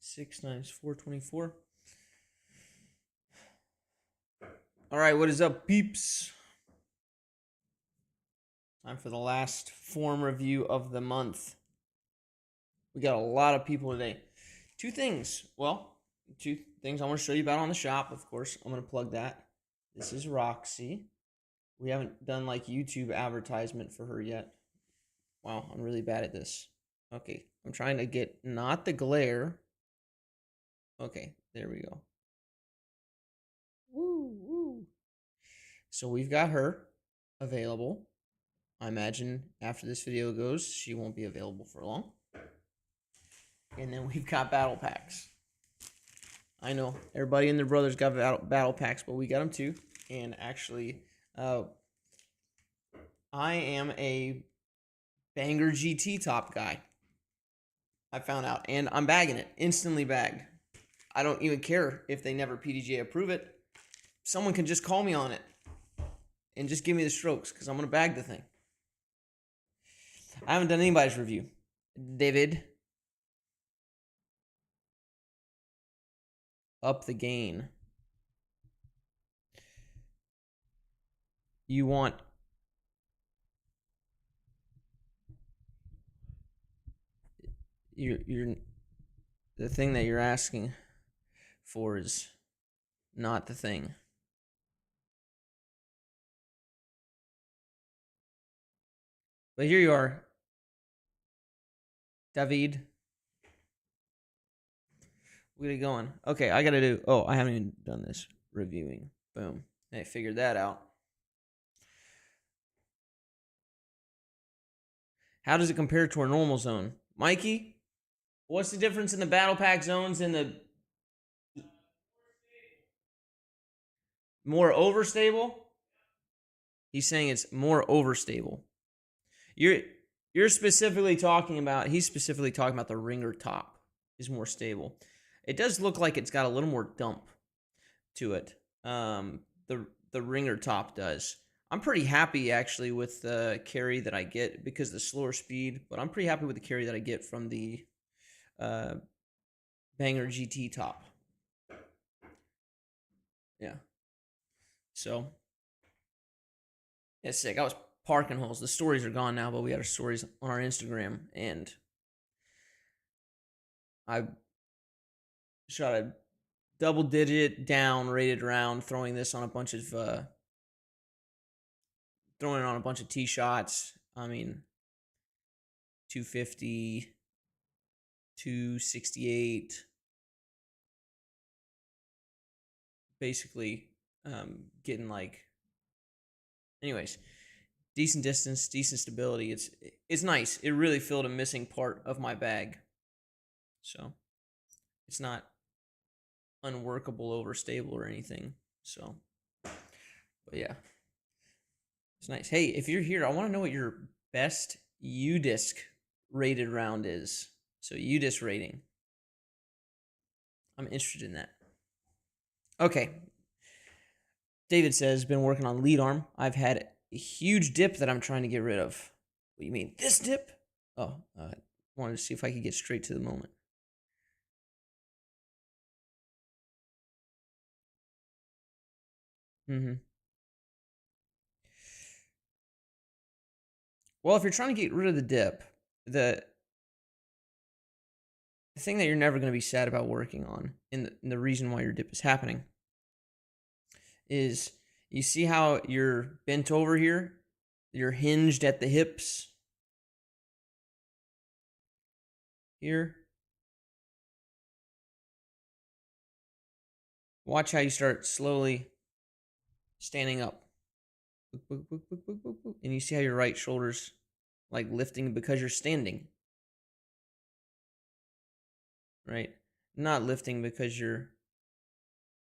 6 9 is 424. All right, what is up, peeps? Time for the last form review of the month. We got a lot of people today. Two things I want to show you about on the shop. Of course, I'm going to plug that. This is Roxy. We haven't done like YouTube advertisement for her yet. Wow, I'm really bad at this. Okay, I'm trying to get not the glare. Okay, there we go. Woo, woo. So we've got her available. I imagine after this video goes, she won't be available for long. And then we've got battle packs. I know everybody and their brothers got battle packs, but we got them too. And actually, I am a Banger GT top guy. I found out, and I'm bagging it. Instantly bagged. I don't even care if they never PDGA approve it. Someone can just call me on it and just give me the strokes, because I'm going to bag the thing. I haven't done anybody's review. David. Up the gain. You want you're the thing that you're asking for is not the thing. But here you are, David. We get it going. Okay, I gotta do. Oh, I haven't even done this reviewing. Boom. I figured that out. How does it compare to our normal zone? Mikey, what's the difference in the battle pack zones and the more overstable? He's saying it's more overstable. You're specifically talking about, he's specifically talking about the ringer top is more stable. It does look like it's got a little more dump to it. The ringer top does. I'm pretty happy actually with the carry that I get because of the slower speed, but I'm pretty happy with the carry that I get from the Banger GT top. Yeah. So, it's sick. I was parking holes. The stories are gone now, but we had our stories on our Instagram, and I shot a double-digit down rated round, throwing this on a bunch of throwing it on a bunch of tee shots. I mean, 250, 268. Basically, getting like, anyways, decent distance, decent stability. It's nice. It really filled a missing part of my bag. So it's not unworkable, overstable, or anything. So, but yeah, it's nice. Hey, if you're here, I want to know what your best UDisc rated round is. So UDisc rating. I'm interested in that. Okay. David says, been working on lead arm. I've had a huge dip that I'm trying to get rid of. What do you mean? This dip? Oh, I wanted to see if I could get straight to the moment. Well, if you're trying to get rid of the dip, the thing that you're never going to be sad about working on, and the reason why your dip is happening, is you see how you're bent over here? You're hinged at the hips. Here. Watch how you start slowly standing up. And you see how your right shoulder's like lifting because you're standing. Right? Not lifting because your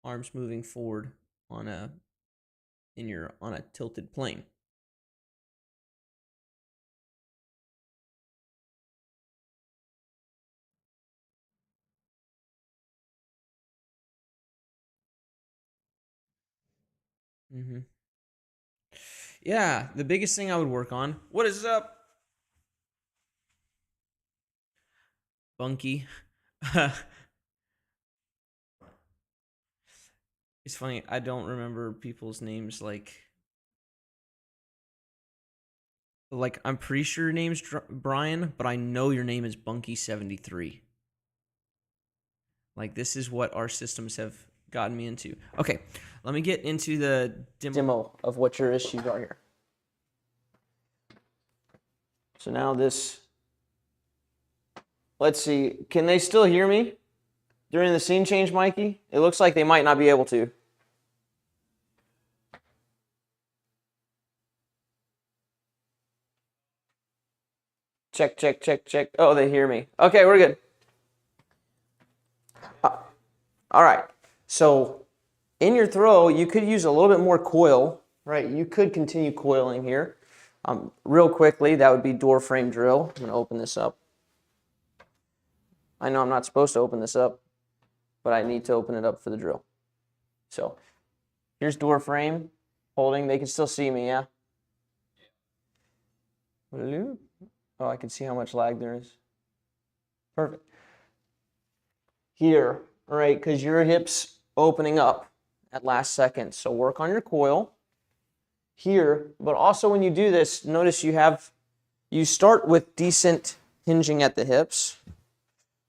arm's moving forward on a tilted plane. Yeah, the biggest thing I would work on. What is up? Bunky. It's funny. I don't remember people's names like I'm pretty sure your name's Brian, but I know your name is Bunky73. Like this is what our systems have gotten me into. Okay, let me get into the demo of what your issues are here. So now this, let's see, can they still hear me during the scene change, Mikey? It looks like they might not be able to. Check, check, check, check. Oh, they hear me. Okay, we're good. All right. So in your throw, you could use a little bit more coil, right? You could continue coiling here. Real quickly, that would be door frame drill. I'm going to open this up. I know I'm not supposed to open this up, but I need to open it up for the drill. So here's door frame holding. They can still see me, yeah? Oh, I can see how much lag there is. Perfect. Here, all right, because your hip's opening up at last second. So work on your coil here, but also when you do this, notice you start with decent hinging at the hips,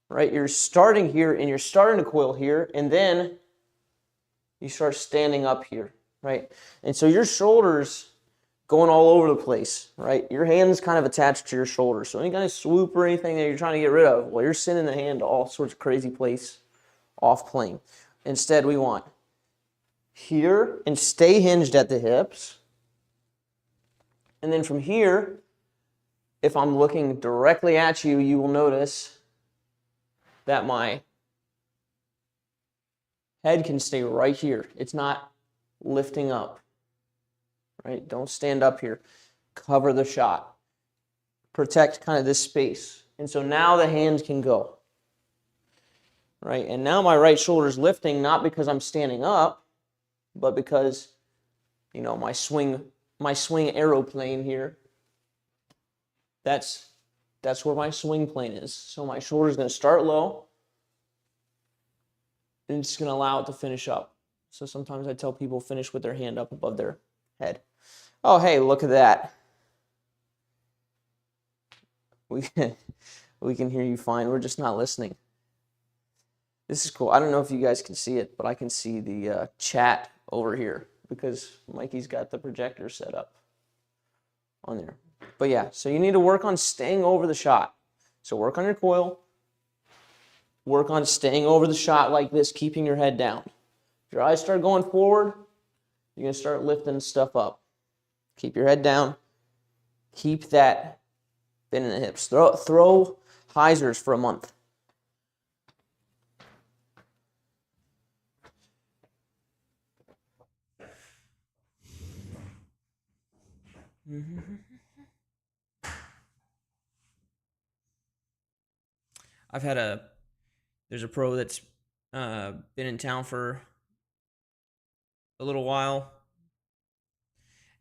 right? You're starting here and you're starting to coil here, and then you start standing up here, right? And so your shoulders going all over the place, right? Your hand's kind of attached to your shoulder. So any kind of swoop or anything that you're trying to get rid of, well, you're sending the hand to all sorts of crazy place off plane. Instead, we want here and stay hinged at the hips. And then from here, if I'm looking directly at you, you will notice that my head can stay right here. It's not lifting up, right? Don't stand up here. Cover the shot. Protect kind of this space. And so now the hand can go, right? And now my right shoulder is lifting, not because I'm standing up, but because, you know, my swing aeroplane here, that's where my swing plane is. So my shoulder is going to start low, and it's going to allow it to finish up. So sometimes I tell people finish with their hand up above their head. Oh, hey, look at that. We can hear you fine. We're just not listening. This is cool. I don't know if you guys can see it, but I can see the chat over here because Mikey's got the projector set up on there. But yeah, so you need to work on staying over the shot. So work on your coil. Work on staying over the shot like this, keeping your head down. If your eyes start going forward, you're going to start lifting stuff up. Keep your head down. Keep that bend in the hips. Throw hyzers for a month. There's a pro that's been in town for a little while,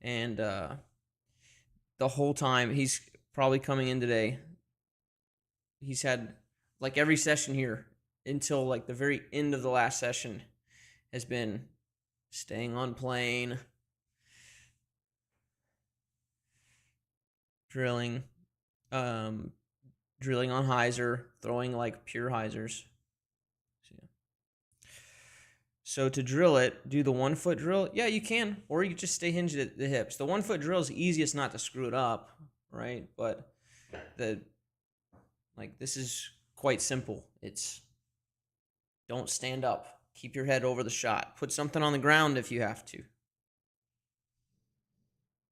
and the whole time he's probably coming in today. He's had like every session here until like the very end of the last session has been staying on plane, drilling on hyzer, throwing like pure hyzers. So to drill it, do the 1 foot drill. Yeah, you can, or you can just stay hinged at the hips. The 1 foot drill is easiest not to screw it up, right? But this is quite simple. It's don't stand up. Keep your head over the shot. Put something on the ground if you have to.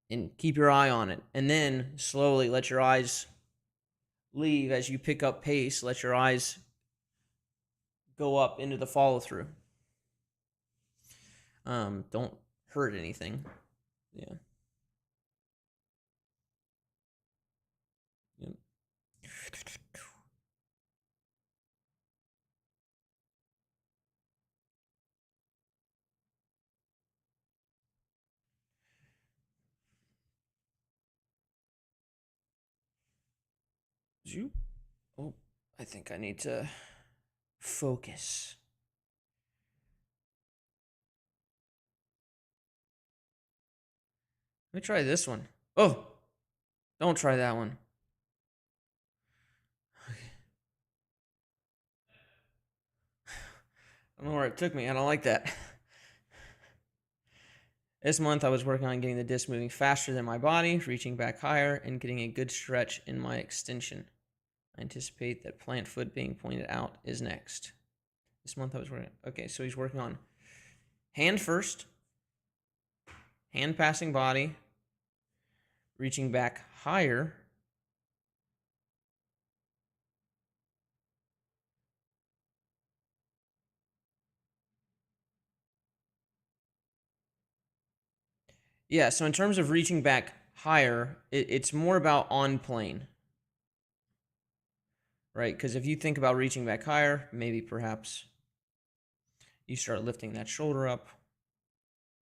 And keep your eye on it. And then slowly let your eyes leave as you pick up pace. Let your eyes go up into the follow through. Don't hurt anything. Yeah. Yep. Oh, I think I need to focus. Let me try this one. Oh, don't try that one. I don't know where it took me. I don't like that. This month, I was working on getting the disc moving faster than my body, reaching back higher, and getting a good stretch in my extension. I anticipate that plant foot being pointed out is next. This month, I was working. Okay, so he's working on hand first, hand passing body, reaching back higher. Yeah, so in terms of reaching back higher, it's more about on plane, right? Because if you think about reaching back higher, maybe perhaps you start lifting that shoulder up,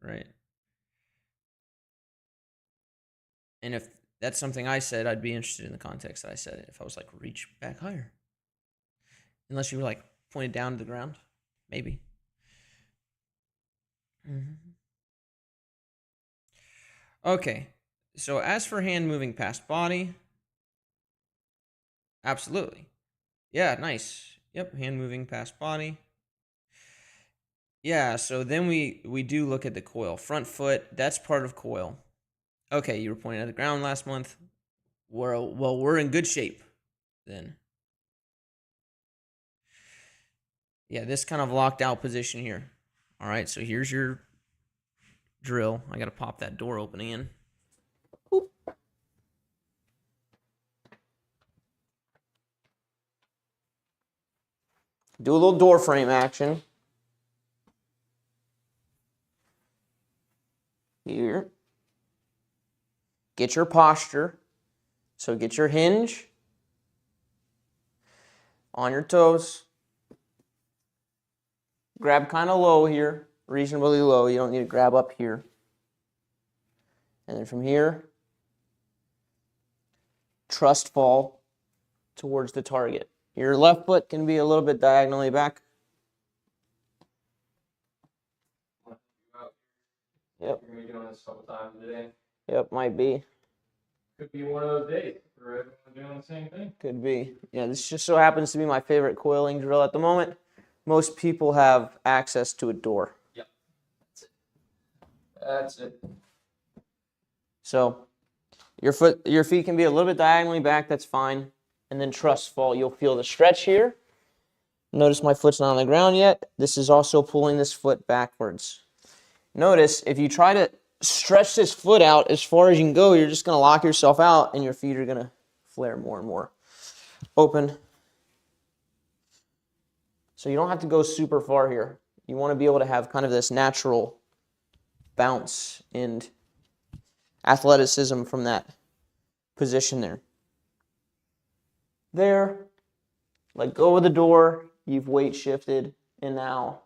right? And if that's something I said, I'd be interested in the context that I said it. If I was like, reach back higher. Unless you were like pointed down to the ground, maybe. Okay, so as for hand moving past body, absolutely. Yeah, nice. Yep, hand moving past body. Yeah, so then we do look at the coil. Front foot, that's part of coil. Okay, you were pointing at the ground last month. We're in good shape then. Yeah, this kind of locked out position here. All right, so here's your drill. I got to pop that door open again. Oop. Do a little door frame action. Here. Get your posture. So get your hinge on your toes. Grab kind of low here, reasonably low. You don't need to grab up here. And then from here, trust fall towards the target. Your left foot can be a little bit diagonally back. Yep. You're going to be doing this a couple times today. Yep, might be. Could be one of those days for everyone doing the same thing. Could be. Yeah, this just so happens to be my favorite coiling drill at the moment. Most people have access to a door. Yep. That's it. So your feet can be a little bit diagonally back, that's fine. And then trust fall. You'll feel the stretch here. Notice my foot's not on the ground yet. This is also pulling this foot backwards. Notice if you try to stretch this foot out as far as you can go, you're just going to lock yourself out and your feet are going to flare more and more. Open. So you don't have to go super far here. You want to be able to have kind of this natural bounce and athleticism from that position there. There. Let go of the door. You've weight shifted. And now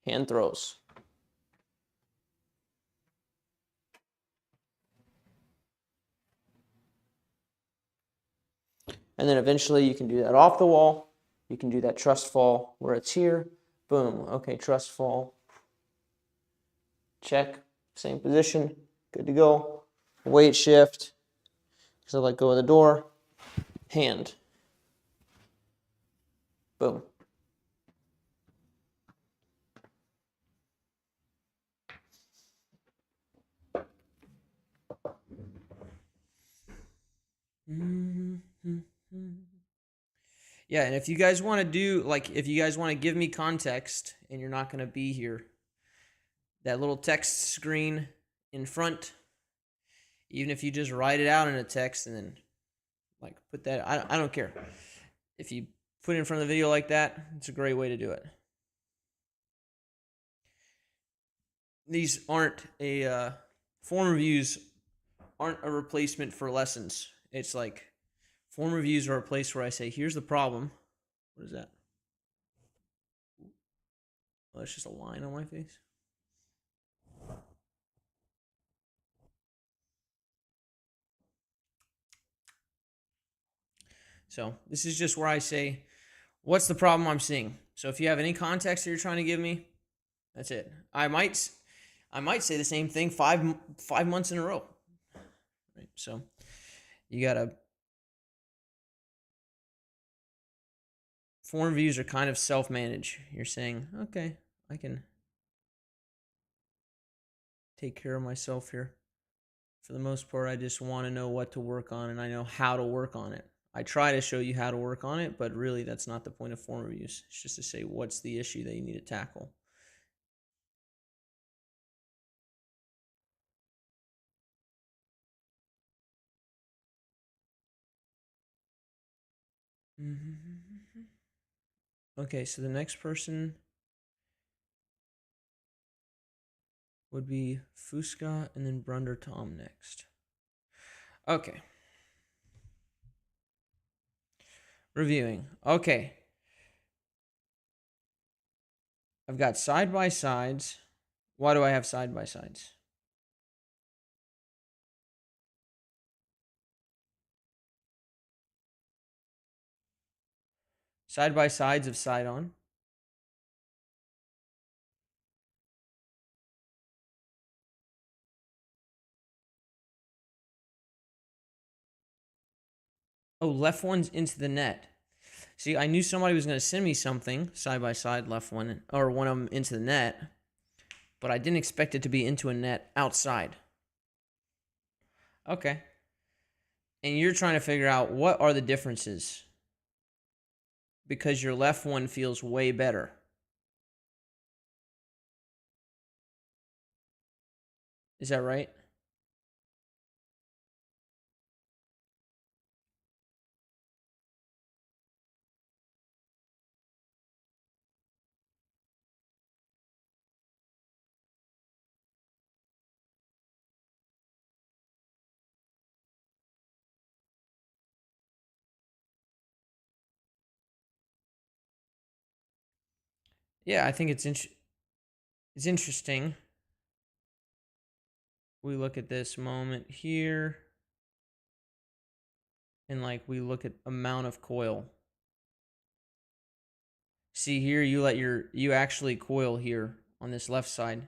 hand throws. And then eventually you can do that off the wall. You can do that trust fall where it's here. Boom. Okay, trust fall. Check. Same position. Good to go. Weight shift. So let go of the door. Hand. Boom. Yeah, and if you guys want to do, like, if you guys want to give me context and you're not going to be here, that little text screen in front, even if you just write it out in a text and then, like, put that, I don't care. If you put it in front of the video like that, it's a great way to do it. These aren't form reviews aren't a replacement for lessons. It's like, form reviews are a place where I say, here's the problem. What is that? Oh, it's just a line on my face. So this is just where I say, what's the problem I'm seeing? So if you have any context that you're trying to give me, that's it. I might say the same thing 5 months in a row. Right. So you gotta form views are kind of self-manage. You're saying, okay, I can take care of myself here. For the most part, I just want to know what to work on and I know how to work on it. I try to show you how to work on it, but really that's not the point of form reviews. It's just to say what's the issue that you need to tackle. Okay, so the next person would be Fusca and then Brunder Tom next. Okay. Reviewing. Okay. I've got side by sides. Why do I have side by sides? Side by sides of side on. Oh, left one's into the net. See, I knew somebody was going to send me something side by side, left one, or one of them into the net, but I didn't expect it to be into a net outside. Okay. And you're trying to figure out what are the differences because your left one feels way better. Is that right? Yeah, I think it's interesting. We look at this moment here and like we look at amount of coil. See here, you actually coil here on this left side.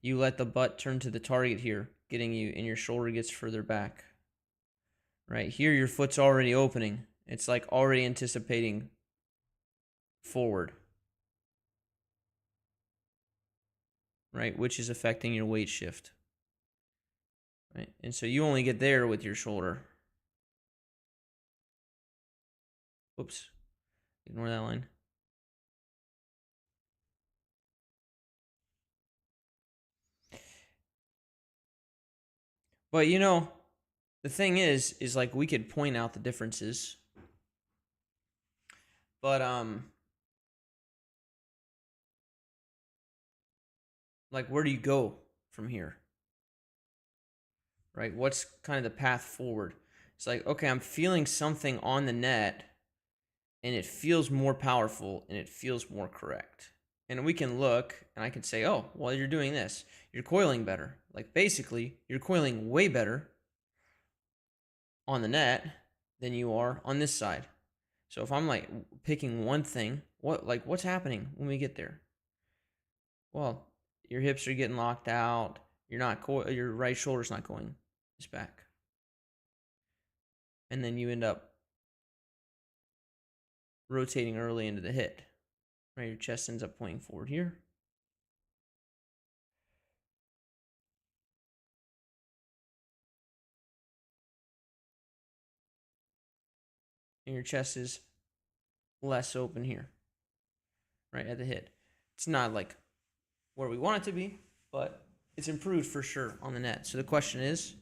You let the butt turn to the target here, getting you, and your shoulder gets further back. Right here, your foot's already opening. It's like already anticipating forward. Right, which is affecting your weight shift. Right, and so you only get there with your shoulder. Oops, ignore that line. But you know, the thing is like we could point out the differences. But like where do you go from here? Right? What's kind of the path forward? It's like, okay, I'm feeling something on the net and it feels more powerful and it feels more correct. And we can look and I can say, oh, well, you're doing this. You're coiling better. Like basically, you're coiling way better on the net than you are on this side. So if I'm like picking one thing, what's happening when we get there? Well, your hips are getting locked out. Your right shoulder's not going this back. And then you end up rotating early into the hit. Right, your chest ends up pointing forward here. And your chest is less open here. Right at the hit. It's not like where we want it to be, but it's improved for sure on the net. So the question is,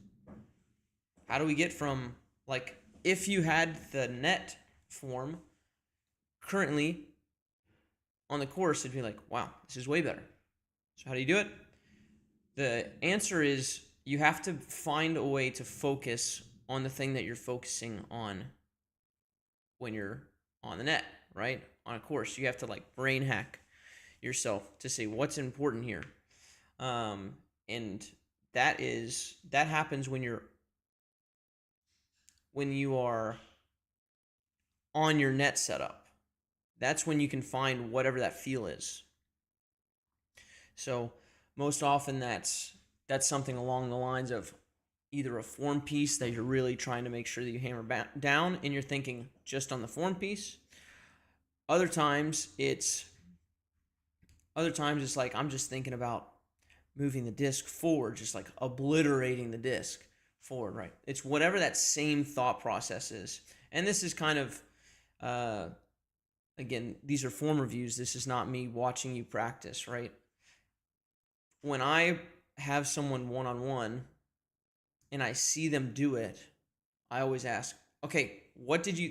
how do we get from, like, if you had the net form currently on the course, it'd be like, wow, this is way better. So how do you do it? The answer is you have to find a way to focus on the thing that you're focusing on when you're on the net, right? On a course, you have to like brain hack yourself to say what's important here. And that happens when you are on your net setup. That's when you can find whatever that feel is. So Most often that's something along the lines of either a form piece that you're really trying to make sure that you hammer down and you're thinking just on the form piece. Other times it's like I'm just thinking about moving the disc forward, just like obliterating the disc forward, right? It's whatever that same thought process is. And this is kind of, again, these are form reviews. This is not me watching you practice, right? When I have someone one on one and I see them do it, I always ask, okay,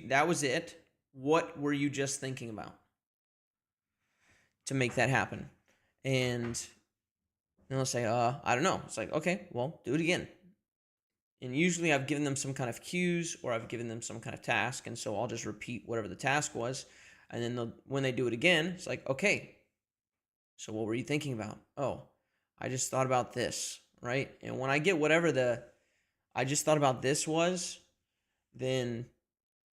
that was it. What were you just thinking about to make that happen? And they'll say, I don't know. It's like, okay, well, do it again. And usually I've given them some kind of cues or I've given them some kind of task. And so I'll just repeat whatever the task was. And then when they do it again, it's like, okay, so what were you thinking about? Oh, I just thought about this, right? And when I get whatever I just thought about this was, then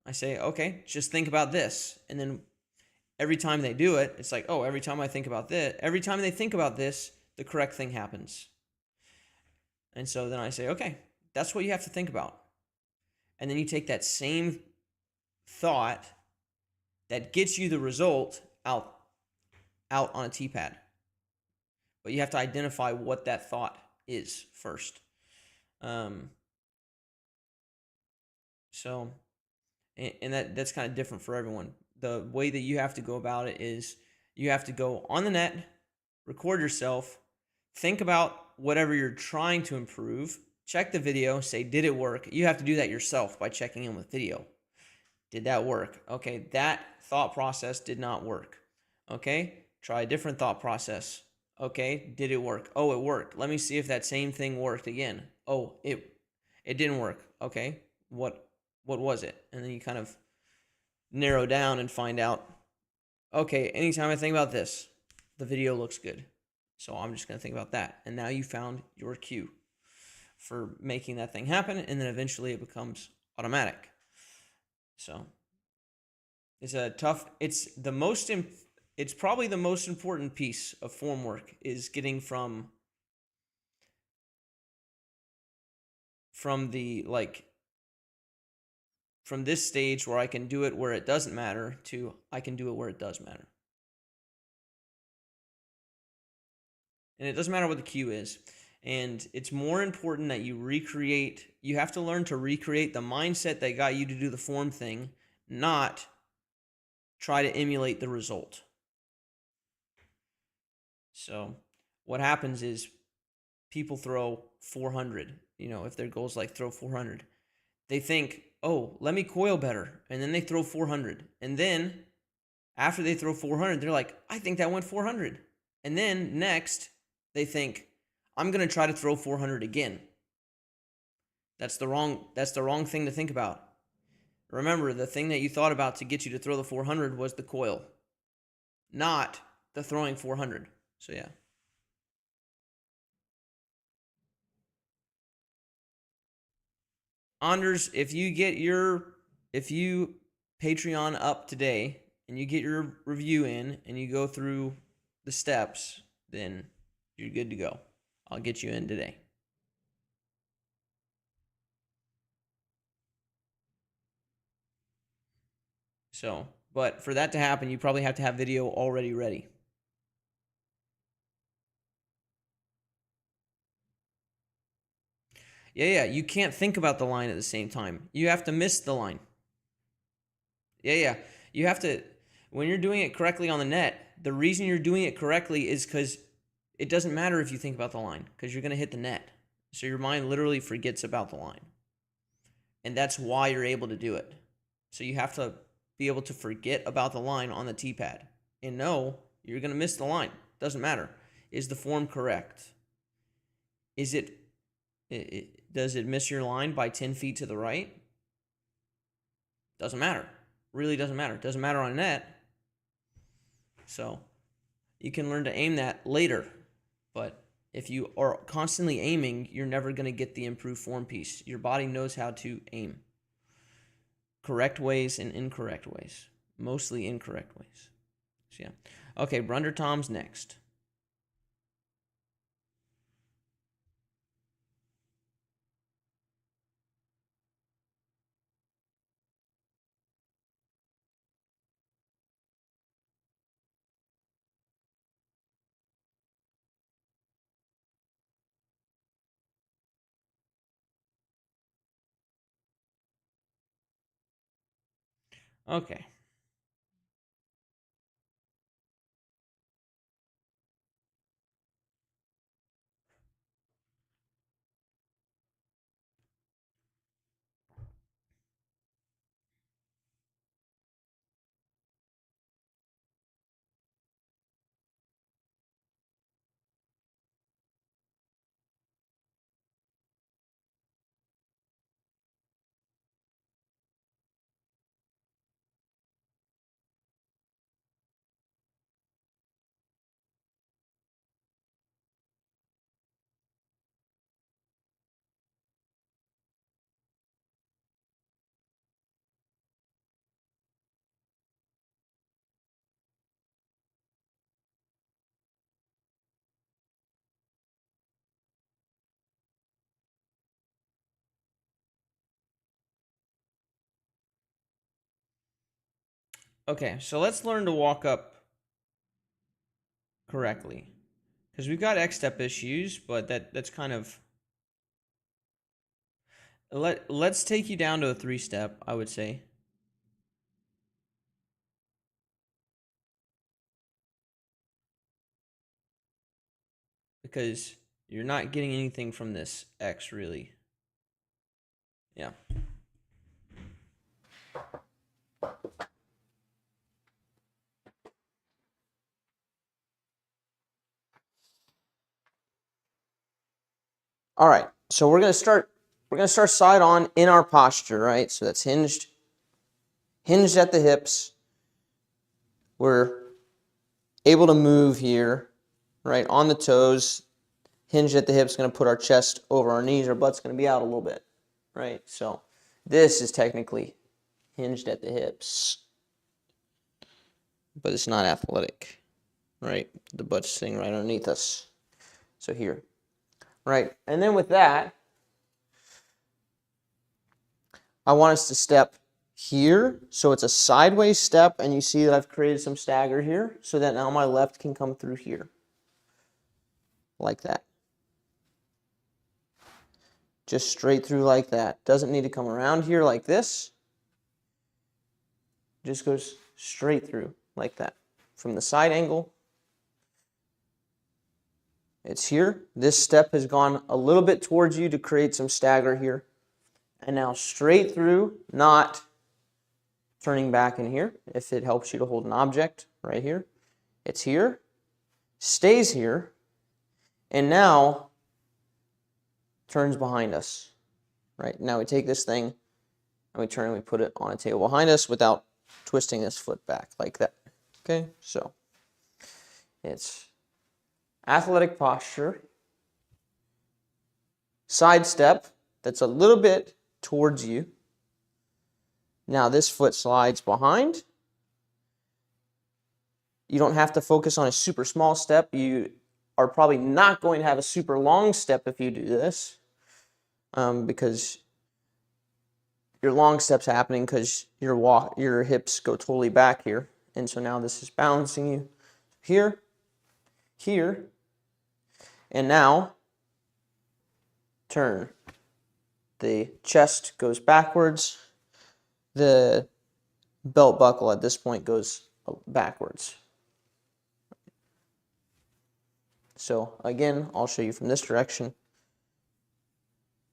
I say, okay, just think about this. And then every time they do it, it's like, oh, every time they think about this, the correct thing happens. And so then I say, okay, that's what you have to think about. And then you take that same thought that gets you the result out on a T-pad. But you have to identify what that thought is first. So, and that's kind of different for everyone. The way that you have to go about it is you have to go on the net, record yourself, think about whatever you're trying to improve, check the video, say, did it work? You have to do that yourself by checking in with video. Did that work? Okay, that thought process did not work. Okay, try a different thought process. Okay, did it work? Oh, it worked. Let me see if that same thing worked again. Oh, it didn't work. Okay, what was it? And then you kind of narrow down and find out, okay, anytime I think about this, the video looks good. So I'm just going to think about that. And now you found your cue for making that thing happen, and then eventually it becomes automatic. So it's it's probably the most important piece of form work is getting from this stage where I can do it where it doesn't matter to I can do it where it does matter. And it doesn't matter what the cue is. And it's more important that you have to learn to recreate the mindset that got you to do the form thing, not try to emulate the result. So what happens is people throw 400, if their goal is like throw 400, they think, oh, let me coil better. And then they throw 400. And then after they throw 400, they're like, I think that went 400. And then next they think, I'm going to try to throw 400 again. That's the wrong thing to think about. Remember, the thing that you thought about to get you to throw the 400 was the coil, not the throwing 400. So yeah. Anders, if you Patreon up today and you get your review in and you go through the steps, then you're good to go. I'll get you in today. So, but for that to happen, you probably have to have video already ready. Yeah, you can't think about the line at the same time. You have to miss the line. Yeah. You have to, when you're doing it correctly on the net, the reason you're doing it correctly is because it doesn't matter if you think about the line, because you're going to hit the net. So your mind literally forgets about the line. And that's why you're able to do it. So you have to be able to forget about the line on the T-pad and know you're going to miss the line. Doesn't matter. Is the form correct? Does it miss your line by 10 feet to the right? Doesn't matter. Really doesn't matter. It doesn't matter on a net. So you can learn to aim that later. But if you are constantly aiming, you're never going to get the improved form piece. Your body knows how to aim. Correct ways and incorrect ways. Mostly incorrect ways. So yeah. Okay, Brunder Tom's next. Okay. Okay, so let's learn to walk up correctly. Because we've got X step issues, but that's kind of let's take you down to a 3-step, I would say. Because you're not getting anything from this X really. Yeah. All right. So we're going to start side on in our posture, right? So that's hinged at the hips. We're able to move here, right? On the toes, hinged at the hips, going to put our chest over our knees. Our butt's going to be out a little bit, right? So this is technically hinged at the hips, but it's not athletic, right? The butt's sitting right underneath us. So here, right? And then with that, I want us to step here. So it's a sideways step, and you see that I've created some stagger here so that now my left can come through here, like that. Just straight through like that. Doesn't need to come around here like this. Just goes straight through like that. From the side angle, it's here. This step has gone a little bit towards you to create some stagger here. And now straight through, not turning back in here. If it helps you to hold an object right here, it's here, stays here, and now turns behind us. Right? Now we take this thing and we turn and we put it on a table behind us without twisting this foot back like that. Okay, so it's athletic posture, side step that's a little bit towards you. Now this foot slides behind. You don't have to focus on a super small step. You are probably not going to have a super long step if you do this, because your long step's happening because your hips go totally back here. And so now this is balancing you here, here, and now turn. The chest goes backwards. The belt buckle at this point goes backwards. So again, I'll show you from this direction.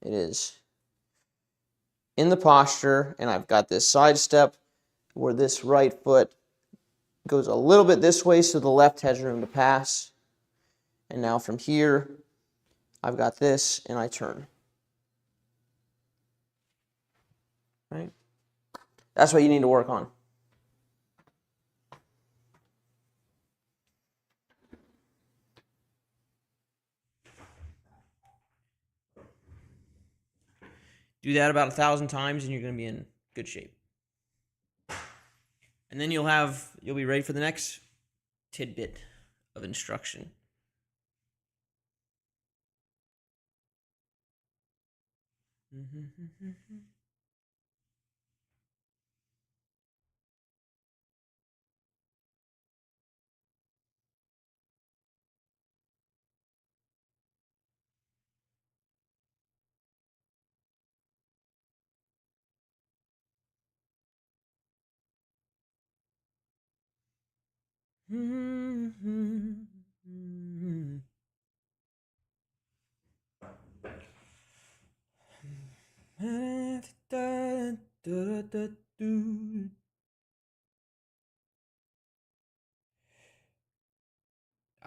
It is in the posture, and I've got this side step where this right foot goes a little bit this way so the left has room to pass. And now from here, I've got this, and I turn. Right? That's what you need to work on. Do that about 1,000 times, and you're going to be in good shape. And then you'll be ready for the next tidbit of instruction.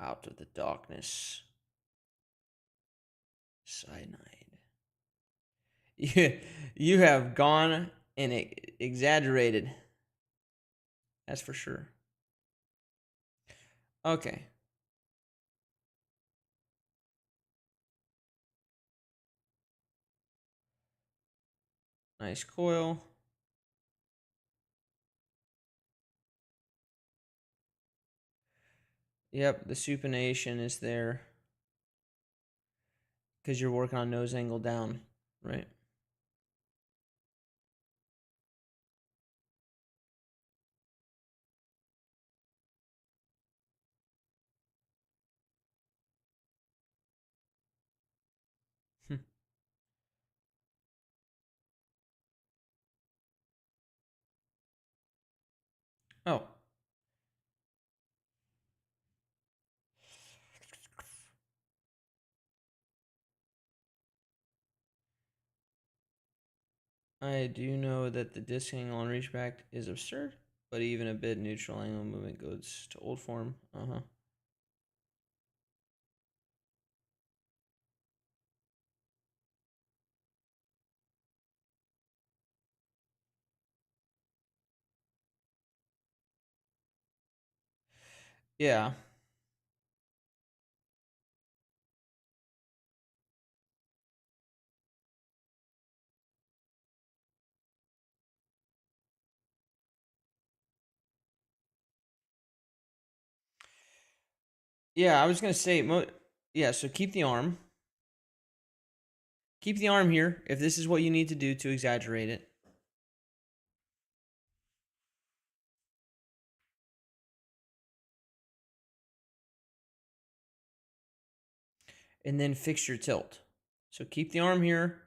Out of the darkness, cyanide. You have gone and exaggerated. That's for sure. Okay. Nice coil. Yep, the supination is there because you're working on nose angle down, right? Oh, I do know that the disc angle on reach back is absurd, but even a bit neutral angle movement goes to old form. Uh-huh. Yeah. Yeah, I was gonna say, yeah. So keep the arm. Keep the arm here if this is what you need to do to exaggerate it. And then fix your tilt. So keep the arm here.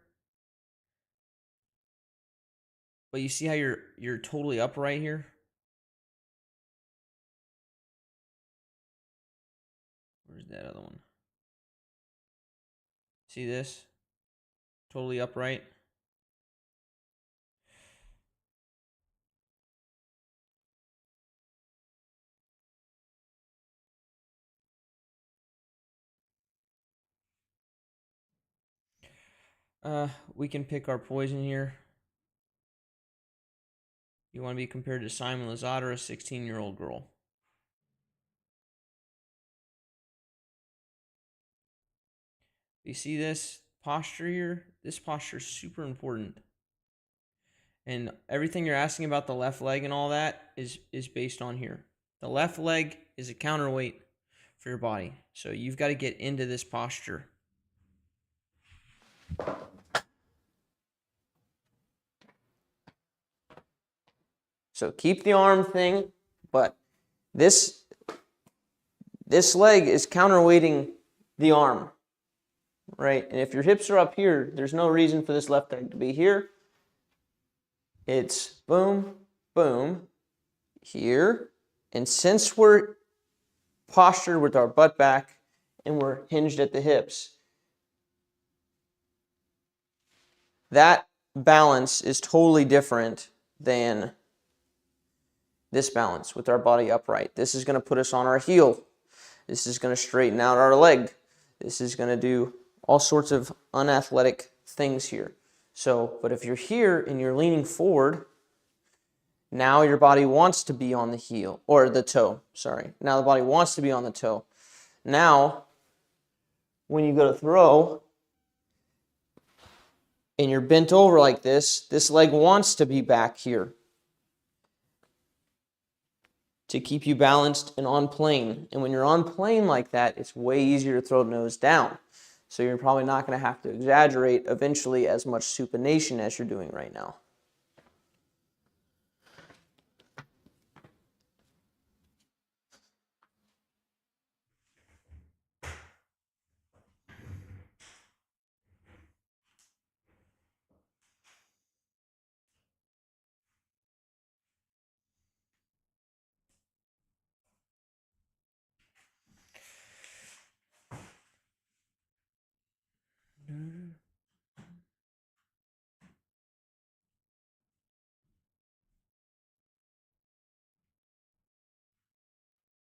But you see how you're totally upright here? Where's that other one? See this? Totally upright. We can pick our poison here. You want to be compared to Simon Lizotte, a 16-year-old girl. You see this posture here? This posture is super important. And everything you're asking about the left leg and all that is based on here. The left leg is a counterweight for your body. So you've got to get into this posture. So keep the arm thing, but this leg is counterweighting the arm, right? And if your hips are up here, there's no reason for this left leg to be here. It's boom, boom, here. And since we're postured with our butt back and we're hinged at the hips, that balance is totally different than this balance with our body upright. This is going to put us on our heel. This is going to straighten out our leg. This is going to do all sorts of unathletic things here. So, but if you're here and you're leaning forward, now your body wants to be on the heel, or the toe, sorry. Now the body wants to be on the toe. Now, when you go to throw, and you're bent over like this leg wants to be back here to keep you balanced and on plane. And when you're on plane like that, it's way easier to throw nose down. So you're probably not going to have to exaggerate eventually as much supination as you're doing right now.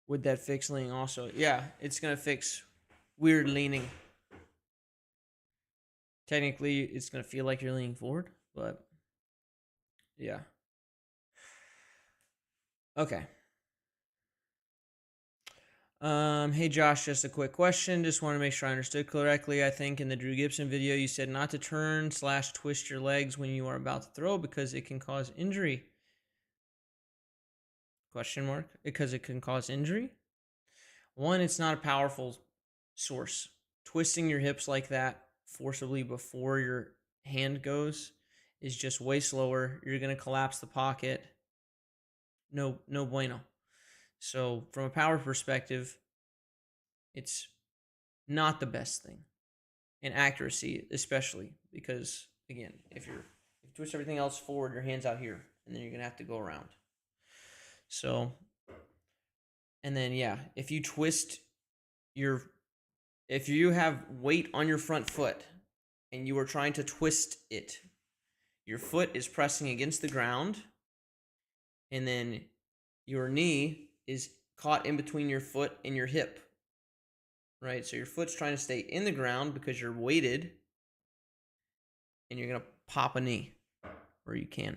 Would that fix leaning also? Yeah, it's gonna fix weird leaning. Technically, it's gonna feel like you're leaning forward, but yeah. Okay. Hey Josh, just a quick question. Just want to make sure I understood correctly. I think in the Drew Gibson video, you said not to turn / twist your legs when you are about to throw because it can cause injury. Question mark? Because it can cause injury? One, it's not a powerful source. Twisting your hips like that forcibly before your hand goes is just way slower. You're gonna collapse the pocket. No, no bueno. So from a power perspective, it's not the best thing. And accuracy, especially because again, if you twist everything else forward, your hands out here, and then you're gonna have to go around. So, and then yeah, if you twist your, if you have weight on your front foot, and you are trying to twist it, your foot is pressing against the ground, and then your knee is caught in between your foot and your hip, right? So your foot's trying to stay in the ground because you're weighted, and you're gonna pop a knee, or you can.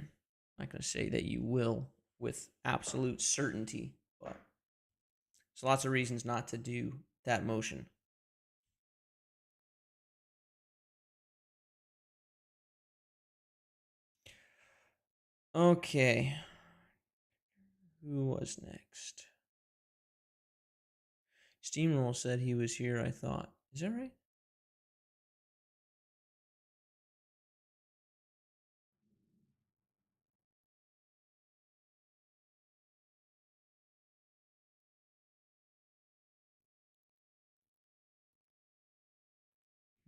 I'm not gonna say that you will with absolute certainty, but there's lots of reasons not to do that motion. Okay, who was next? Steamroll said he was here, I thought. Is that right?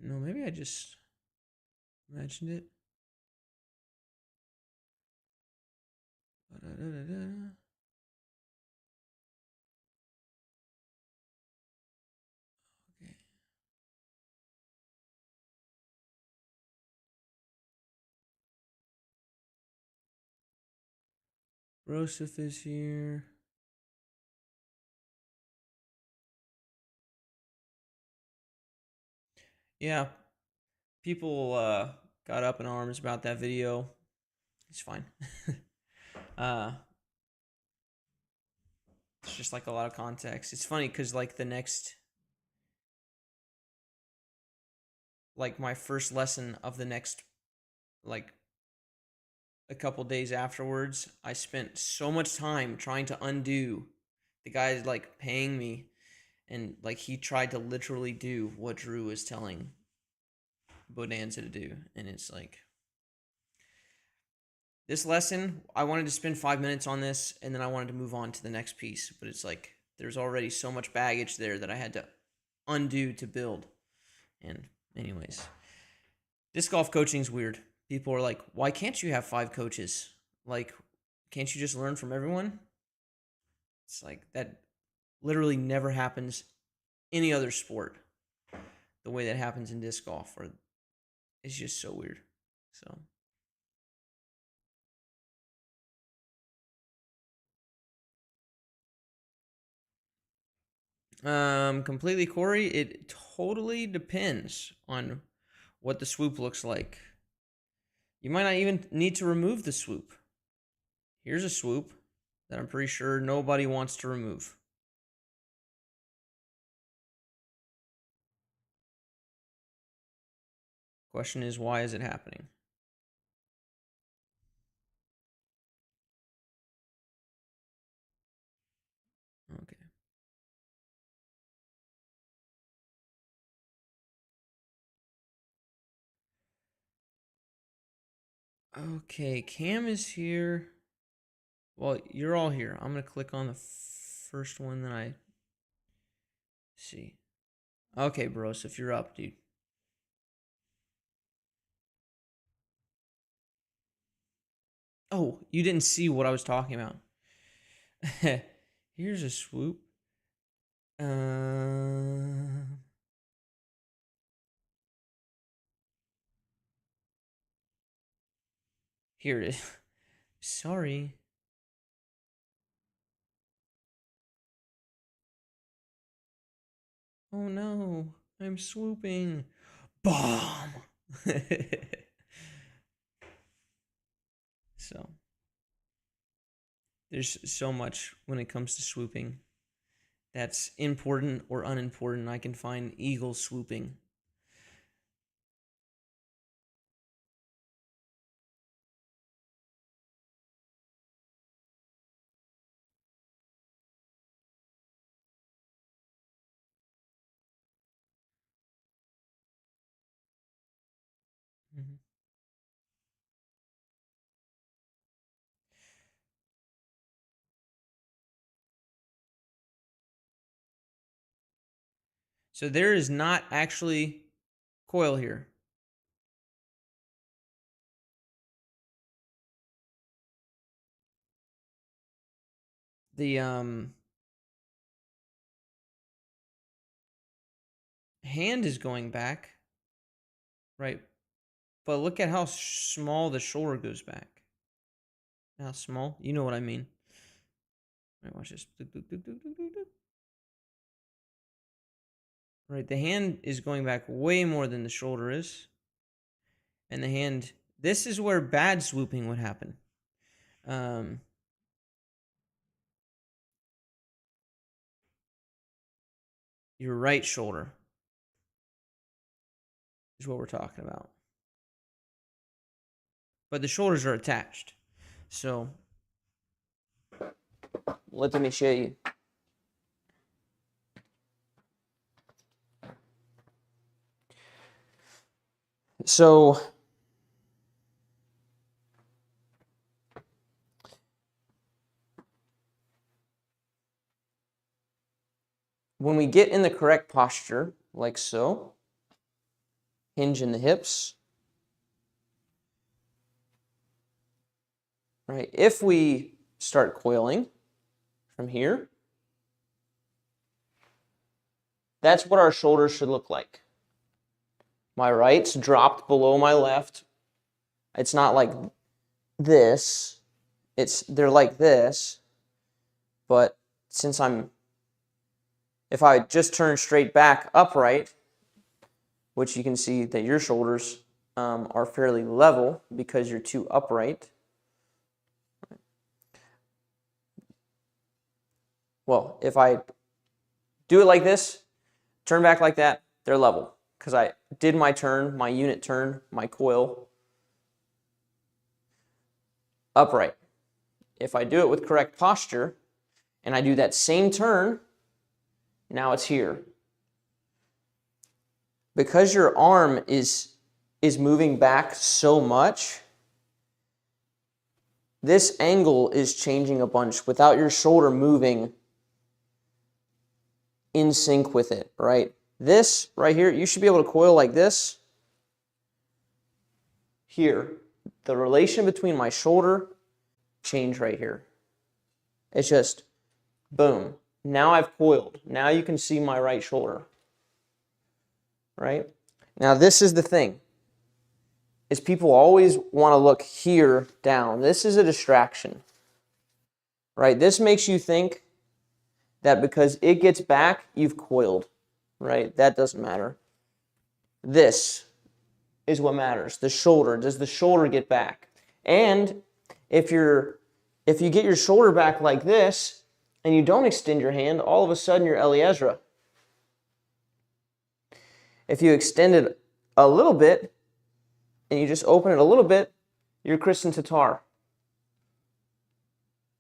No, maybe I just imagined it. Da-da-da-da-da. Okay. Rosif is here. Yeah, people got up in arms about that video. It's fine. uh, it's just like a lot of context. It's funny because like the next, like my first lesson of the next, like a couple days afterwards, I spent so much time trying to undo. The guy's like paying me, and like he tried to literally do what Drew was telling Bonanza to do, and it's like this lesson. I wanted to spend 5 minutes on this, and then I wanted to move on to the next piece, but it's like there's already so much baggage there that I had to undo to build. And anyways, disc golf coaching's weird. People are like, why can't you have 5 coaches? Like, can't you just learn from everyone? It's like that literally never happens any other sport the way that happens in disc golf, or it's just so weird. So completely Corey, it totally depends on what the swoop looks like. You might not even need to remove the swoop. Here's a swoop that I'm pretty sure nobody wants to remove. Question is, why is it happening? Okay. Okay, Cam is here. Well, you're all here. I'm going to click on the first one that I see. Okay, bros, if you're up, dude. Oh, you didn't see what I was talking about. Here's a swoop. Uh, Here it is. Sorry. Oh no, I'm swooping. Bomb! So, there's so much when it comes to swooping that's important or unimportant. I can find eagles swooping. Mhm. So there is not actually coil here. The hand is going back, right? But look at how small the shoulder goes back. How small? You know what I mean. Right, watch this. Right, the hand is going back way more than the shoulder is. And the hand, this is where bad swooping would happen. Um, your right shoulder is what we're talking about. But the shoulders are attached. So let me show you. So when we get in the correct posture, like so, hinge in the hips, right? If we start coiling from here, that's what our shoulders should look like. My right's dropped below my left. It's not like this. They're like this. But if I just turn straight back upright, which you can see that your shoulders are fairly level because you're too upright. Well, if I do it like this, turn back like that, they're level because I did my turn, my unit turn, my coil upright. If I do it with correct posture and I do that same turn, now it's here. Because your arm is moving back so much, this angle is changing a bunch without your shoulder moving in sync with it, right? This right here, you should be able to coil like this. Here, the relation between my shoulder change right here. It's just, boom. Now I've coiled. Now you can see my right shoulder, right? Now this is the thing, is people always want to look here down. This is a distraction, right? This makes you think that because it gets back, you've coiled, right? That doesn't matter. This is what matters. The shoulder. Does the shoulder get back? And if you get your shoulder back like this and you don't extend your hand, all of a sudden you're Eliezer. If you extend it a little bit and you just open it a little bit, you're Kristen Tatar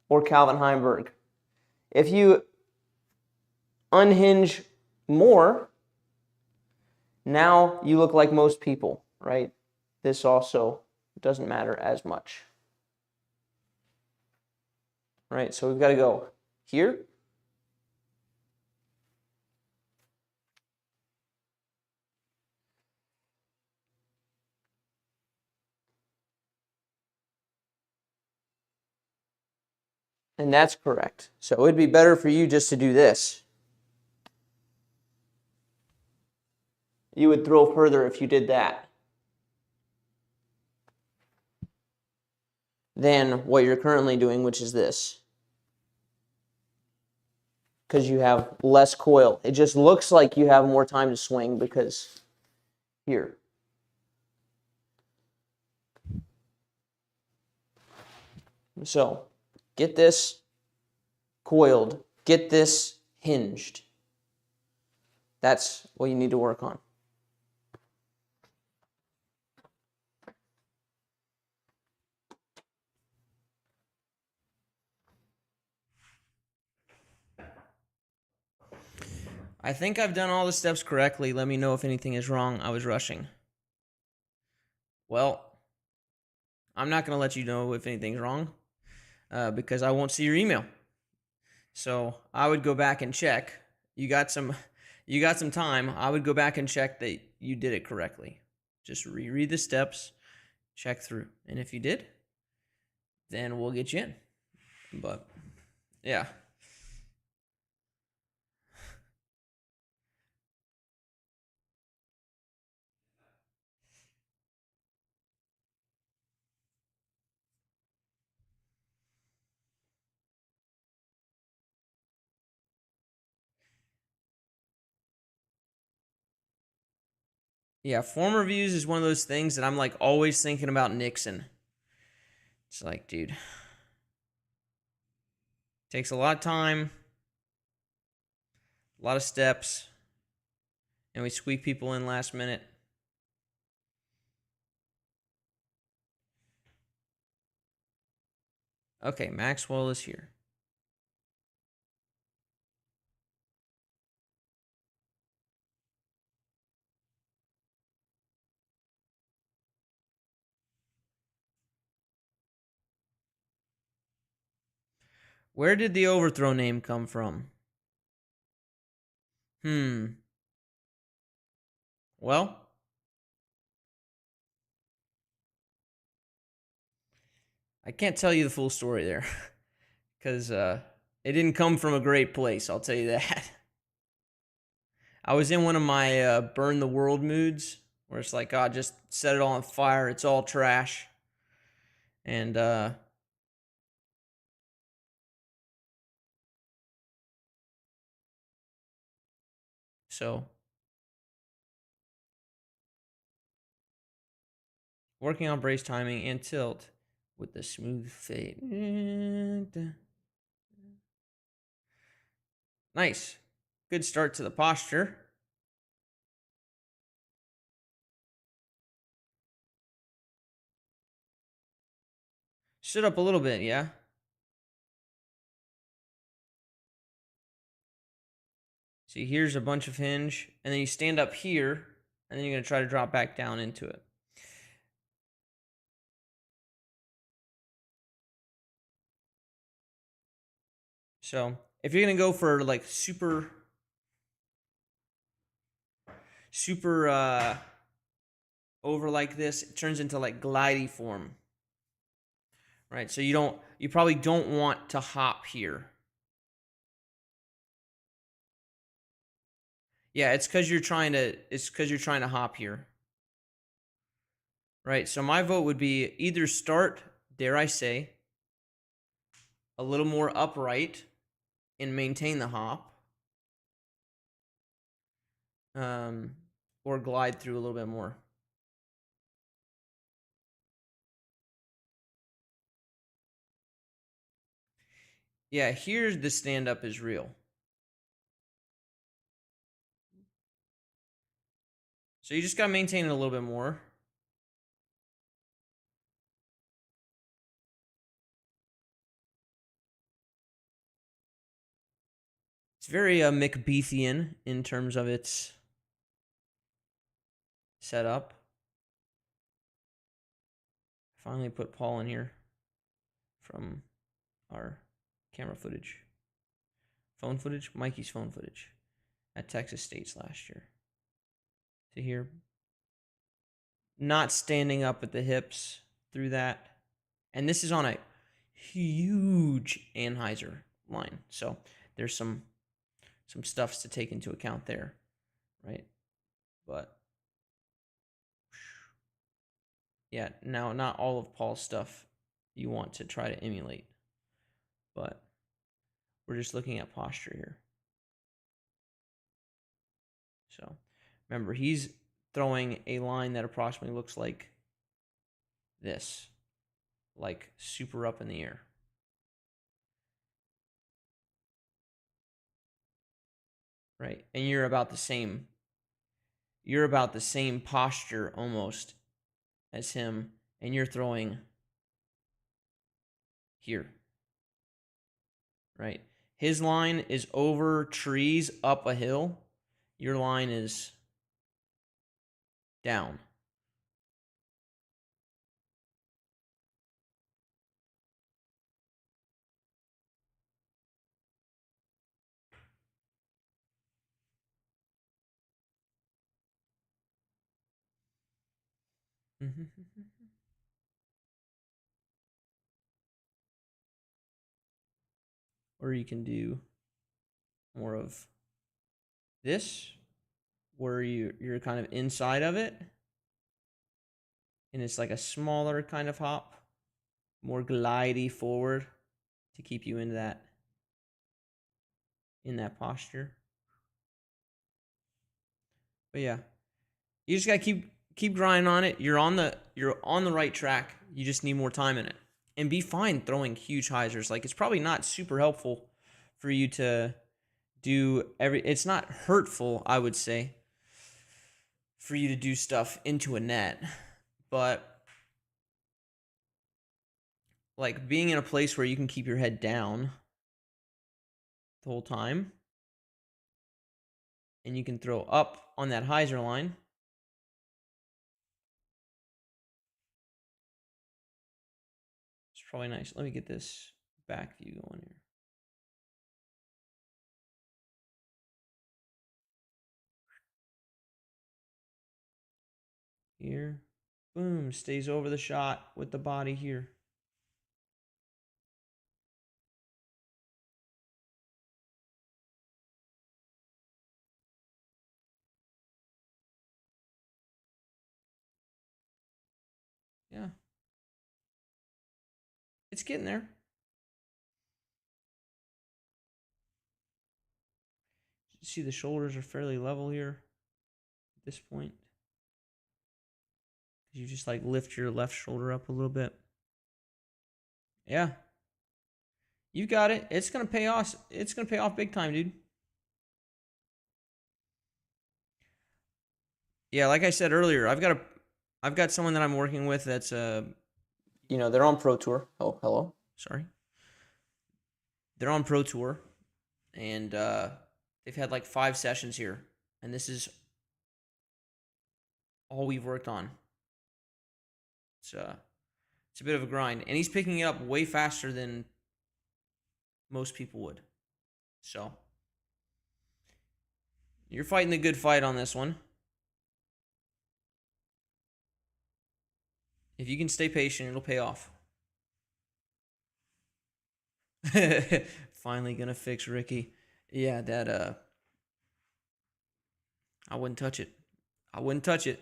or Calvin Heimberg. If you unhinge more, now you look like most people, right? This also doesn't matter as much. Right, so we've got to go here. And that's correct. So it would be better for you just to do this. You would throw further if you did that than what you're currently doing, which is this. because you have less coil. It just looks like you have more time to swing because here. So get this coiled, get this hinged. That's what you need to work on. I think I've done all the steps correctly. Let me know if anything is wrong. I was rushing. Well, I'm not going to let you know if anything's wrong because I won't see your email. So I would go back and check. You got some time. I would go back and check that you did it correctly. Just reread the steps, check through. And if you did, then we'll get you in. But yeah. Yeah, form reviews is one of those things that I'm like always thinking about Nixon. It's like, dude, takes a lot of time, a lot of steps, and we squeak people in last minute. Okay, Maxwell is here. Where did the overthrow name come from? Well, I can't tell you the full story there because it didn't come from a great place, I'll tell you that. I was in one of my burn the world moods where it's like, God, just set it all on fire. It's all trash. And so working on brace timing and tilt with the smooth fade. Nice. Good start to the posture. Sit up a little bit, yeah? See, here's a bunch of hinge, and then you stand up here, and then you're going to try to drop back down into it. So, if you're going to go for like super over like this, it turns into like glidey form. Right? So you probably don't want to hop here. Yeah, it's cuz you're trying to hop here. Right? So my vote would be either start, dare I say, a little more upright and maintain the hop. Or glide through a little bit more. Yeah, here's the stand up is real. So you just got to maintain it a little bit more. It's very Macbethian in terms of its setup. Finally put Paul in here from our camera footage. Phone footage? Mikey's phone footage at Texas State's last year. To here, not standing up at the hips through that. And this is on a huge Anheuser line. So there's some stuffs to take into account there, right? But yeah, now not all of Paul's stuff you want to try to emulate, but we're just looking at posture here. So remember, he's throwing a line that approximately looks like this, like super up in the air. Right? And you're about the same. You're about the same posture almost as him, and you're throwing here. Right? His line is over trees up a hill. Your line is down. Or you can do more of this, where you're kind of inside of it, and it's like a smaller kind of hop, more glidey forward to keep you in that posture. But yeah, you just gotta keep grinding on it. You're on the right track. You just need more time in it, and be fine throwing huge hyzers. Like, it's probably not super helpful for you to do it's not hurtful, I would say, for you to do stuff into a net, but like being in a place where you can keep your head down the whole time and you can throw up on that hyzer line. It's probably nice. Let me get this back view going here. Here. Boom. Stays over the shot with the body here. Yeah. It's getting there. See, the shoulders are fairly level here at this point. You just like lift your left shoulder up a little bit. Yeah. You got it. It's gonna pay off. It's gonna pay off big time, dude. Yeah, like I said earlier, I've got someone that I'm working with that's they're on Pro Tour. Oh, hello. Sorry. They're on Pro Tour, and they've had like 5 sessions here, and this is all we've worked on. It's a bit of a grind, and he's picking it up way faster than most people would. So you're fighting the good fight on this one. If you can stay patient, it'll pay off. Finally gonna fix Ricky. Yeah, that I wouldn't touch it. I wouldn't touch it.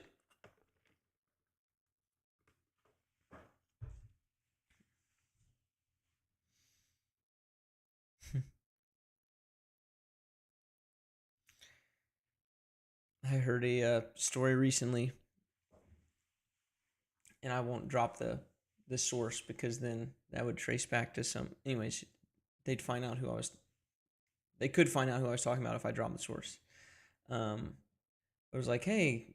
I heard a story recently, and I won't drop the source because then that would trace back to some. Anyways, they'd find out who I was. They could find out who I was talking about if I dropped the source. It was like, hey,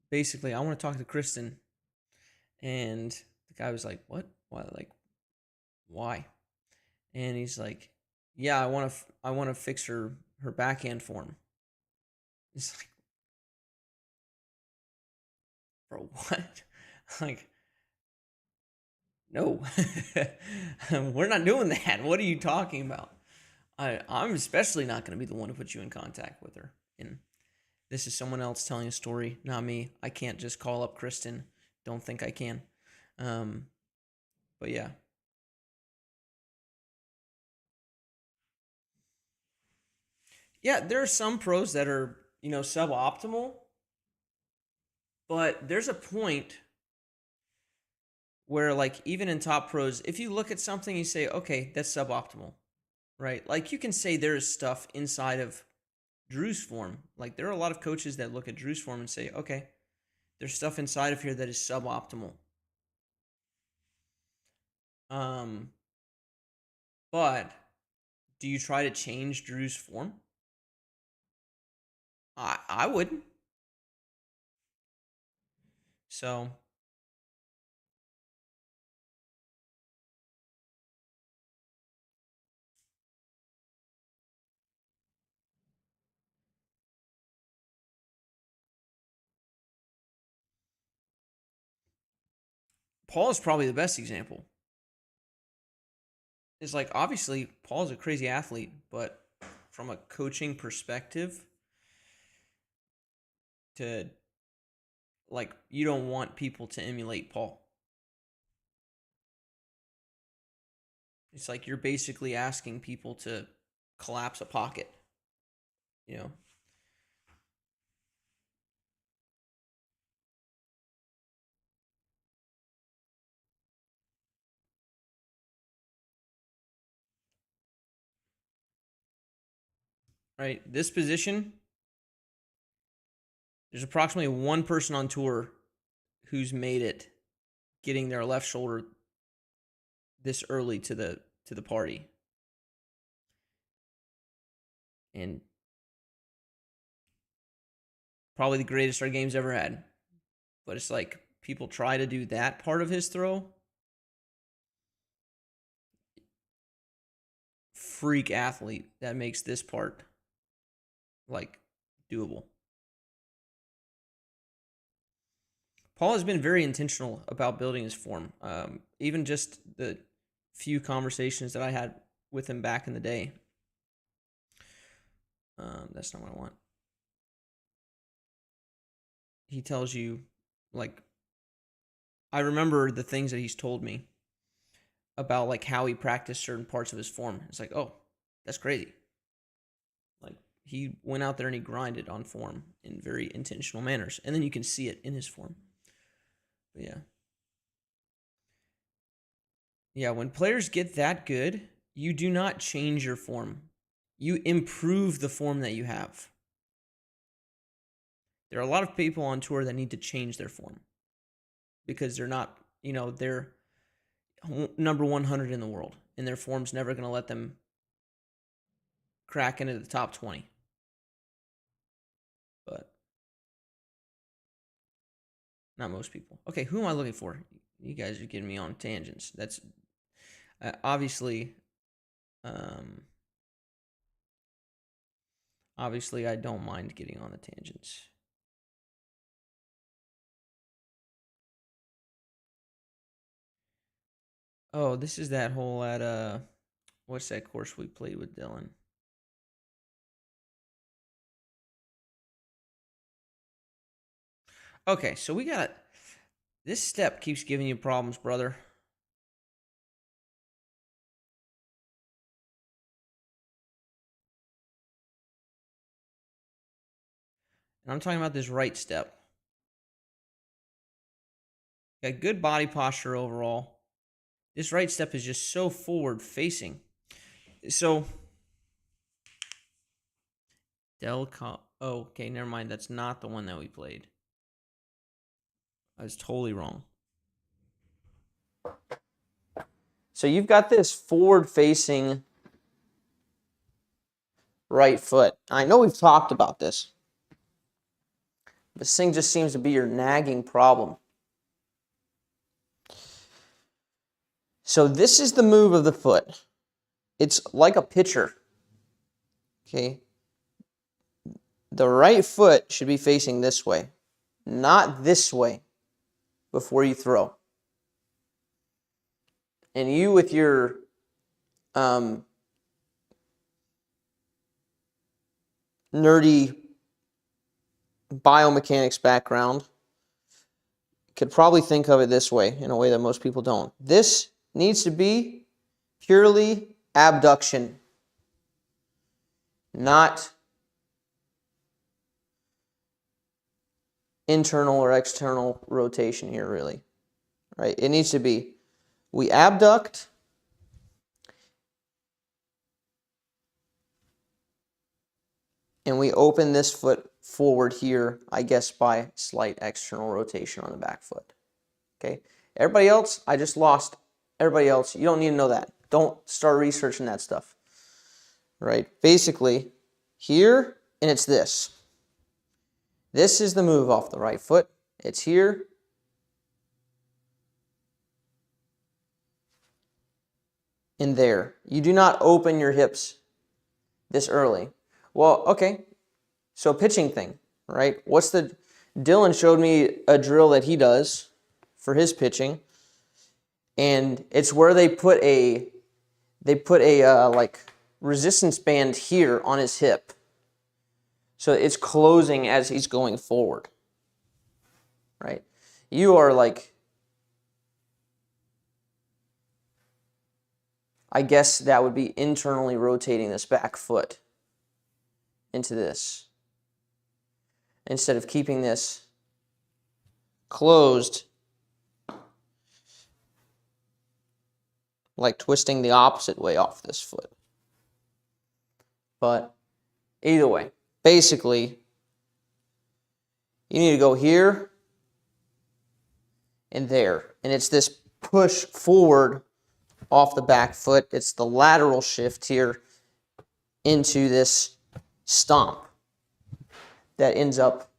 basically, I want to talk to Kristen, and the guy was like, what? Why? Like, why? And he's like, yeah, I want to fix her backhand form. It's like, bro, what? Like, no, we're not doing that. What are you talking about? I'm especially not going to be the one to put you in contact with her. And this is someone else telling a story, not me. I can't just call up Kristen. Don't think I can. But yeah. Yeah, there are some pros that are, suboptimal, but there's a point where, like, even in top pros, if you look at something, you say, okay, that's suboptimal. right? Like you can say there is stuff inside of Drew's form. Like there are a lot of coaches that look at Drew's form and say, okay, there's stuff inside of here that is suboptimal. Um, but do you try to change Drew's form? I wouldn't. So Paul is probably the best example. It's like obviously Paul's a crazy athlete, but from a coaching perspective, to like you don't want people to emulate Paul. It's like you're basically asking people to collapse a pocket, you know. Right? This position, there's approximately one person on tour who's made it getting their left shoulder this early to the party. And probably the greatest our game's ever had. But it's like people try to do that part of his throw. Freak athlete that makes this part like doable. Paul has been very intentional about building his form. Even just the few conversations that I had with him back in the day. That's not what I want. He tells you, like, I remember the things that he's told me about, like, how he practiced certain parts of his form. It's like, oh, that's crazy. Like, he went out there and he grinded on form in very intentional manners. And then you can see it in his form. But yeah. Yeah, when players get that good, you do not change your form. You improve the form that you have. There are a lot of people on tour that need to change their form because they're not, they're number 100 in the world and their form's never going to let them crack into the top 20. But not most people. Okay, who am I looking for? You guys are getting me on tangents. That's obviously, obviously I don't mind getting on the tangents. Oh, this is that hole at what's that course we played with Dylan? Okay, so we got this step keeps giving you problems, brother. And I'm talking about this right step. Got good body posture overall. This right step is just so forward facing. So oh, okay, never mind. That's not the one that we played. I was totally wrong. So you've got this forward facing right foot. I know we've talked about this. This thing just seems to be your nagging problem. So this is the move of the foot. It's like a pitcher. Okay. The right foot should be facing this way, not this way before you throw. And you with your nerdy biomechanics background could probably think of it this way in a way that most people don't. This needs to be purely abduction, not internal or external rotation here, really. Right? It needs to be, we abduct, and we open this foot forward here, I guess by slight external rotation on the back foot. Okay, everybody else, I just lost everybody else. You don't need to know that. Don't start researching that stuff. Right? Basically, here, and it's this. This is the move off the right foot. It's here. And there. You do not open your hips this early. Well, okay. So pitching thing, right? Dylan showed me a drill that he does for his pitching. And it's where they put a like resistance band here on his hip. So it's closing as he's going forward. Right? You are like, I guess that would be internally rotating this back foot into this, instead of keeping this closed, like twisting the opposite way off this foot. But either way, basically, you need to go here and there. And it's this push forward off the back foot. It's the lateral shift here into this stomp that ends up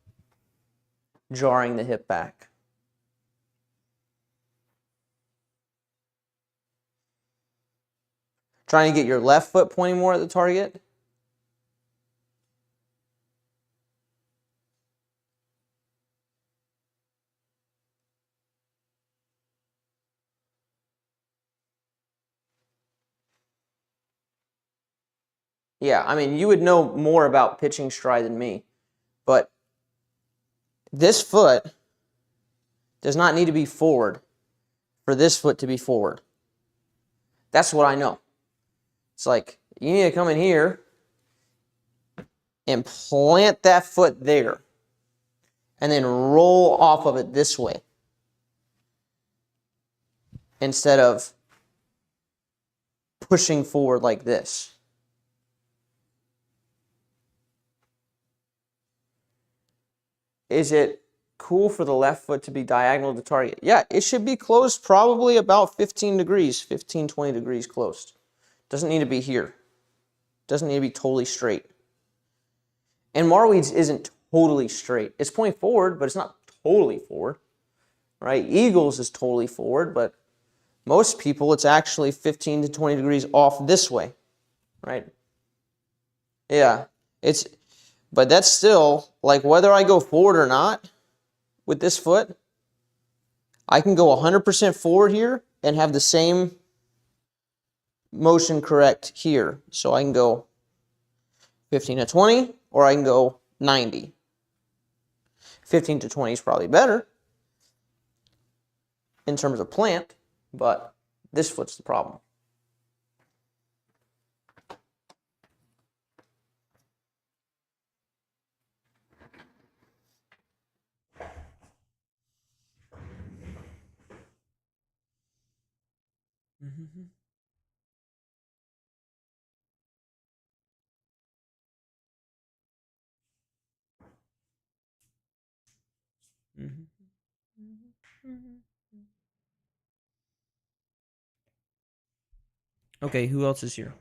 jarring the hip back. Trying to get your left foot pointing more at the target. Yeah, I mean, you would know more about pitching stride than me, but this foot does not need to be forward for this foot to be forward. That's what I know. It's like, you need to come in here and plant that foot there and then roll off of it this way instead of pushing forward like this. Is it cool for the left foot to be diagonal to target? Yeah, it should be closed probably about 15 degrees, 15, 20 degrees closed. Doesn't need to be here. Doesn't need to be totally straight. And Marweed's isn't totally straight. It's pointing forward, but it's not totally forward. Right? Eagles is totally forward, but most people it's actually 15 to 20 degrees off this way. Right? Yeah. But that's still, like, whether I go forward or not with this foot, I can go 100% forward here and have the same motion correct here. So I can go 15 to 20, or I can go 90. 15 to 20 is probably better in terms of plant, but this foot's the problem. Mm-hmm. Okay, who else is here?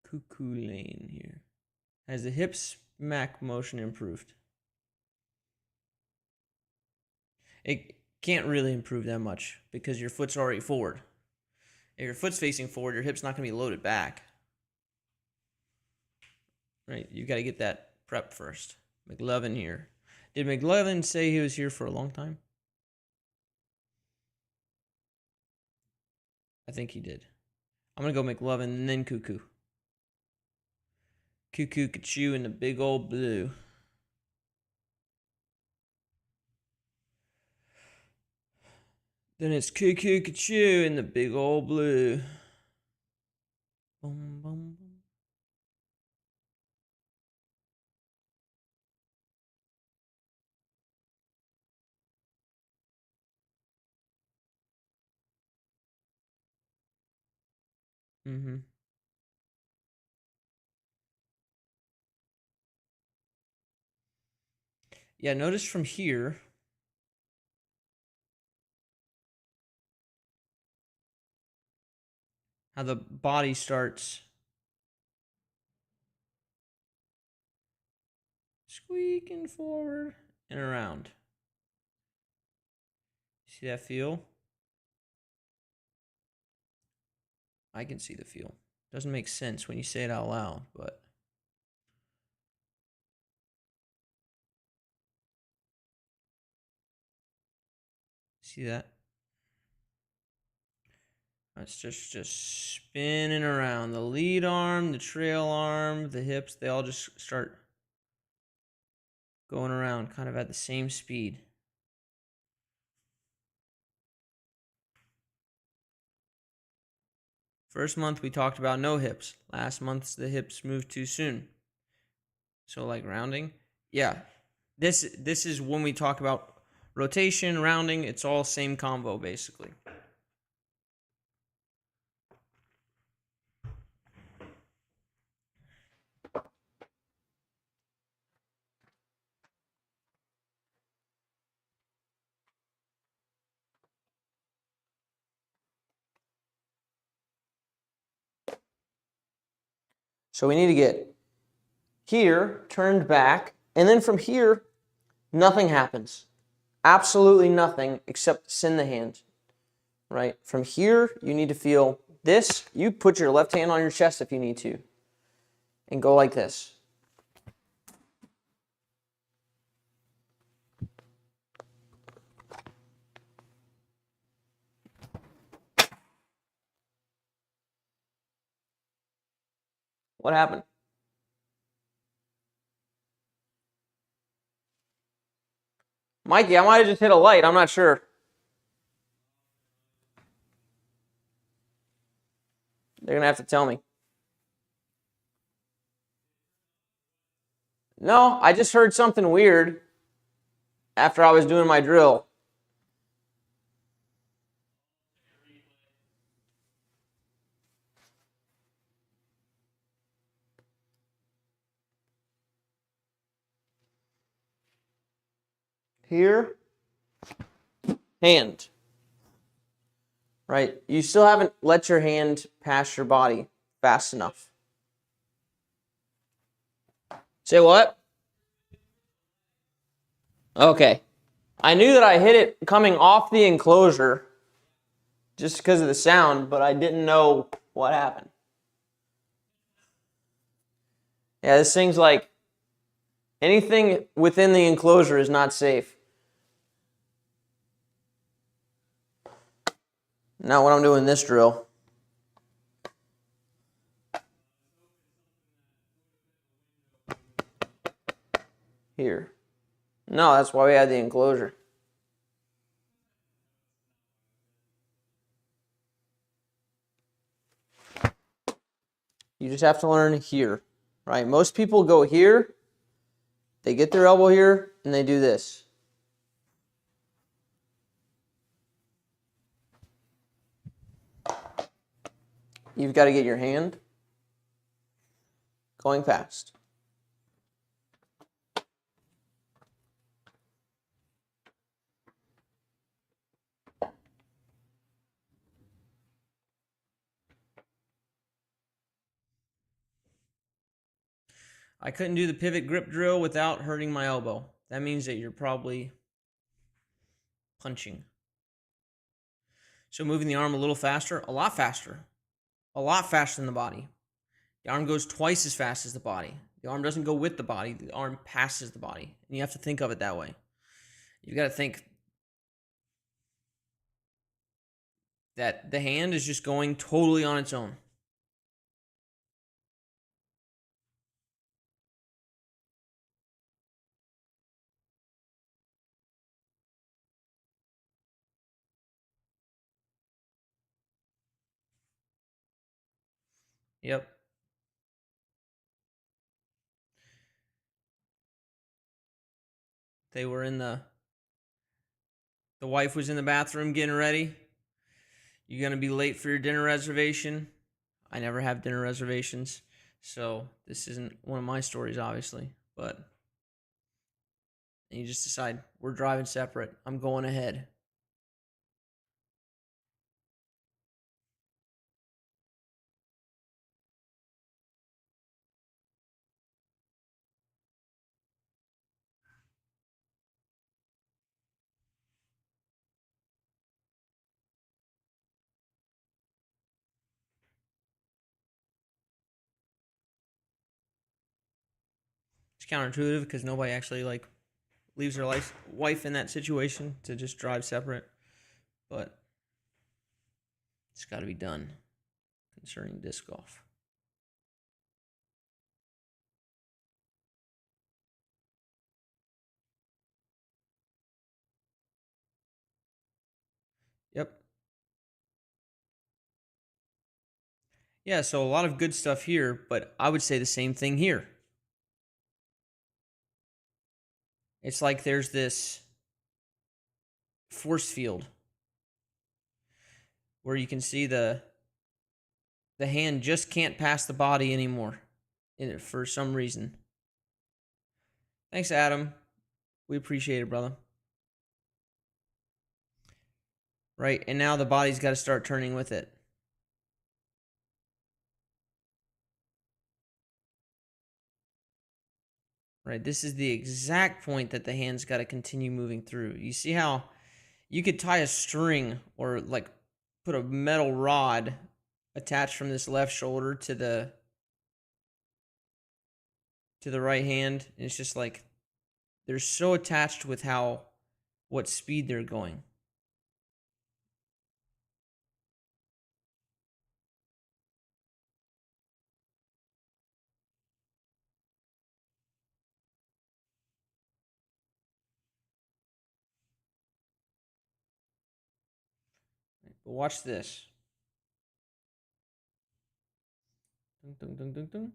Cuckoo Lane here. Has the hip smack motion improved? It can't really improve that much because your foot's already forward. If your foot's facing forward, your hip's not going to be loaded back. Right? You got to get that prep first. McLovin here. Did McLovin say he was here for a long time? I think he did. I'm going to go McLovin and then Cuckoo. Cuckoo Kachu in the big old blue. Then it's Cuckoo Kachu in the big old blue. Boom, boom, boom. Mm-hmm. Yeah, notice from here how the body starts squeaking forward and around. See that feel? I can see the feel. Doesn't make sense when you say it out loud, but see that? It's just spinning around. The lead arm, the trail arm, the hips, they all just start going around kind of at the same speed. First month we talked about no hips. Last month the hips moved too soon. So like rounding. Yeah. This is when we talk about rotation, rounding, it's all same combo basically. So we need to get here turned back, and then from here, nothing happens. Absolutely nothing except send the hand, right? From here, you need to feel this. You put your left hand on your chest if you need to, and go like this. What happened? Mikey, I might have just hit a light. I'm not sure. They're going to have to tell me. No, I just heard something weird after I was doing my drill. Here, hand. Right? You still haven't let your hand pass your body fast enough. Say what? Okay. I knew that I hit it coming off the enclosure just because of the sound, but I didn't know what happened. Yeah, this thing's like anything within the enclosure is not safe. Not when I'm doing this drill. Here. No, that's why we had the enclosure. You just have to learn here, right? Most people go here, they get their elbow here, and they do this. You've got to get your hand going past. I couldn't do the pivot grip drill without hurting my elbow. That means that you're probably punching. So moving the arm a little faster, a lot faster than the body. The arm goes twice as fast as the body. The arm doesn't go with the body, the arm passes the body. And you have to think of it that way. You've got to think that the hand is just going totally on its own. Yep. They were in the wife was in the bathroom getting ready. You're going to be late for your dinner reservation. I never have dinner reservations, so this isn't one of my stories, obviously. But you just decide we're driving separate. I'm going ahead. It's counterintuitive because nobody actually like leaves their wife in that situation to just drive separate, but it's got to be done concerning disc golf. Yep. Yeah, so a lot of good stuff here, but I would say the same thing here. It's like there's this force field where you can see the hand just can't pass the body anymore for some reason. Thanks, Adam. We appreciate it, brother. Right, and now the body's got to start turning with it. Right, this is the exact point that the hand's got to continue moving through. You see how you could tie a string or like put a metal rod attached from this left shoulder to the right hand, and it's just like they're so attached with what speed they're going. But watch this. Dun, dun, dun, dun, dun.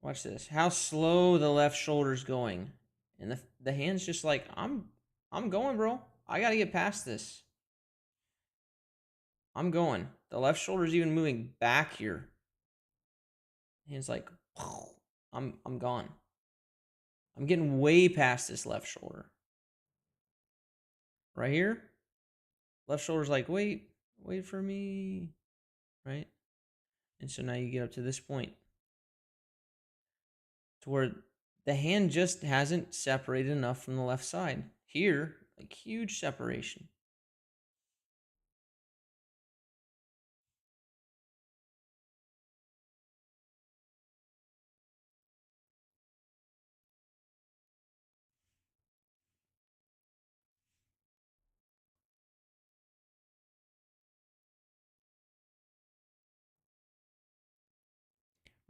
Watch this. How slow the left shoulder's going. And the hand's just like, I'm going, bro. I got to get past this. I'm going. The left shoulder's even moving back here. Hand's like, I'm gone. I'm getting way past this left shoulder. Right here, left shoulder's like, wait for me. Right? And so now you get up to this point to where the hand just hasn't separated enough from the left side. Here, like huge separation.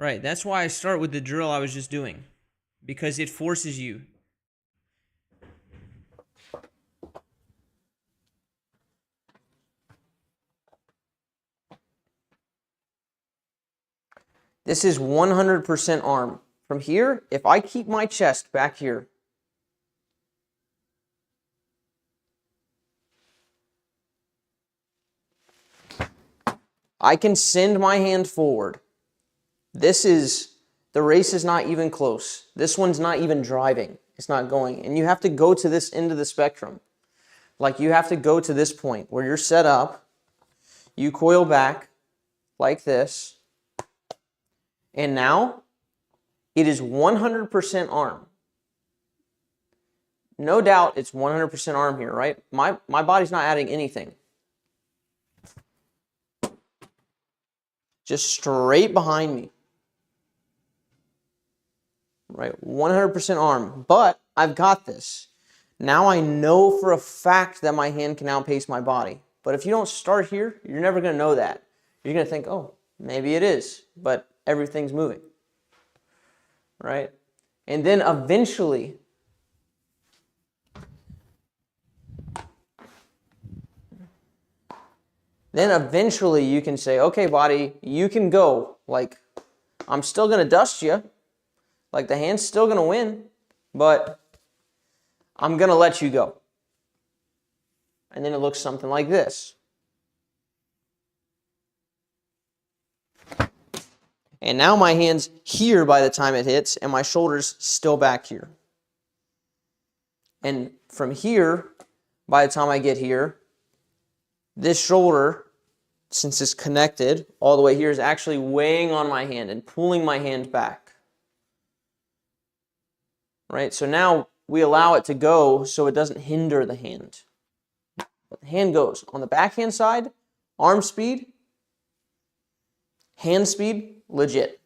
Right, that's why I start with the drill I was just doing, because it forces you. This is 100% arm. From here, if I keep my chest back here, I can send my hand forward. The race is not even close. This one's not even driving. It's not going. And you have to go to this end of the spectrum. Like you have to go to this point where you're set up, you coil back like this, and now it is 100% arm. No doubt it's 100% arm here, right? My body's not adding anything. Just straight behind me. Right, 100% arm, but I've got this. Now I know for a fact that my hand can outpace my body. But if you don't start here, you're never going to know that. You're going to think, oh, maybe it is, but everything's moving. Right? And then eventually, you can say, okay, body, you can go. Like, I'm still going to dust you. Like, the hand's still going to win, but I'm going to let you go. and then it looks something like this. And now my hand's here by the time it hits, and my shoulder's still back here. And from here, by the time I get here, this shoulder, since it's connected all the way here, is actually weighing on my hand and pulling my hand back. Right? So now we allow it to go so it doesn't hinder the hand. But the hand goes. On the backhand side, arm speed, hand speed, legit.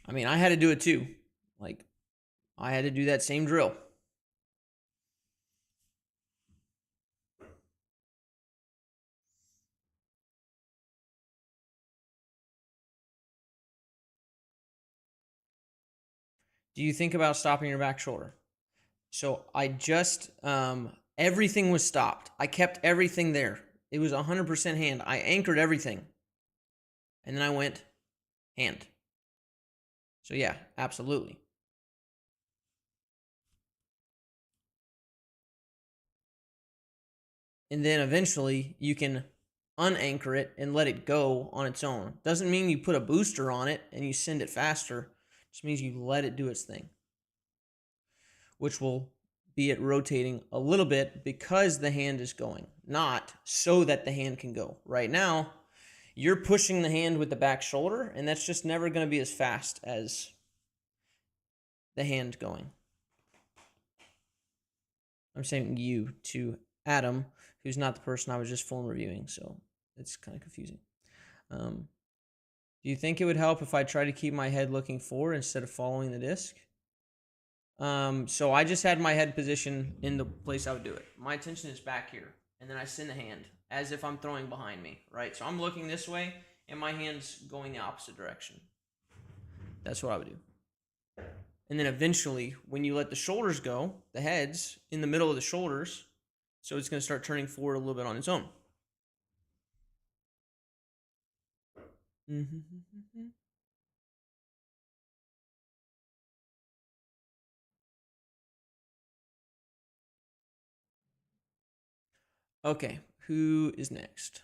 I mean, I had to do it too. Like, I had to do that same drill. Do you think about stopping your back shoulder? So I just, everything was stopped. I kept everything there. It was 100% hand. I anchored everything. And then I went hand. So yeah, absolutely. And then eventually you can unanchor it and let it go on its own. Doesn't mean you put a booster on it and you send it faster. It just means you let it do its thing, which will be it rotating a little bit because the hand is going, not so that the hand can go. Right now, you're pushing the hand with the back shoulder, and that's just never going to be as fast as the hand going. I'm saying you to Adam, who's not the person I was just phone reviewing, so it's kind of confusing. Do you think it would help if I try to keep my head looking forward instead of following the disc? So I just had my head position in the place I would do it. My attention is back here, and then I send the hand as if I'm throwing behind me, right? So I'm looking this way, and my hand's going the opposite direction. That's what I would do. And then eventually, when you let the shoulders go, the head's in the middle of the shoulders, so it's going to start turning forward a little bit on its own. Okay, who is next?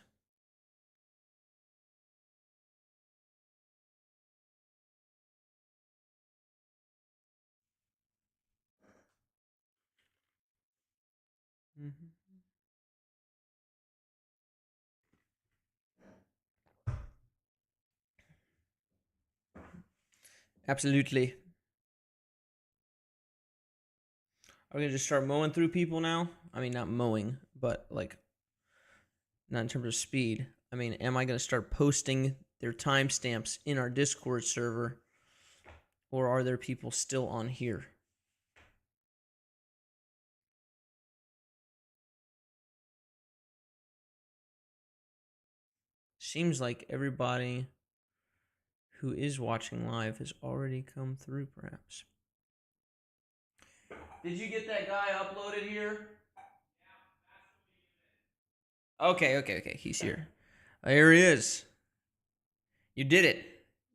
Absolutely. Are we gonna just start mowing through people now? I mean, not mowing, but like, not in terms of speed. I mean, am I gonna start posting their timestamps in our Discord server, or are there people still on here? Seems like everybody who is watching live has already come through, perhaps. Did you get that guy uploaded here? Okay. He's here. There he is. You did it.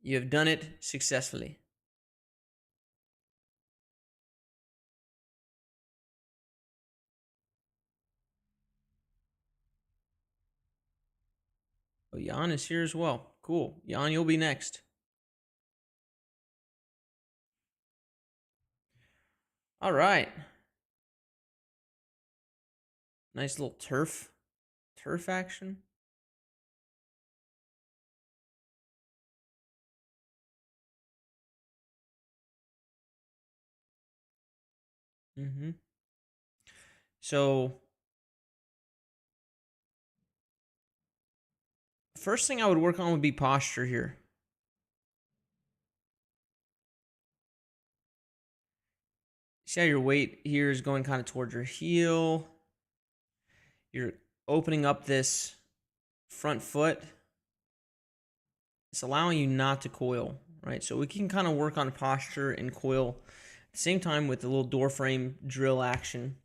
You have done it successfully. Oh, Jan is here as well. Cool. Jan, you'll be next. All right. Nice little turf action. So first thing I would work on would be posture here. See how your weight here is going kind of towards your heel. You're opening up this front foot. It's allowing you not to coil, right? So we can kind of work on posture and coil at the same time with the little door frame drill action.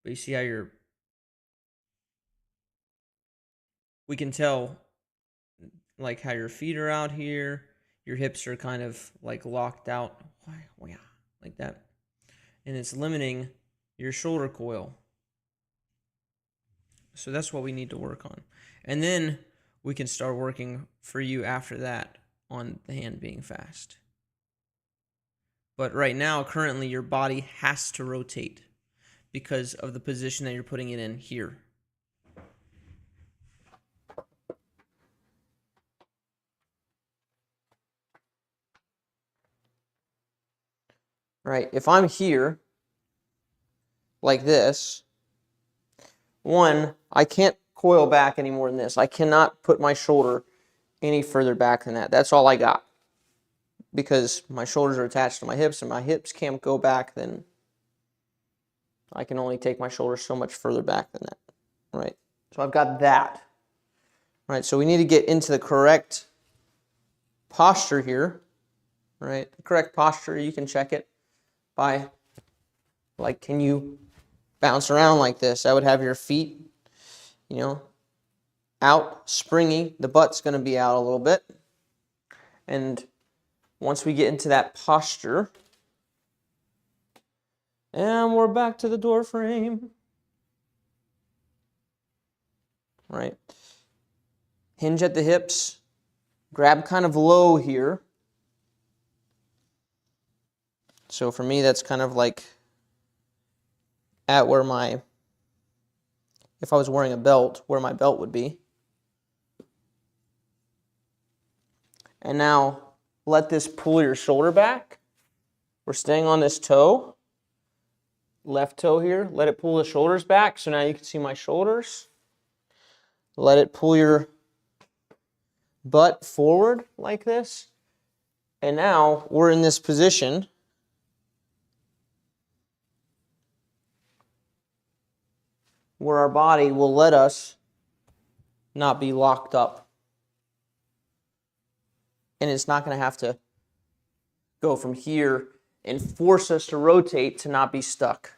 But you see how we can tell like how your feet are out here, your hips are kind of like locked out, like that. And it's limiting your shoulder coil. So that's what we need to work on. And then we can start working for you after that on the hand being fast. But right now, currently, your body has to rotate because of the position that you're putting it in here. Right, if I'm here, like this, one, I can't coil back any more than this. I cannot put my shoulder any further back than that. That's all I got. Because my shoulders are attached to my hips, and my hips can't go back, then I can only take my shoulders so much further back than that. Right, so I've got that. Right, so we need to get into the correct posture here. Right, the correct posture, you can check it by, like, can you bounce around like this? I would have your feet, out, springy. The butt's going to be out a little bit. And once we get into that posture, and we're back to the door frame. Right. Hinge at the hips. Grab kind of low here. So for me, that's kind of like at where if I was wearing a belt, where my belt would be. And now let this pull your shoulder back. We're staying on this toe. Left toe here. Let it pull the shoulders back. So now you can see my shoulders. Let it pull your butt forward like this. And now we're in this position where our body will let us not be locked up. And it's not going to have to go from here and force us to rotate to not be stuck.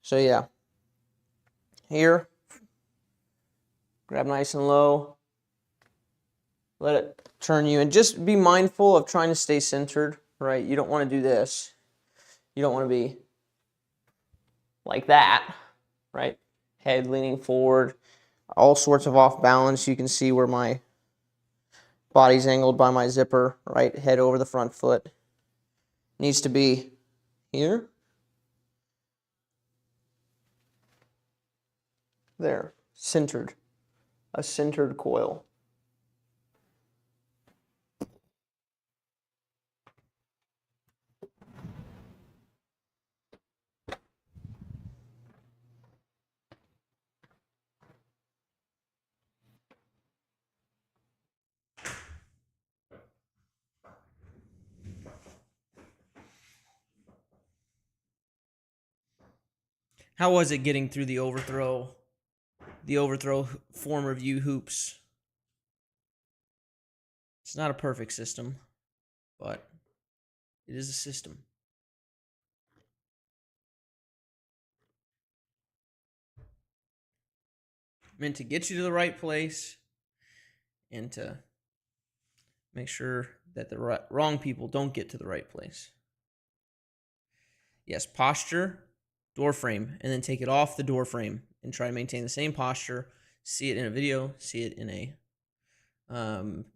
So yeah, here, grab nice and low, let it turn you, and just be mindful of trying to stay centered, right? You don't want to do this. You don't want to be like that, right? Head leaning forward, all sorts of off balance. You can see where my body's angled by my zipper, right? Head over the front foot. Needs to be here. There, centered. A centered coil. How was it getting through the overthrow form review hoops? It's not a perfect system, but it is a system. Meant to get you to the right place and to make sure that the wrong people don't get to the right place. Yes, posture, door frame, and then take it off the door frame and try to maintain the same posture. See it in a video, see it in a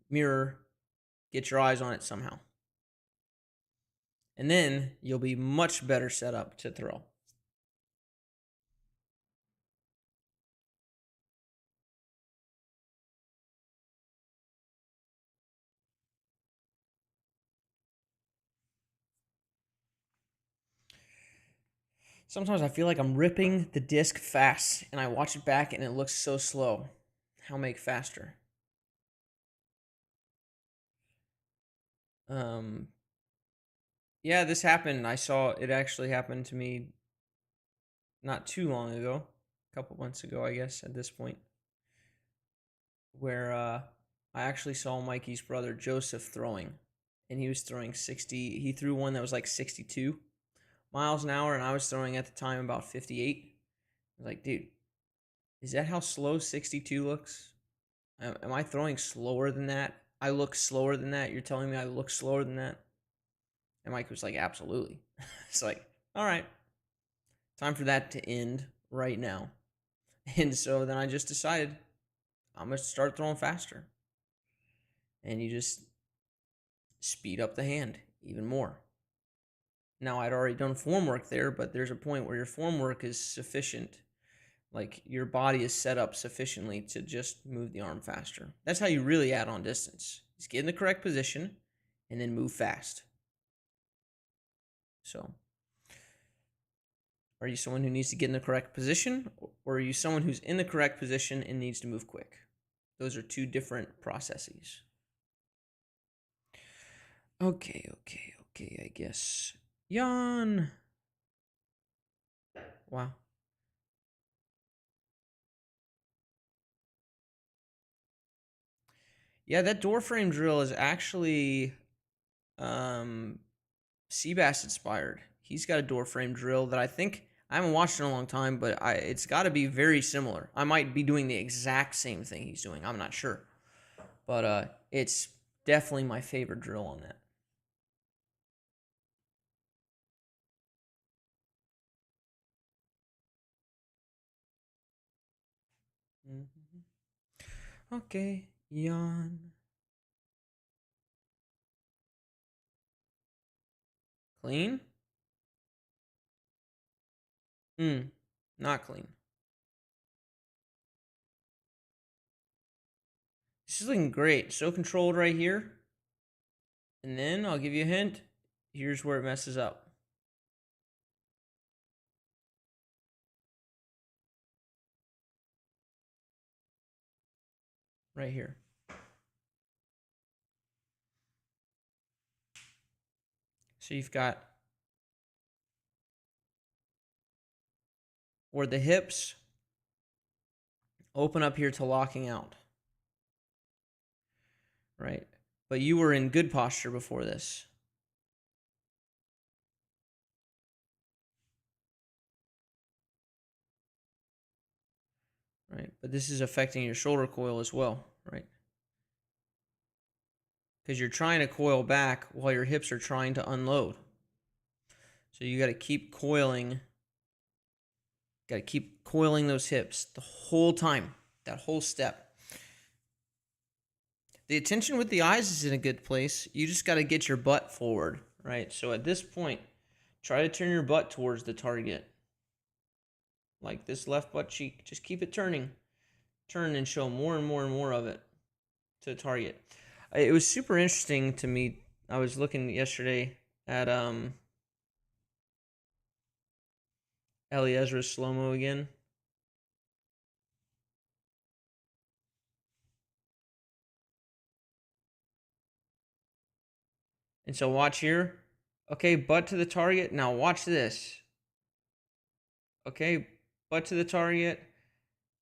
mirror. Get your eyes on it somehow. And then you'll be much better set up to throw. Sometimes I feel like I'm ripping the disc fast, and I watch it back, and it looks so slow. How make faster? Yeah, this happened. I saw it actually happened to me not too long ago, a couple months ago, I guess, at this point, where I actually saw Mikey's brother Joseph throwing, and he was throwing 60. He threw one that was like 62. miles an hour, and I was throwing at the time about 58. I was like, dude, is that how slow 62 looks? Am I throwing slower than that? I look slower than that. You're telling me I look slower than that? And Mike was like, absolutely. It's like, all right, time for that to end right now. And so then I just decided I'm going to start throwing faster. And you just speed up the hand even more. Now, I'd already done form work there, but there's a point where your form work is sufficient. Like your body is set up sufficiently to just move the arm faster. That's how you really add on distance. Just get in the correct position and then move fast. So, are you someone who needs to get in the correct position, or are you someone who's in the correct position and needs to move quick? Those are two different processes. Okay, I guess. Yawn. Wow. Yeah, that door frame drill is actually Seabass inspired. He's got a door frame drill that I haven't watched in a long time, but it's got to be very similar. I might be doing the exact same thing he's doing. I'm not sure, but it's definitely my favorite drill on that. Mm-hmm. Okay, yawn. Clean? Not clean. This is looking great. So controlled right here. And then I'll give you a hint. Here's where it messes up. Right here. So you've got where the hips open up here to locking out. Right? But you were in good posture before this. Right? But this is affecting your shoulder coil as well, right? Because you're trying to coil back while your hips are trying to unload. So you got to keep coiling. Got to keep coiling those hips the whole time, that whole step. The attention with the eyes is in a good place. You just got to get your butt forward, right? So at this point, try to turn your butt towards the target. Like this left butt cheek, just keep it turning. Turn and show more and more and more of it to the target. It was super interesting to me. I was looking yesterday at Eliezra's slow-mo again. And so watch here. Okay, butt to the target. Now watch this. Okay, butt to the target.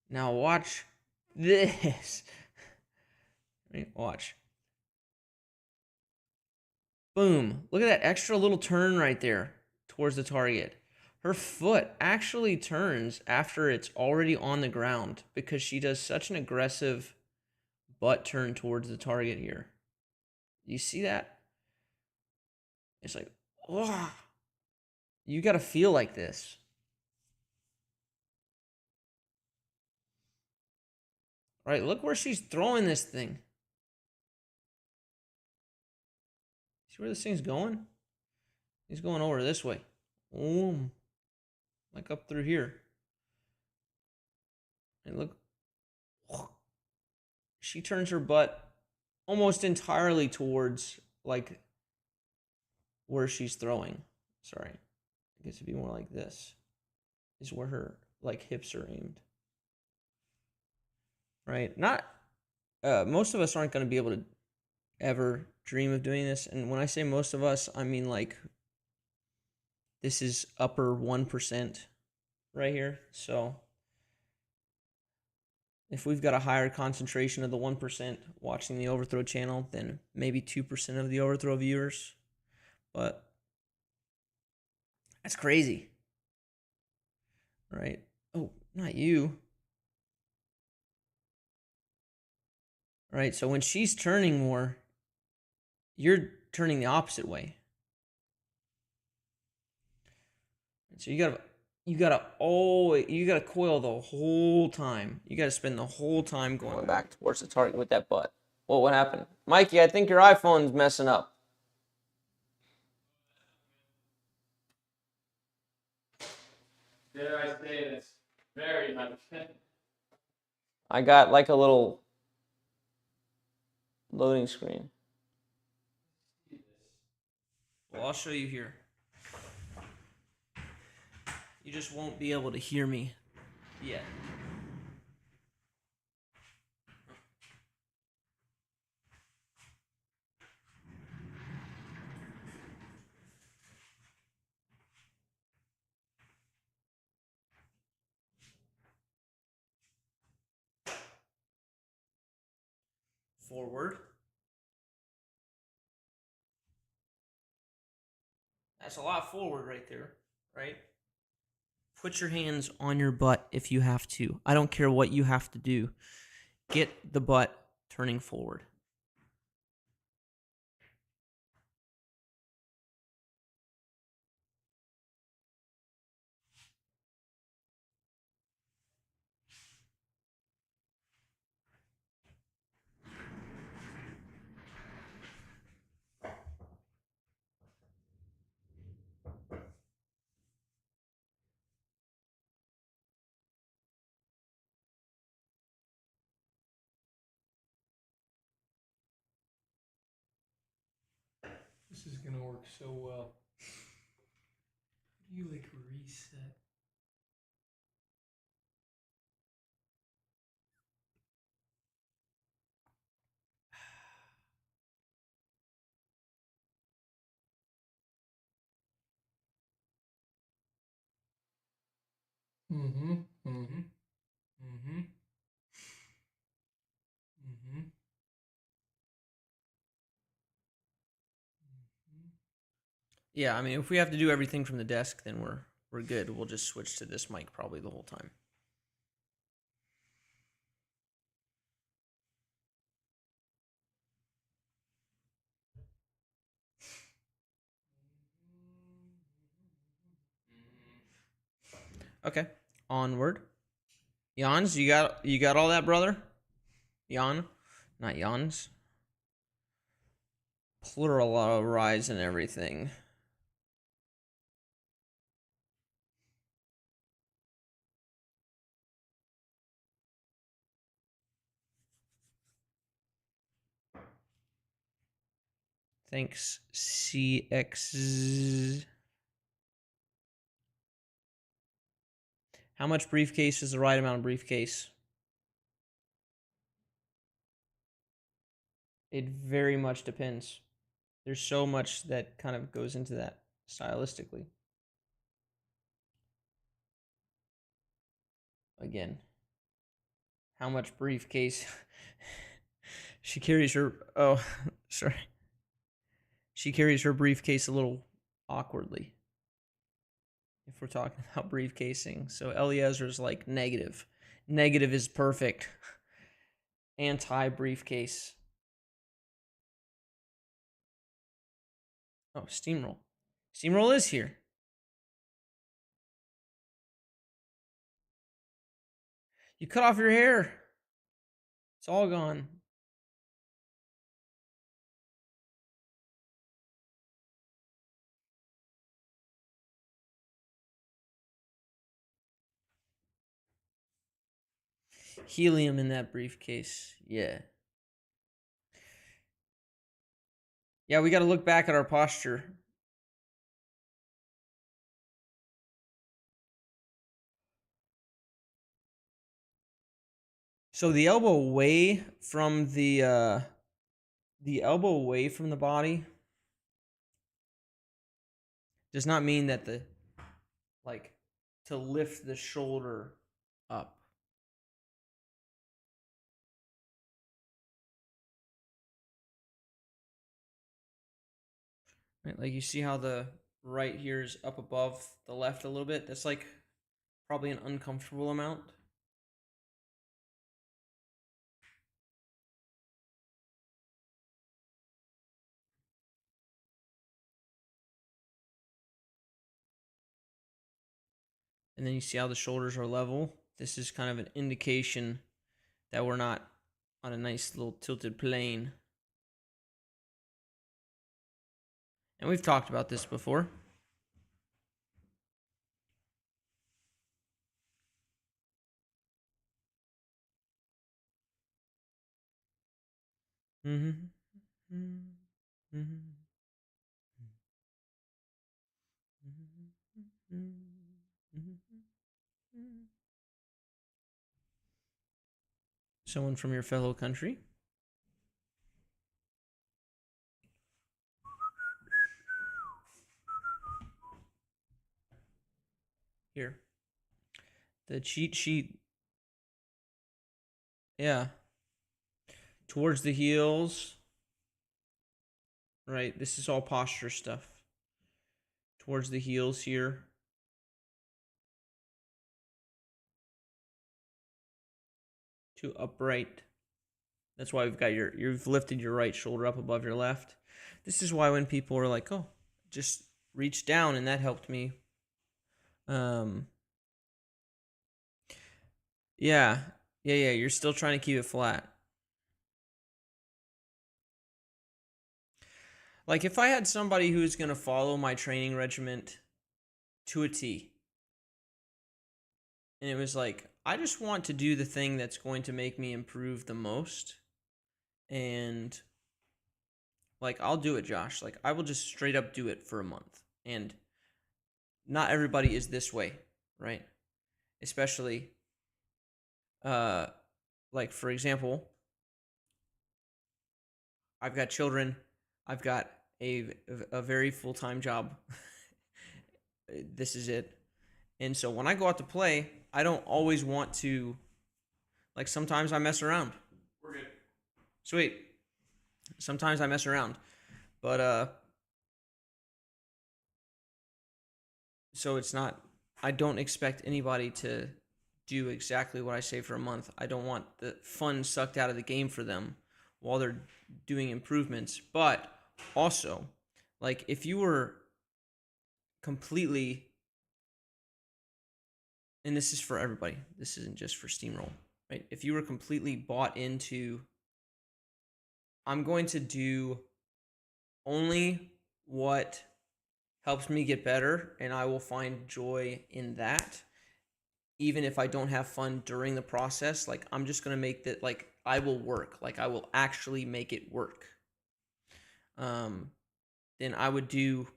Now watch this. Watch. Boom. Look at that extra little turn right there towards the target. Her foot actually turns after it's already on the ground because she does such an aggressive butt turn towards the target here. You see that? It's like, oh, you got to feel like this. All right, look where she's throwing this thing. See where this thing's going? He's going over this way. Boom. Like up through here. And look. She turns her butt almost entirely towards like where she's throwing. Sorry. I guess it'd be more like this. Is where her like hips are aimed. Right? Not most of us aren't going to be able to ever dream of doing this. And when I say most of us, I mean like this is upper 1% right here. So if we've got a higher concentration of the 1% watching the overthrow channel, then maybe 2% of the overthrow viewers. But That's crazy, right? Oh, not you. Right. So when she's turning more, you're turning the opposite way. So you gotta coil the whole time. You gotta spend the whole time going back towards the target with that butt. Well, what happened? Mikey, I think your iPhone's messing up. Dare I say it's very much. I got like a little loading screen. Well, I'll show you here. You just won't be able to hear me yet. Forward. That's a lot forward right there, right? Put your hands on your butt if you have to. I don't care what you have to do. Get the butt turning forward. This is gonna work so well. You like reset. Mm-hmm. Mm-hmm. Mm-hmm. Mm-hmm. Yeah, I mean, if we have to do everything from the desk, then we're good. We'll just switch to this mic probably the whole time. Okay, onward. Jans, you got all that, brother? Jan, not Jans. Pluralize and everything. Thanks, CX. How much briefcase is the right amount of briefcase? It very much depends. There's so much that kind of goes into that stylistically. Again, how much briefcase? She carries her. Oh, sorry. She carries her briefcase a little awkwardly. If we're talking about briefcasing, so Eliezer's like negative. Negative is perfect. Anti briefcase. Oh, steamroll. Steamroll is here. You cut off your hair. It's all gone. Helium in that briefcase. Yeah. Yeah, we got to look back at our posture. So the elbow away from the elbow away from the body does not mean that the like to lift the shoulder up. Right? Like you see how the right here is up above the left a little bit. That's like probably an uncomfortable amount. And then you see how the shoulders are level. This is kind of an indication that we're not on a nice little tilted plane. And we've talked about this before. Mm-hmm. Mm-hmm. Someone from your fellow country. Here. The cheat sheet. Yeah. Towards the heels. Right. This is all posture stuff. Towards the heels here. To upright. That's why you've lifted your right shoulder up above your left. This is why when people are like, "Oh, just reach down," and that helped me. Yeah. Yeah, you're still trying to keep it flat. Like if I had somebody who's going to follow my training regiment to a T, and it was like, I just want to do the thing that's going to make me improve the most, and like I'll do it, Josh. Like I will just straight up do it for a month. And not everybody is this way, right? Especially like for example, I've got children, I've got a very full-time job. This is it. And so when I go out to play, I don't always want to, like sometimes I mess around. We're good. Sweet. Sometimes I mess around. But so it's not, I don't expect anybody to do exactly what I say for a month. I don't want the fun sucked out of the game for them while they're doing improvements. But also, like if you were completely, and this is for everybody, this isn't just for Steamroll, right? If you were completely bought into, I'm going to do only what helps me get better, and I will find joy in that, even if I don't have fun during the process. Like I'm just gonna make that, like I will work, like I will actually make it work. Then I would do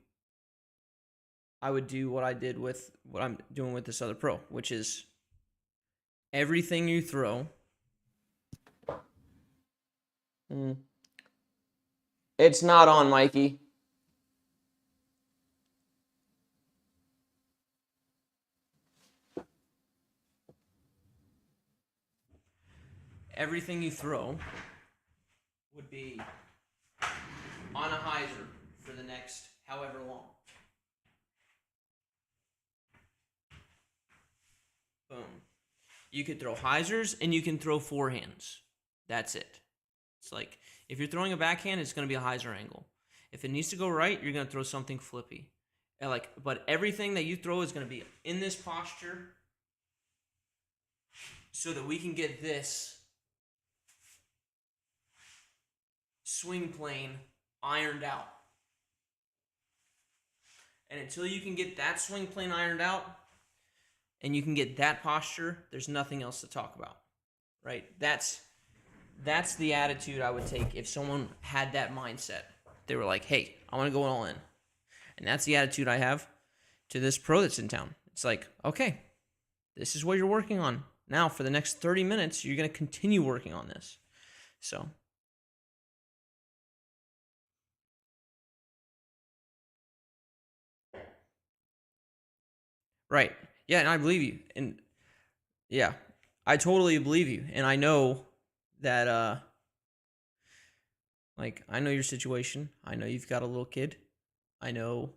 what I did with what I'm doing with this other pro, which is everything you throw. It's not on, Mikey. Everything you throw would be on a hyzer for the next however long. Boom. You could throw hyzers and you can throw forehands. That's it. It's like if you're throwing a backhand, it's going to be a hyzer angle. If it needs to go right, you're going to throw something flippy. And like, but everything that you throw is going to be in this posture so that we can get this swing plane ironed out. And until you can get that swing plane ironed out and you can get that posture, there's nothing else to talk about, right? That's the attitude I would take if someone had that mindset. They were like, hey, I want to go all in. And that's the attitude I have to this pro that's in town. It's like, okay, this is what you're working on. Now, for the next 30 minutes, you're going to continue working on this. So. Right. Yeah, and I believe you. And yeah, I totally believe you. And I know that, like, I know your situation. I know you've got a little kid. I know,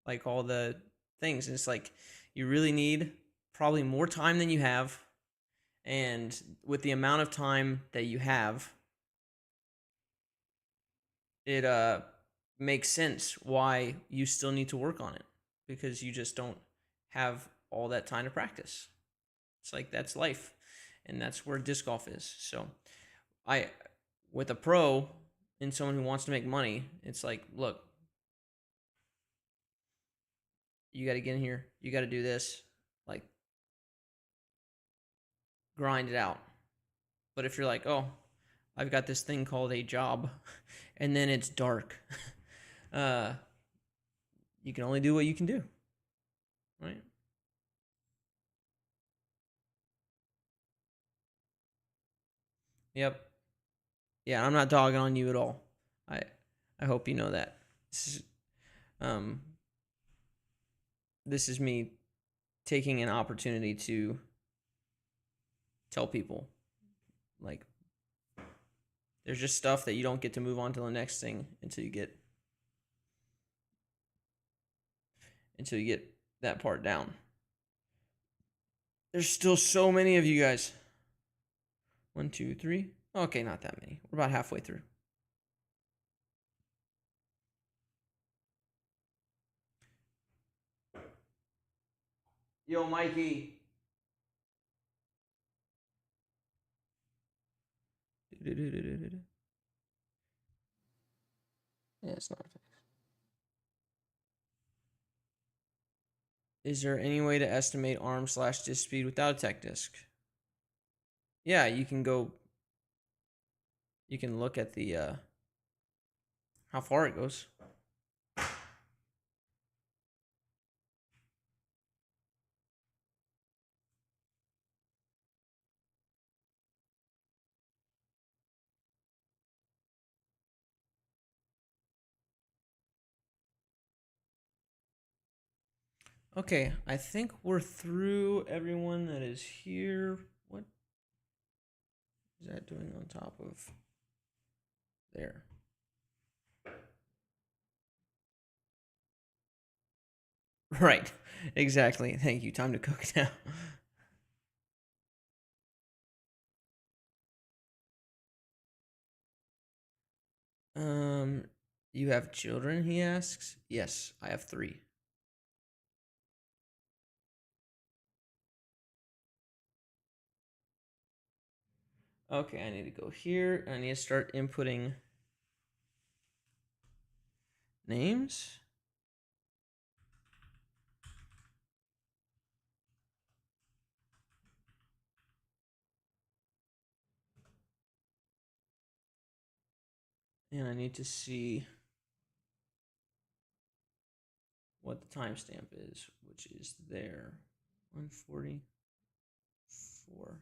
like all the things. And it's like you really need probably more time than you have. And with the amount of time that you have, it makes sense why you still need to work on it, because you just don't have all that time to practice. It's like that's life, and that's where disc golf is. So I, with a pro and someone who wants to make money, it's like, look, you got to get in here, you got to do this, like grind it out. But if you're like, oh, I've got this thing called a job, and then it's dark, uh, you can only do what you can do, right? Yep. Yeah, I'm not dogging on you at all. I I hope you know that. This is um this is me taking an opportunity to tell people, like, there's just stuff that you don't get to move on to the next thing until you get that part down. There's still so many of you guys. 1, 2, 3. Okay, not that many. We're about halfway through. Yo, Mikey. Yeah, it's not. Is there any way to estimate arm/disc speed without a tech disc? Yeah, you can go. You can look at the how far it goes. Okay, I think we're through everyone that is here. What is that doing on top of there? Right, exactly. Thank you. Time to cook now. Um, you have children? He asks. Yes, I have 3. Okay, I need to go here. I need to start inputting names. And I need to see what the timestamp is, which is there. 144.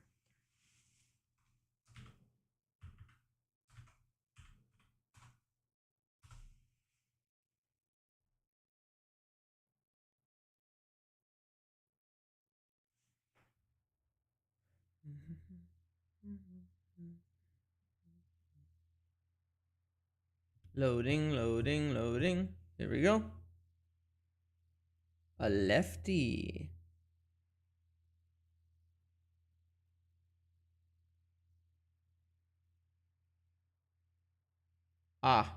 Loading, loading, loading. There we go. A lefty. Ah.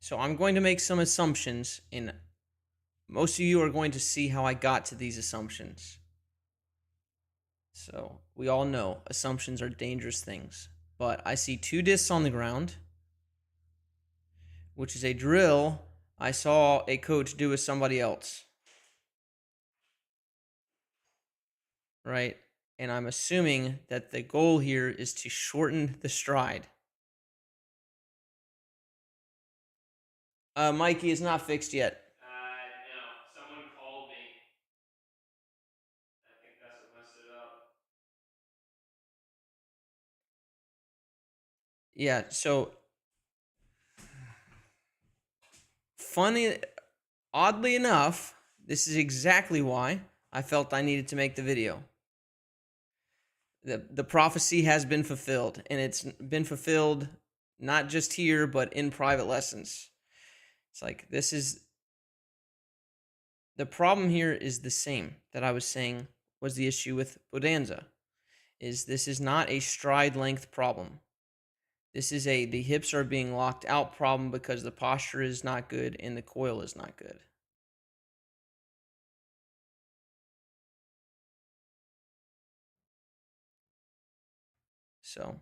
So I'm going to make some assumptions, and most of you are going to see how I got to these assumptions. So we all know assumptions are dangerous things. But I see 2 discs on the ground, which is a drill I saw a coach do with somebody else. Right? And I'm assuming that the goal here is to shorten the stride. Mikey is not fixed yet. No. Someone called me. I think that's what messed it up. Yeah, so oddly enough, this is exactly why I felt I needed to make the video. The prophecy has been fulfilled, and it's been fulfilled not just here, but in private lessons. It's like, this is the problem here is the same that I was saying was the issue with Bodanza. This is not a stride length problem. This is the hips are being locked out problem because the posture is not good and the coil is not good. So,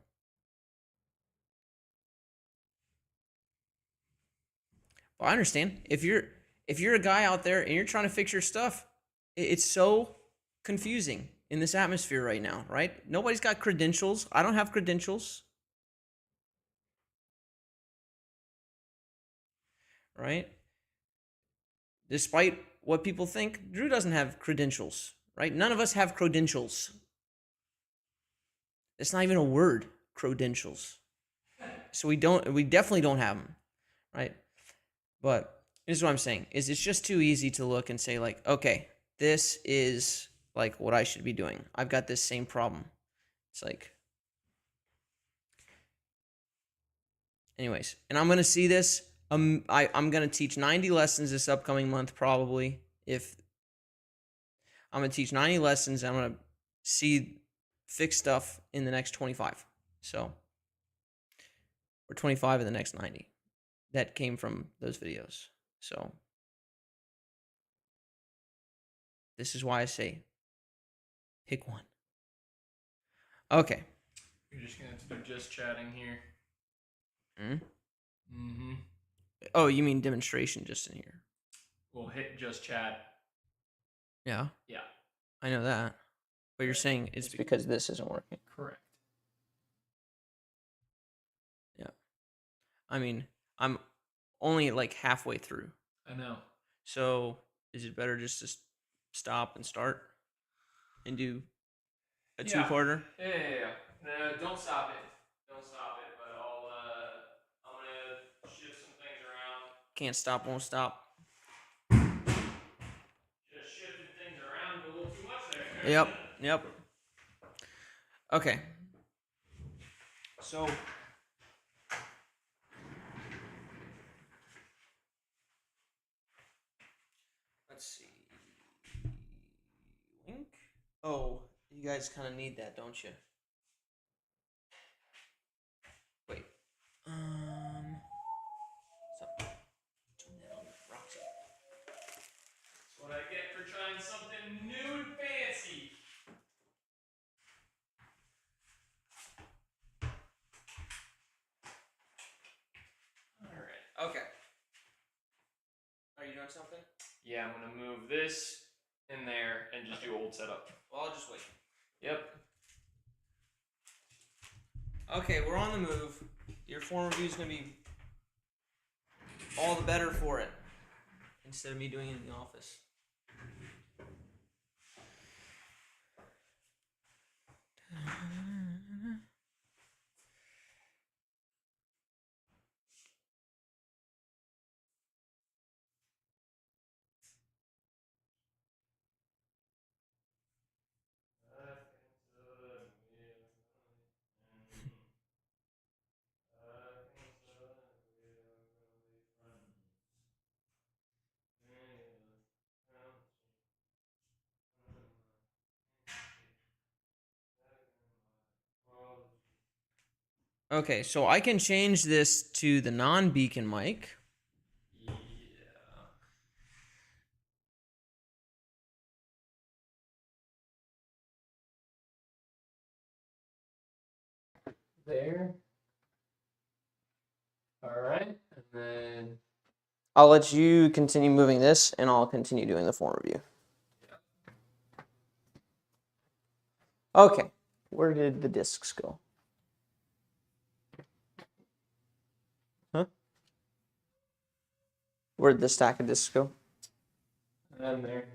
well, I understand if you're a guy out there and you're trying to fix your stuff, it's so confusing in this atmosphere right now, right? Nobody's got credentials. I don't have credentials, right? Despite what people think, Drew doesn't have credentials, right? None of us have credentials. It's not even a word, credentials. So we definitely don't have them, right? But this is what I'm saying, is it's just too easy to look and say like, okay, this is like what I should be doing. I've got this same problem. It's like, anyways, and I'm going to see this. I'm going to teach 90 lessons this upcoming month, probably. If I'm going to teach 90 lessons, I'm going to see fix stuff in the next 25. So, or 25 in the next 90 that came from those videos. So, this is why I say pick one. Okay. You're just gonna have to do just chatting here. Mm-hmm. Oh, you mean demonstration just in here? We'll hit just chat. Yeah. Yeah. I know that. But you're saying it's because this isn't working. Correct. Yeah. I mean, I'm only like halfway through. I know. So is it better just to stop and start and do a two-parter? Yeah. No, don't stop it. Don't stop it. But I'm gonna shift some things around. Can't stop, won't stop. Just shifting things around a little too much there. Yep. Okay. So let's see. Link. Oh, you guys kind of need that, don't you? Wait. Stop. Turn that on, Roxy. That's what I get for trying something new and fancy. Alright. Okay. Are you doing something? Yeah, I'm gonna move this in there and just do old setup. Well, I'll just wait. Yep. Okay, we're on the move. Your form review is going to be all the better for it instead of me doing it in the office. Okay, so I can change this to the non-beacon mic. Yeah. There. Alright, and then I'll let you continue moving this, and I'll continue doing the form review. Okay, where did the discs go? Huh? Where did the stack of discs go? and there.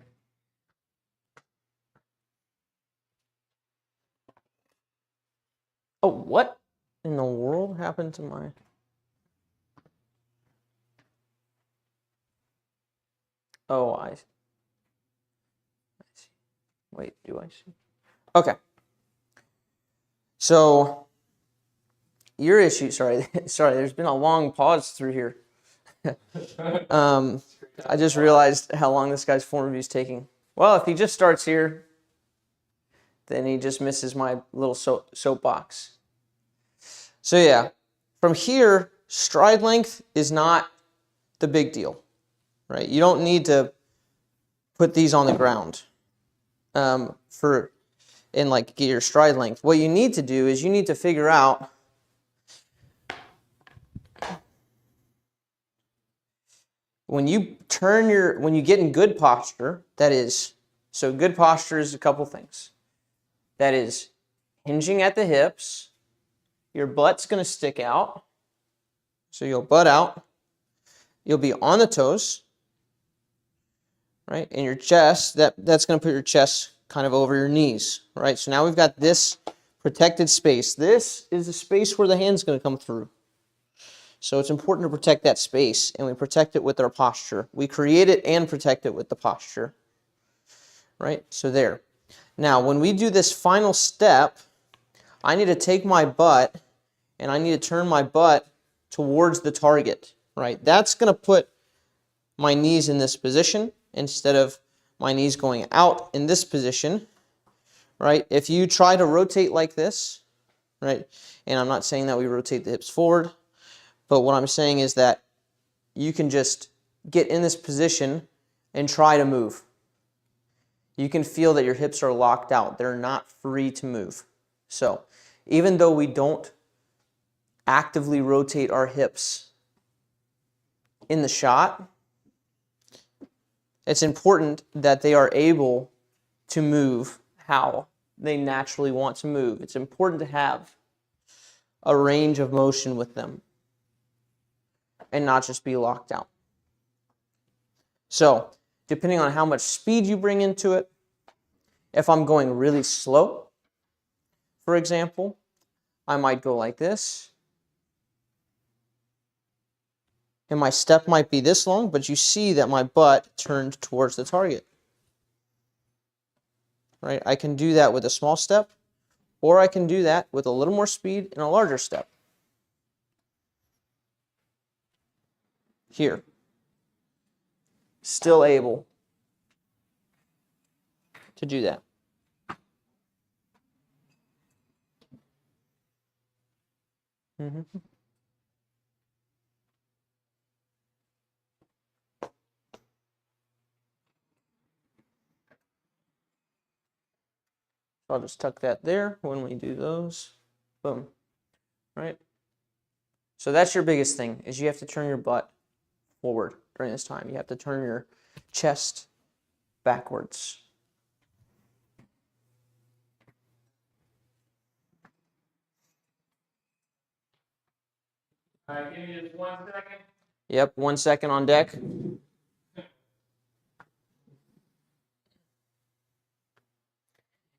Oh, what in the world happened to my... Oh, I see. Wait, do I see? Okay. So your issue, sorry, there's been a long pause through here. I just realized how long this guy's form review is taking. Well, if he just starts here, then he just misses my little soapbox. So yeah, from here, stride length is not the big deal, right? You don't need to put these on the ground and like get your stride length. What you need to do is you need to figure out when you get in good posture, that is, so good posture is a couple things. That is hinging at the hips, your butt's going to stick out, so you'll butt out, you'll be on the toes, right? And your chest, that's going to put your chest kind of over your knees, right? So now we've got this protected space. This is the space where the hand's going to come through. So it's important to protect that space, and we protect it with our posture. We create it and protect it with the posture, right? So there. Now, when we do this final step, I need to take my butt, and I need to turn my butt towards the target, right? That's going to put my knees in this position instead of my knees going out in this position, right? If you try to rotate like this, right? And I'm not saying that we rotate the hips forward, but what I'm saying is that you can just get in this position and try to move. You can feel that your hips are locked out. They're not free to move. So even though we don't actively rotate our hips in the shot, it's important that they are able to move how they naturally want to move. It's important to have a range of motion with them and not just be locked out. So, depending on how much speed you bring into it, if I'm going really slow, for example, I might go like this. And my step might be this long, but you see that my butt turned towards the target. Right? I can do that with a small step, or I can do that with a little more speed and a larger step. Here. Still able to do that. Mm-hmm. I'll just tuck that there when we do those. Boom. Right? So that's your biggest thing, is you have to turn your butt forward during this time. You have to turn your chest backwards. All right, give me just 1 second. Yep, 1 second on deck.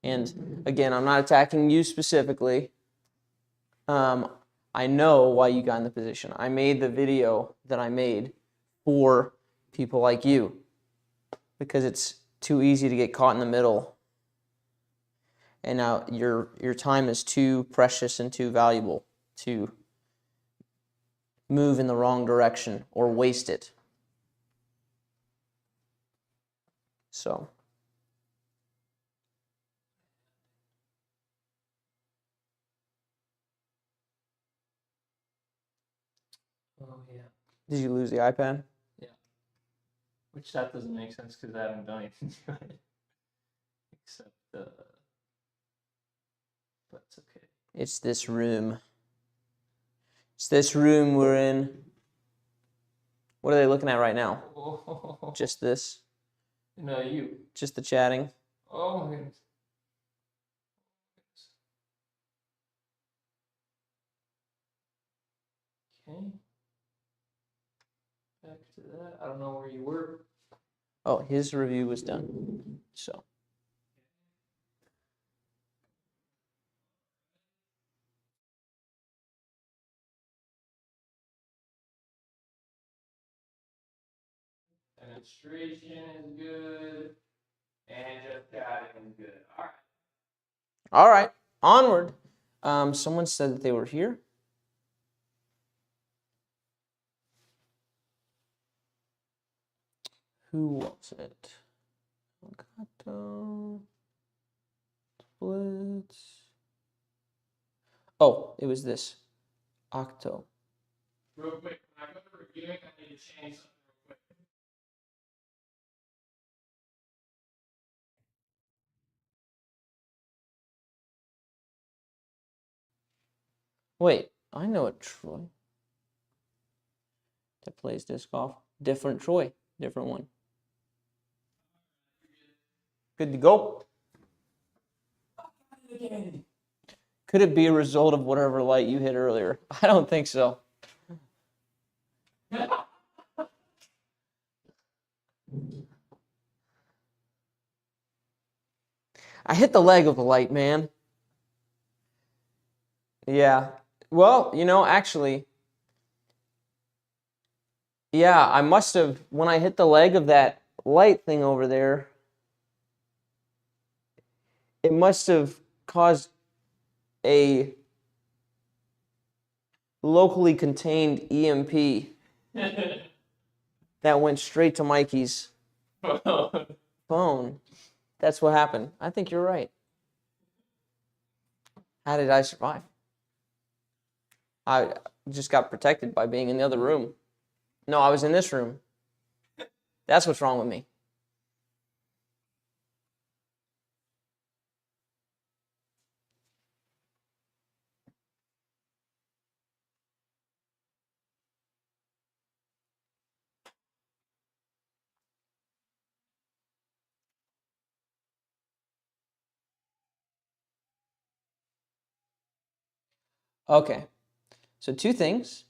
And again, I'm not attacking you specifically. I know why you got in the position. I made the video that I made for people like you because it's too easy to get caught in the middle. And now your time is too precious and too valuable to move in the wrong direction or waste it. So. Oh, yeah. Did you lose the iPad? Yeah. Which that doesn't make sense because I haven't done anything to it. Except, but it's okay. It's this room. It's this room we're in. What are they looking at right now? Oh. Just this? No, you. Just the chatting? Oh, my goodness. Okay. Back to that. I don't know where you were. Oh, his review was done. So. demonstration is good. And just chatting is good. All right. All right. Onward. Someone said that they were here. Who was it? Elgato. Splits. Oh, it was this. Octo. Real quick, when I go to reviewing, I need to change something real quick. Wait, I know a Troy that plays disc golf. Different Troy. Different one. Good to go. Could it be a result of whatever light you hit earlier? I don't think so. I hit the leg of the light, man. Yeah. Well, actually, yeah, I must have, when I hit the leg of that light thing over there, it must have caused a locally contained EMP that went straight to Mikey's phone. That's what happened. I think you're right. How did I survive? I just got protected by being in the other room. No, I was in this room. That's what's wrong with me. Okay, so two things.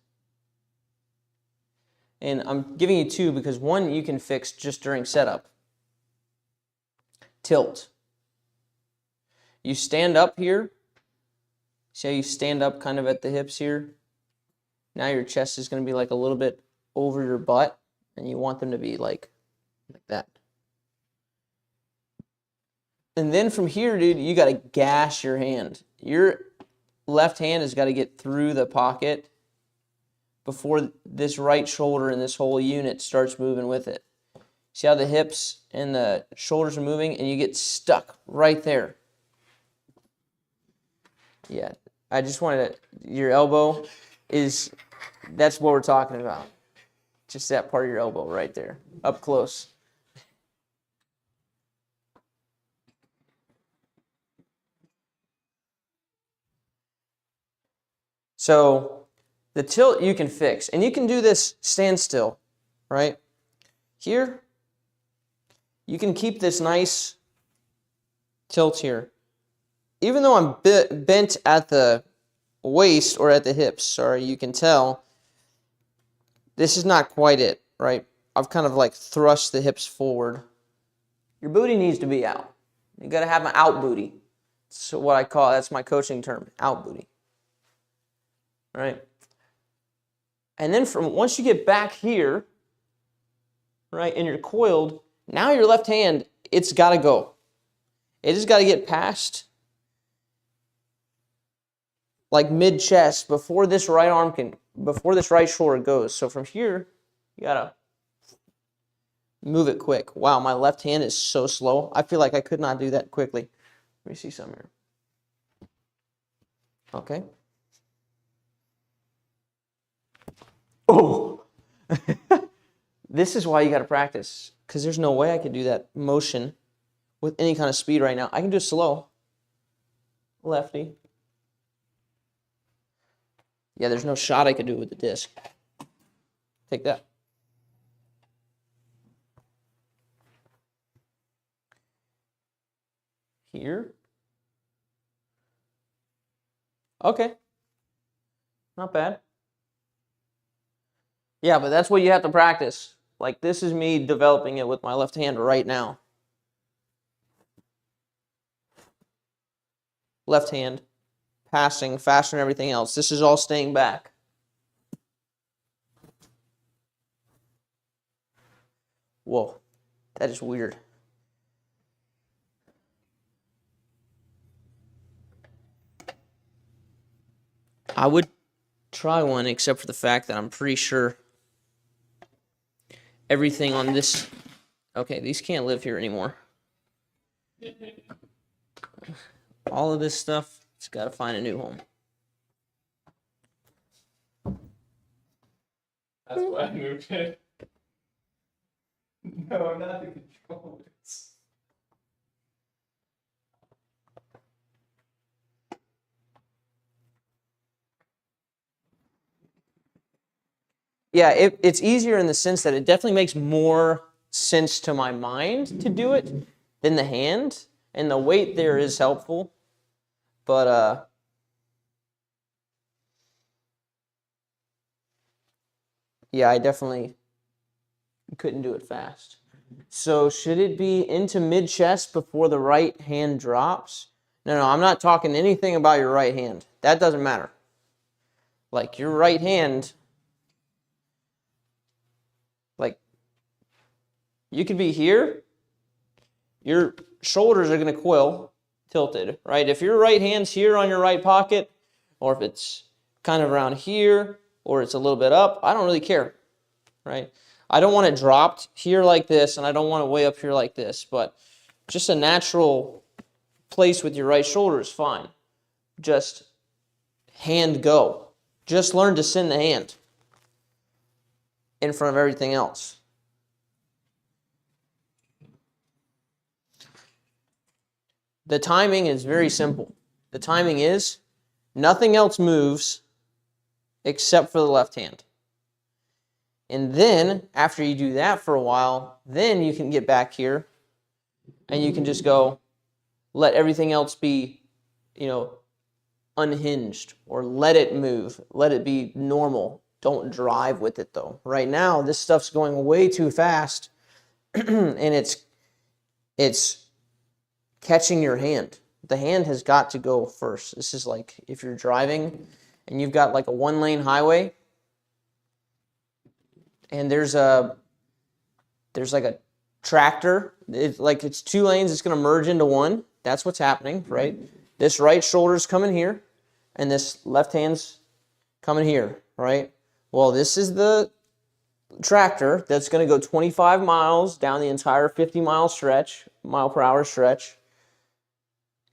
And I'm giving you two because one you can fix just during setup. Tilt. You stand up here. See how you stand up kind of at the hips here? Now your chest is going to be like a little bit over your butt, and you want them to be like that. And then from here, dude, you got to gash your hand. Your left hand has got to get through the pocket before this right shoulder and this whole unit starts moving with it. See how the hips and the shoulders are moving, and you get stuck right there. Yeah, I just wanted to, your elbow is, that's what we're talking about. Just that part of your elbow right there, up close. So the tilt you can fix, and you can do this standstill, right? Here, you can keep this nice tilt here. Even though I'm bent at the waist or at the hips, sorry, you can tell this is not quite it, right? I've kind of like thrust the hips forward. Your booty needs to be out. You got to have an out booty. So what I call, that's my coaching term, out booty. Right? And then from once you get back here, right, and you're coiled, now your left hand, it's got to go. It just got to get past like mid-chest before this right arm can, before this right shoulder goes. So from here, you got to move it quick. Wow, my left hand is so slow. I feel like I could not do that quickly. Let me see some here. Okay. Oh! This is why you got to practice, because there's no way I could do that motion with any kind of speed right now. I can do it slow. Lefty. Yeah, there's no shot I could do it with the disc. Take that. Here. Okay. Not bad. Yeah, but that's what you have to practice. Like, this is me developing it with my left hand right now. Left hand, passing, faster than everything else. This is all staying back. Whoa, that is weird. I would try one, except for the fact that I'm pretty sure everything on this... Okay, these can't live here anymore. All of this stuff, it's got to find a new home. That's why I moved it. No, not the controllers. Yeah, it's easier in the sense that it definitely makes more sense to my mind to do it than the hand, and the weight there is helpful. But yeah, I definitely couldn't do it fast. So should it be into mid chest before the right hand drops? No, I'm not talking anything about your right hand. That doesn't matter. Like your right hand, like you could be here, your shoulders are going to coil tilted, right? If your right hand's here on your right pocket, or if it's kind of around here, or it's a little bit up, I don't really care, right? I don't want it dropped here like this, and I don't want it way up here like this, but just a natural place with your right shoulder is fine. Just hand go. Just learn to send the hand in front of everything else. The timing is very simple. The timing is nothing else moves except for the left hand. And then, after you do that for a while, then you can get back here and you can just go, let everything else be, unhinged, or let it move. Let it be normal. Don't drive with it, though. Right now, this stuff's going way too fast, and it's catching your hand. The hand has got to go first. This is like if you're driving and you've got like a one-lane highway, and there's like a tractor. It's two lanes. It's going to merge into one. That's what's happening, right? This right shoulder's coming here, and this left hand's coming here, right? Well, this is the tractor that's going to go 25 miles down the entire 50-mile per hour stretch.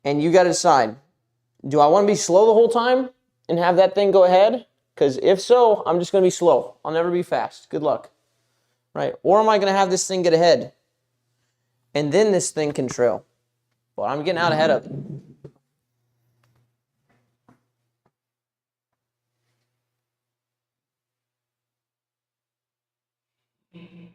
And you got to decide, do I want to be slow the whole time and have that thing go ahead? Because if so, I'm just going to be slow. I'll never be fast. Good luck. Right? Or am I going to have this thing get ahead? And then this thing can trail. But I'm getting out ahead of it. Mm-hmm.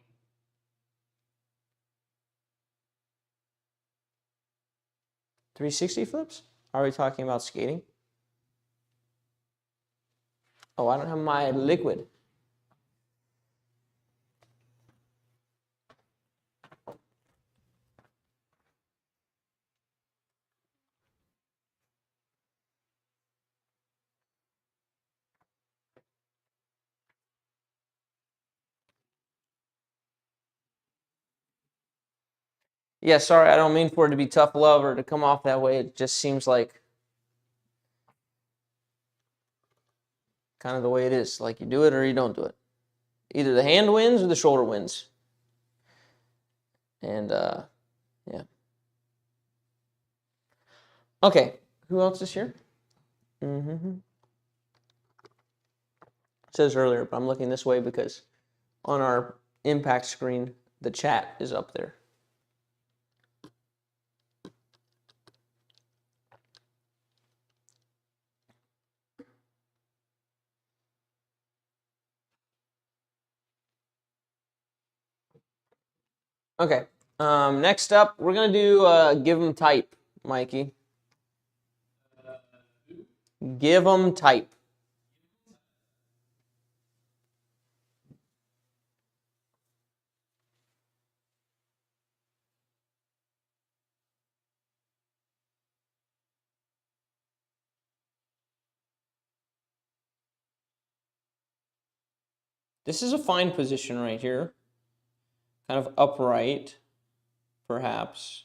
360 flips? Are we talking about skating? Oh, I don't have my liquid. Yeah, sorry, I don't mean for it to be tough love or to come off that way. It just seems like kind of the way it is. Like you do it or you don't do it. Either the hand wins or the shoulder wins. And yeah. Okay, who else is here? It says earlier, but I'm looking this way because on our impact screen, the chat is up there. Okay, next up, we're going to do give them type, Mikey. Give them type. This is a fine position right here. kind of upright, perhaps.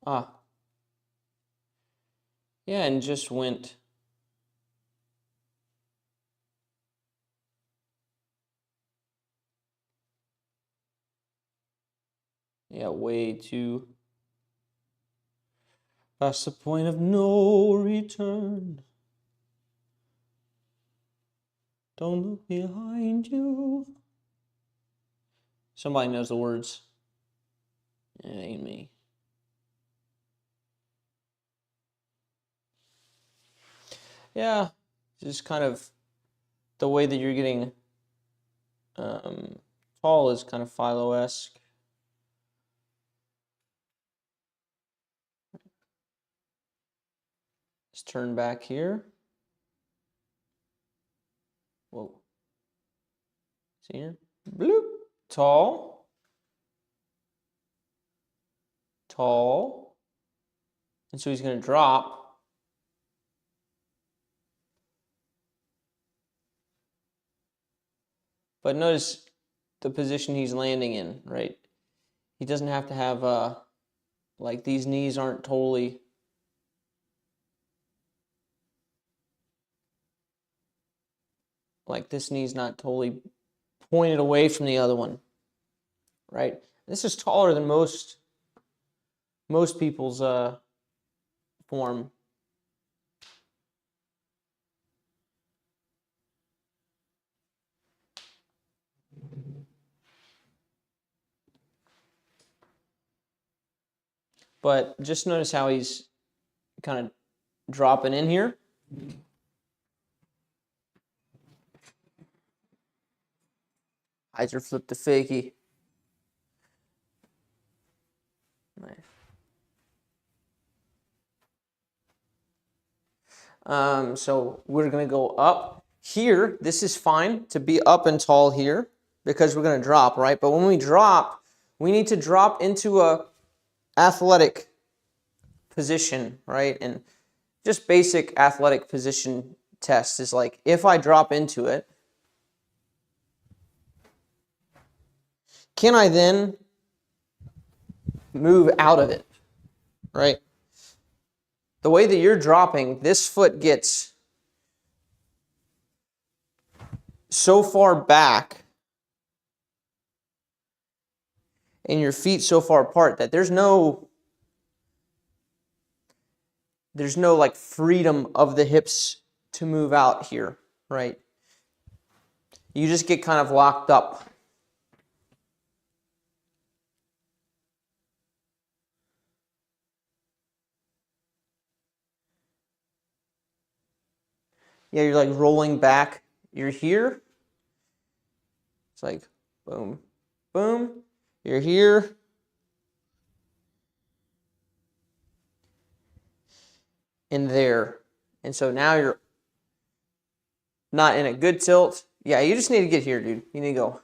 Ah. Yeah, and just went. Yeah, way too. Past the point of no return. Don't look behind you. Somebody knows the words. It ain't me. Yeah, just kind of the way that you're getting tall is kind of Philo-esque. Let's turn back here. Whoa. See here? Bloop. Tall. Tall. And so he's going to drop. But notice the position he's landing in, right? He doesn't have to have, like these knees aren't totally, like this knee's not totally pointed away from the other one, right? This is taller than most people's form. But just notice how he's kind of dropping in here. Heiser flip the fakie. Nice. So we're going to go up here. This is fine to be up and tall here because we're going to drop, right? But when we drop, we need to drop into a athletic position, right? And just basic athletic position test is like, if I drop into it, can I then move out of it, right? The way that you're dropping, this foot gets so far back and your feet so far apart that there's no like freedom of the hips to move out here, right? You just get kind of locked up. Yeah, you're like rolling back. You're here. It's like boom, boom. You're here. And there. And so now you're not in a good tilt. Yeah, you just need to get here, dude. You need to go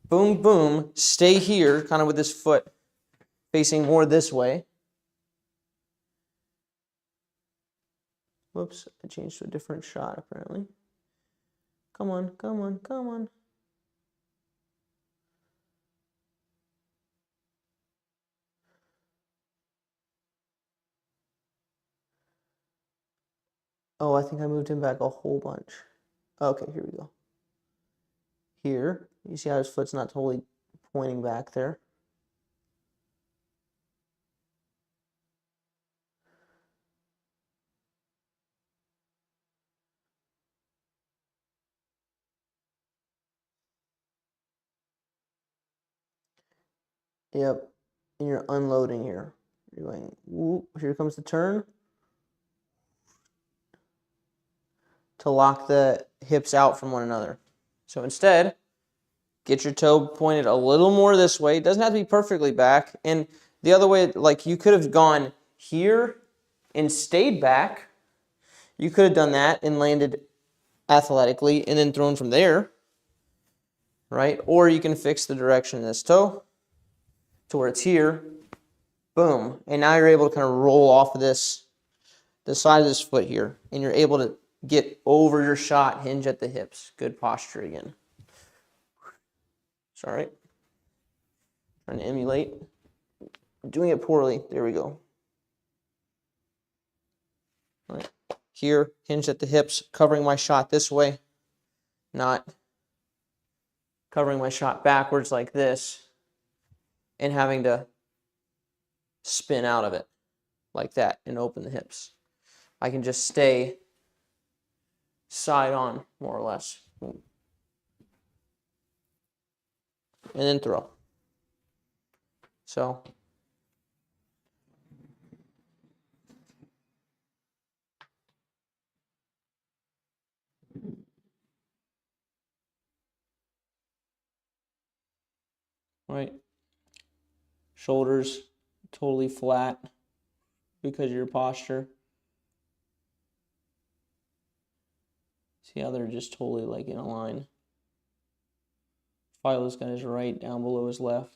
boom, boom. Stay here, kind of with this foot facing more this way. Whoops, I changed to a different shot apparently. Come on, come on, come on. Oh, I think I moved him back a whole bunch. Okay, here we go. Here, you see how his foot's not totally pointing back there. Yep, and you're unloading here. You're going, whoop, here comes the turn. To lock the hips out from one another. So instead, get your toe pointed a little more this way. It doesn't have to be perfectly back. And the other way, like you could have gone here and stayed back. You could have done that and landed athletically and then thrown from there, right? Or you can fix the direction of this toe to where it's here. Boom. And now you're able to kind of roll off of this, the side of this foot here. And you're able to get over your shot, hinge at the hips. Good posture again. It's all right. Trying to emulate. Doing it poorly. There we go. All right. Here, hinge at the hips, covering my shot this way, not covering my shot backwards like this and having to spin out of it like that and open the hips. I can just stay side on, more or less. And then throw. So right, shoulders totally flat because of your posture. See how they're just totally like in a line. Philo's got his right down below his left.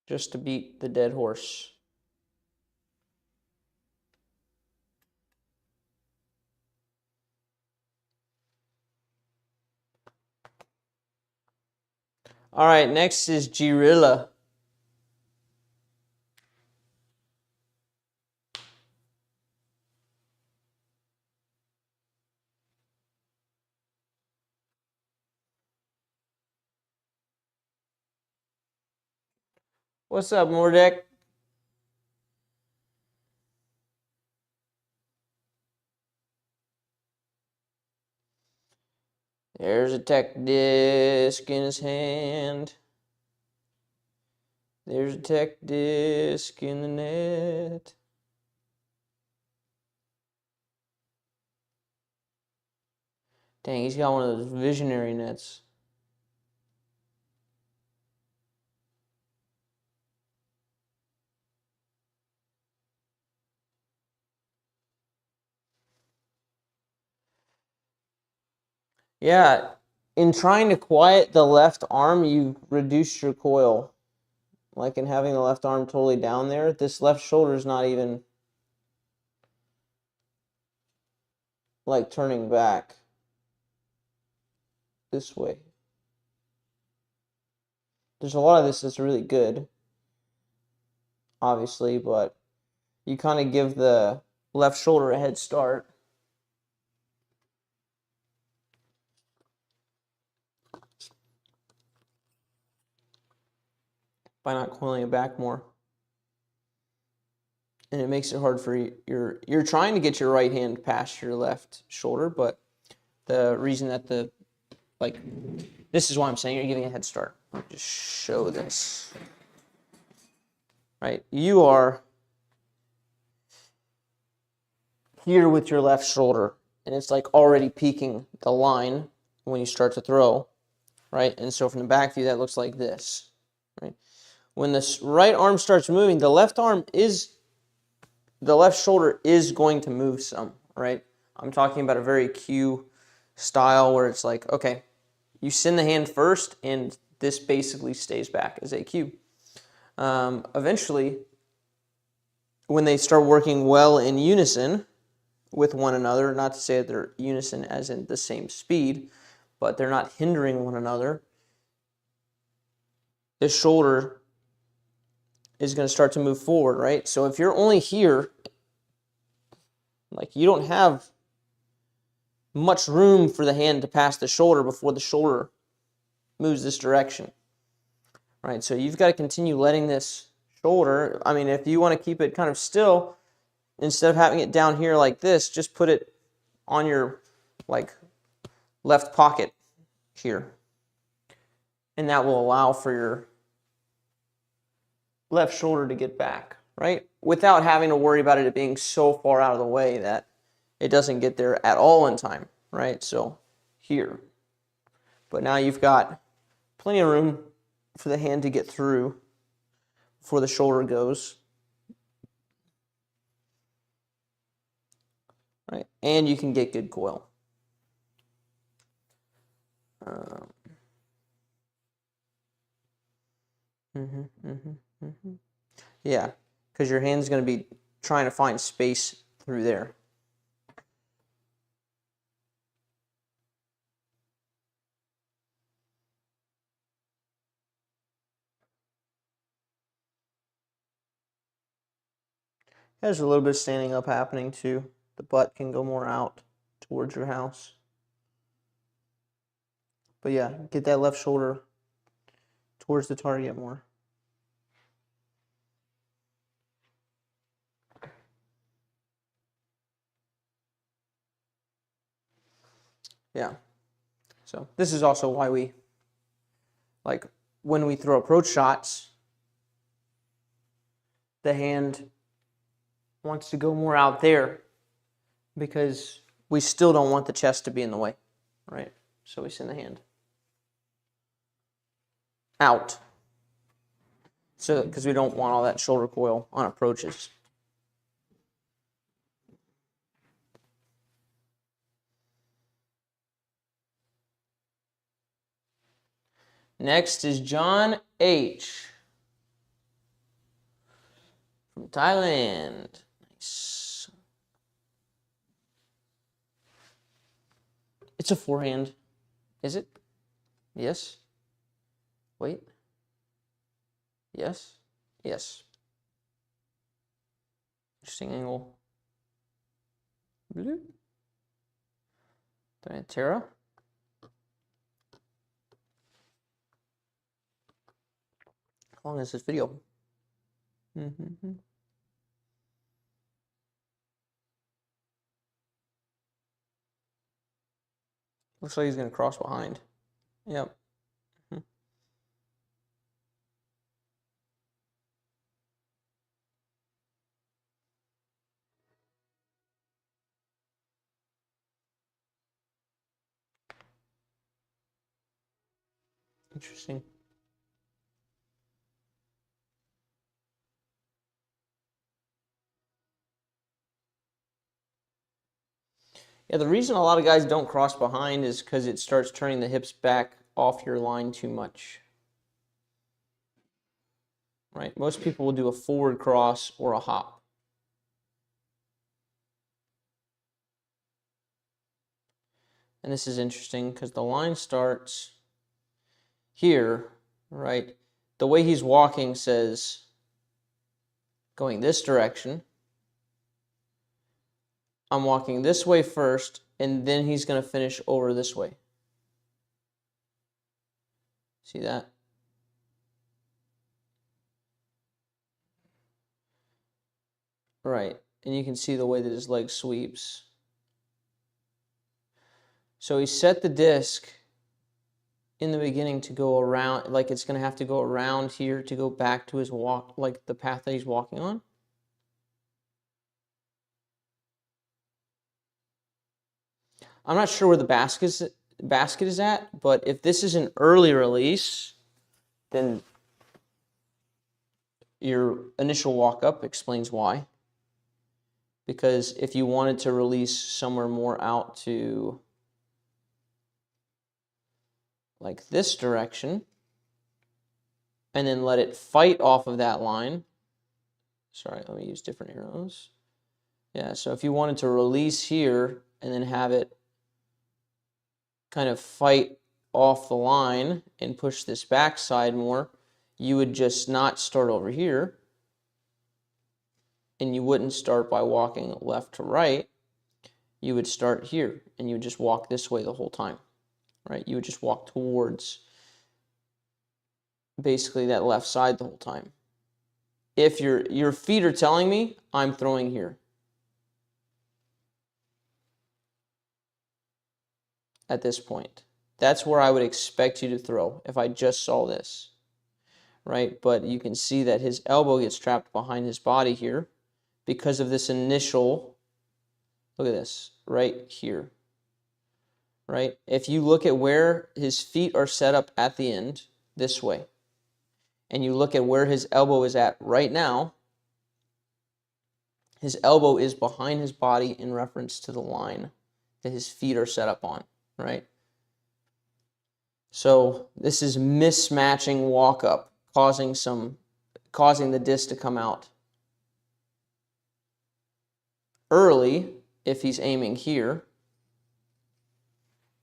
Just to beat the dead horse. All right, next is Girilla. What's up, Mordek? There's a tech disc in his hand. There's a tech disc in the net. Dang, he's got one of those visionary nets. Yeah, in trying to quiet the left arm, you reduce your coil. Like in having the left arm totally down there, this left shoulder is not even like turning back this way. There's a lot of this that's really good, obviously, but you kind of give the left shoulder a head start. By not coiling it back more. And it makes it hard for you're trying to get your right hand past your left shoulder, but the reason that this is why I'm saying you're giving a head start. Let me just show this. Right? You are here with your left shoulder, and it's like already peaking the line when you start to throw, right? And so from the back view, that looks like this, right? When the right arm starts moving, the left shoulder is going to move some, right? I'm talking about a very cue style where it's like, okay, you send the hand first, and this basically stays back as a cue. Eventually, when they start working well in unison with one another, not to say that they're unison as in the same speed, but they're not hindering one another, this shoulder is going to start to move forward, right? So if you're only here, like you don't have much room for the hand to pass the shoulder before the shoulder moves this direction, right? So you've got to continue letting this shoulder, I mean, if you want to keep it kind of still, instead of having it down here like this, just put it on your like left pocket here. And that will allow for your left shoulder to get back, right? Without having to worry about it being so far out of the way that it doesn't get there at all in time, right? So here. But now you've got plenty of room for the hand to get through before the shoulder goes. Right, and you can get good coil. Yeah, because your hand's going to be trying to find space through there. There's a little bit of standing up happening too. The butt can go more out towards your house. But yeah, get that left shoulder towards the target more. Yeah. So this is also why we, like, when we throw approach shots, the hand wants to go more out there because we still don't want the chest to be in the way, right? So we send the hand out. So, because we don't want all that shoulder coil on approaches. Next is John H. from Thailand. Nice. It's a forehand. Is it? Yes. Wait. Yes. Yes. Interesting angle. Blue. Terra. How long is this video? Looks like he's going to cross behind. Yep. Interesting. Yeah, the reason a lot of guys don't cross behind is because it starts turning the hips back off your line too much. Right? Most people will do a forward cross or a hop. And this is interesting because the line starts here, right? The way he's walking says going this direction. I'm walking this way first, and then he's going to finish over this way. See that? Right. And you can see the way that his leg sweeps. So he set the disc in the beginning to go around, like it's going to have to go around here to go back to his walk, like the path that he's walking on. I'm not sure where the basket is at, but if this is an early release, then your initial walk up explains why. Because if you wanted to release somewhere more out to like this direction, and then let it fight off of that line. Sorry, let me use different arrows. Yeah, so if you wanted to release here and then have it kind of fight off the line and push this backside more, you would just not start over here, and you wouldn't start by walking left to right. You would start here, and you would just walk this way the whole time, right? You would just walk towards basically that left side the whole time. If your feet are telling me I'm throwing here at this point, that's where I would expect you to throw if I just saw this, right? But you can see that his elbow gets trapped behind his body here because of this initial, look at this, right here, right? If you look at where his feet are set up at the end, this way, and you look at where his elbow is at right now, his elbow is behind his body in reference to the line that his feet are set up on, right? So this is mismatching walk up, causing the disc to come out early if he's aiming here,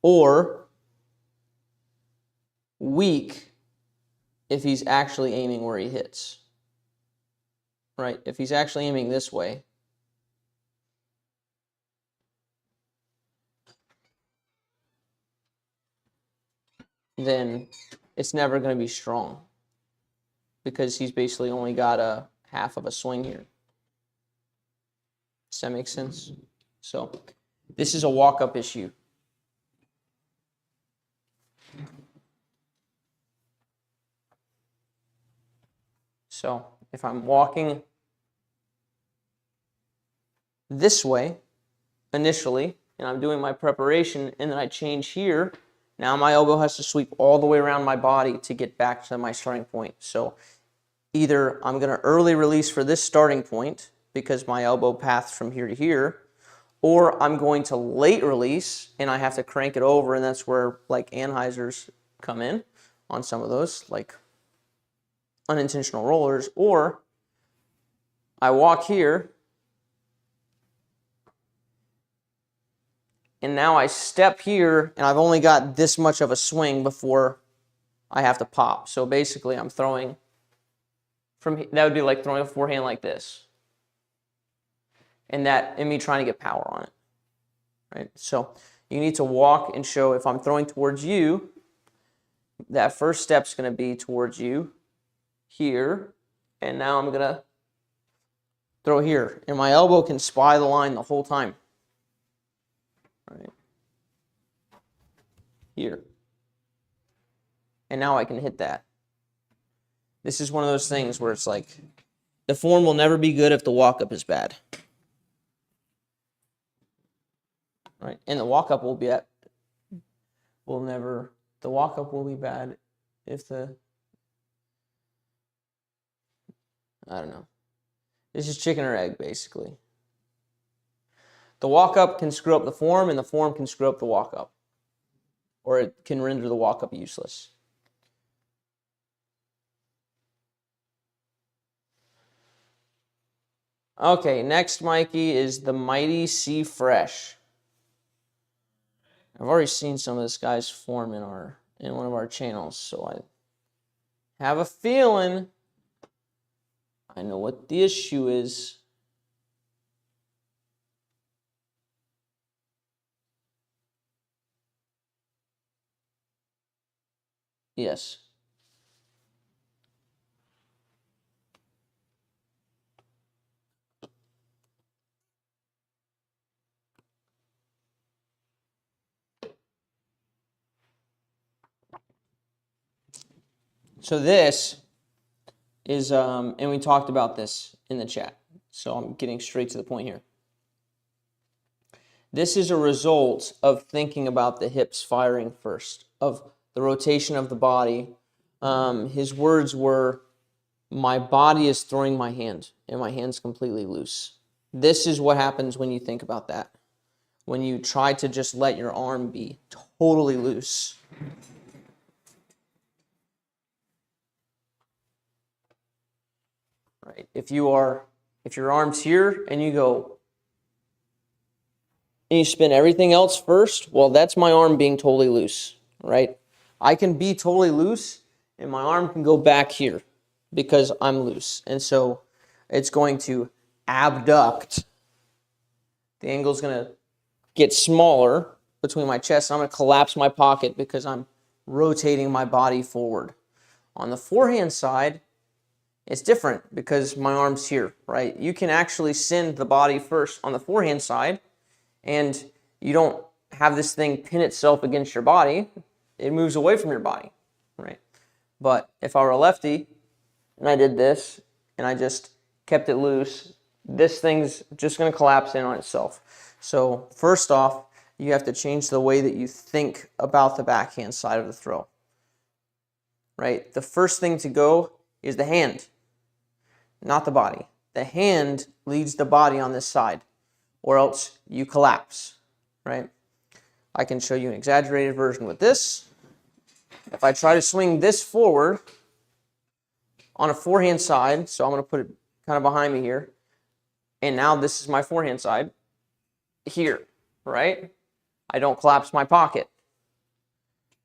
or weak if he's actually aiming where he hits. Right? If he's actually aiming this way, then it's never going to be strong because he's basically only got a half of a swing here. Does that make sense? So this is a walk-up issue. So if I'm walking this way initially, and I'm doing my preparation, and then I change here, now my elbow has to sweep all the way around my body to get back to my starting point. So either I'm going to early release for this starting point because my elbow paths from here to here, or I'm going to late release and I have to crank it over, and that's where like Anheuser's come in on some of those, like unintentional rollers, or I walk here and now I step here and I've only got this much of a swing before I have to pop. So basically I'm throwing from, that would be like throwing a forehand like this. And me trying to get power on it, right? So you need to walk and show, if I'm throwing towards you, that first step's going to be towards you here, and now I'm going to throw here. And my elbow can spy the line the whole time, right? Here. And now I can hit that. This is one of those things where it's like, the form will never be good if the walk-up is bad. Right? And the walk-up will be the walk-up will be bad if I don't know. This is chicken or egg, basically. The walk-up can screw up the form, and the form can screw up the walk-up. Or it can render the walk-up useless. Okay, next, Mikey, is the Mighty C Fresh. I've already seen some of this guy's form in one of our channels, so I have a feeling I know what the issue is. Yes. So this is, and we talked about this in the chat, so I'm getting straight to the point here. This is a result of thinking about the hips firing first, of the rotation of the body. His words were, my body is throwing my hand, and my hand's completely loose. This is what happens when you think about that. When you try to just let your arm be totally loose. Right? If your arm's here and you go, and you spin everything else first, well, that's my arm being totally loose, right? I can be totally loose, and my arm can go back here because I'm loose. And so it's going to abduct. The angle's going to get smaller between my chest. I'm going to collapse my pocket because I'm rotating my body forward. On the forehand side, it's different because my arm's here, right? You can actually send the body first on the forehand side, and you don't have this thing pin itself against your body. It moves away from your body, right? But if I were a lefty and I did this and I just kept it loose, this thing's just going to collapse in on itself. So first off, you have to change the way that you think about the backhand side of the throw, right? The first thing to go is the hand, not the body. The hand leads the body on this side, or else you collapse, right? I can show you an exaggerated version with this. If I try to swing this forward on a forehand side, so I'm going to put it kind of behind me here, and now this is my forehand side here, right? I don't collapse my pocket.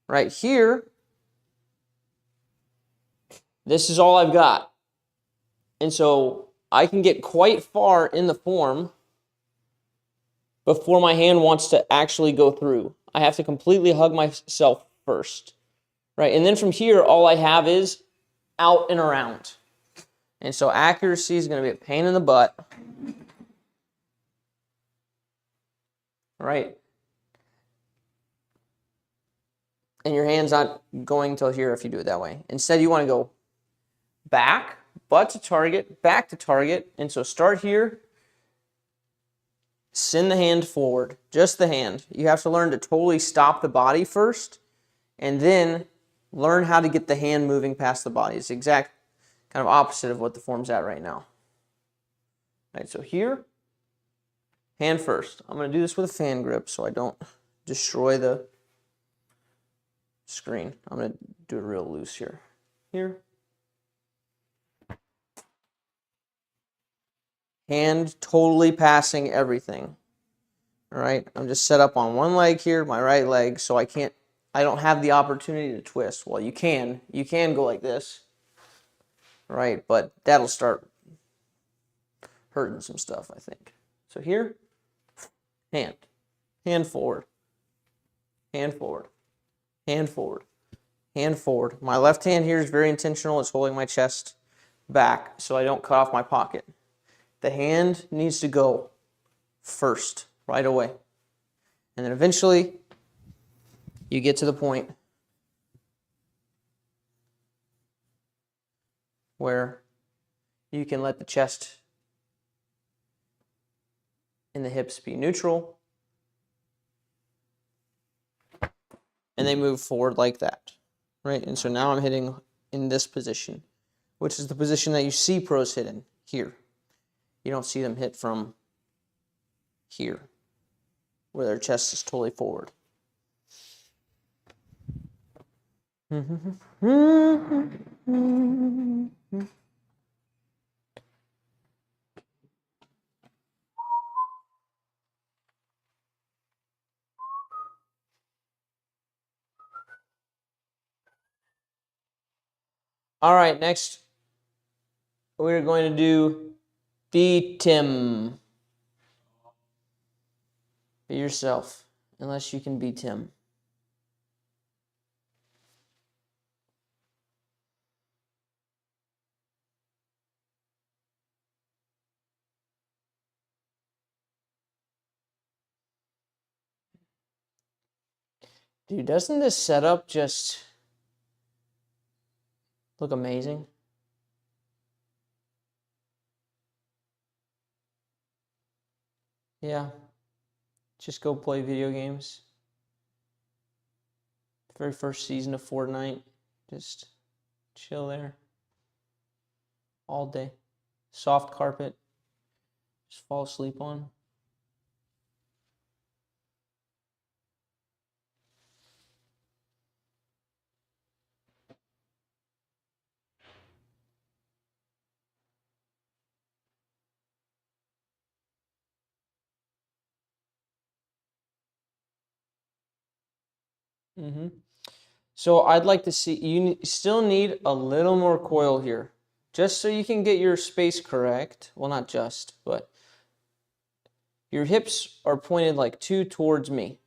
Right here, this is all I've got. And so I can get quite far in the form before my hand wants to actually go through. I have to completely hug myself first, right? And then from here, all I have is out and around. And so accuracy is going to be a pain in the butt, right? And your hand's not going till here if you do it that way. Instead, you want to go back, butt to target, back to target. And so start here, send the hand forward, just the hand. You have to learn to totally stop the body first, and then learn how to get the hand moving past the body. It's the exact kind of opposite of what the form's at right now. All right, so here, hand first. I'm going to do this with a fan grip so I don't destroy the screen. I'm going to do it real loose here. Here. Hand totally passing everything. All right, I'm just set up on one leg here, my right leg, so I don't have the opportunity to twist. Well, you can go like this, right? But that'll start hurting some stuff, I think. So here, hand forward, hand forward, hand forward, hand forward. My left hand here is very intentional. It's holding my chest back so I don't cut off my pocket. The hand needs to go first, right away. And then eventually, you get to the point where you can let the chest and the hips be neutral, and they move forward like that, right? And so now I'm hitting in this position, which is the position that you see pros hit in, here. You don't see them hit from here, where their chest is totally forward. All right, next we're going to do be Tim. Be yourself, unless you can be Tim. Dude, doesn't this setup just look amazing? Yeah. Just go play video games. Very first season of Fortnite. Just chill there. All day. Soft carpet. Just fall asleep on. So I'd like to see, you still need a little more coil here, just so you can get your space correct. Well, not just, but your hips are pointed like two towards me.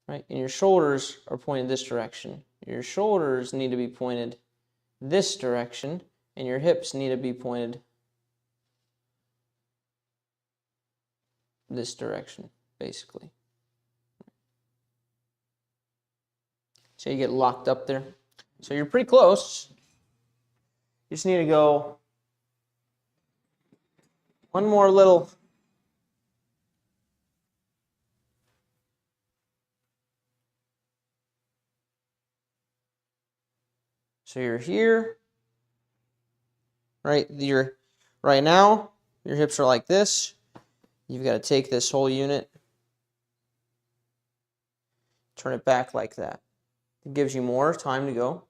Right? And your shoulders are pointed this direction. Your shoulders need to be pointed this direction, and your hips need to be pointed this direction, basically. So you get locked up there. So you're pretty close. You just need to go one more little So you're here, right? Right now, your hips are like this. You've got to take this whole unit, turn it back like that. It gives you more time to go,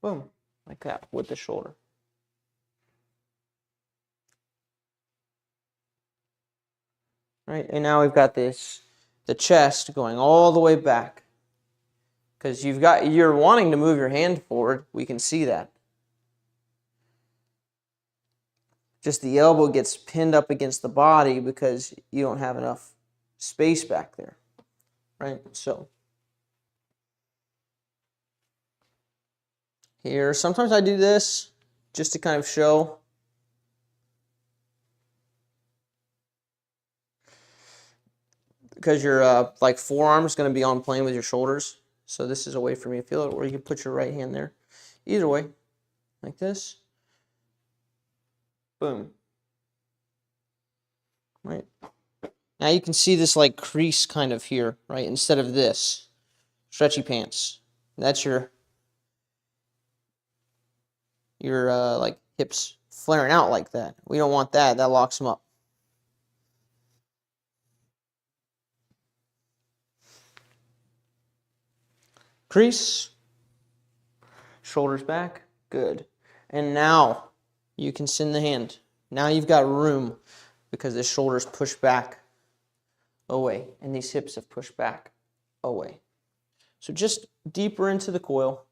boom, like that with the shoulder. Right, and now we've got the chest going all the way back. Because you're wanting to move your hand forward, we can see that. Just the elbow gets pinned up against the body because you don't have enough space back there, right? So here, sometimes I do this just to kind of show. Because your like forearm is going to be on plane with your shoulders. So this is a way for me to feel it, or you can put your right hand there. Either way, like this. Boom. Right. Now you can see this like crease kind of here, right? Instead of this. Stretchy pants. That's your like hips flaring out like that. We don't want that. That locks them up. Crease. Shoulders back. Good. And now you can send the hand. Now you've got room because the shoulders push back away and these hips have pushed back away. So just deeper into the coil.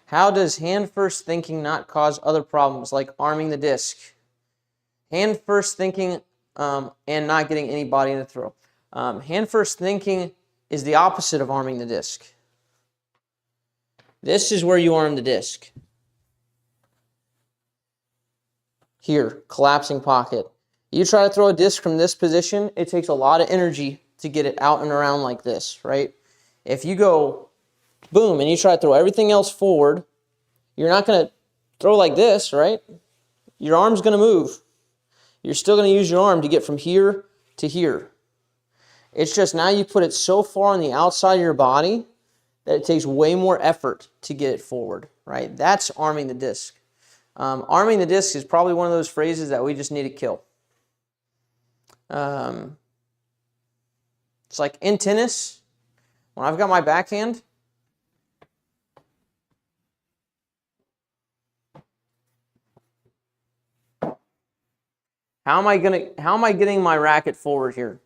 How does hand-first thinking not cause other problems like arming the disc? Hand-first thinking and not getting any body in the throw. Hand-first thinking is the opposite of arming the disc. This is where you arm the disc. Here, collapsing pocket. You try to throw a disc from this position, it takes a lot of energy to get it out and around like this, right? If you go boom and you try to throw everything else forward, you're not going to throw like this, right? Your arm's going to move. You're still going to use your arm to get from here to here. It's just now you put it so far on the outside of your body that it takes way more effort to get it forward, right? That's arming the disc. Arming the disc is probably one of those phrases that we just need to kill. It's like in tennis, when I've got my backhand, how am I getting my racket forward here?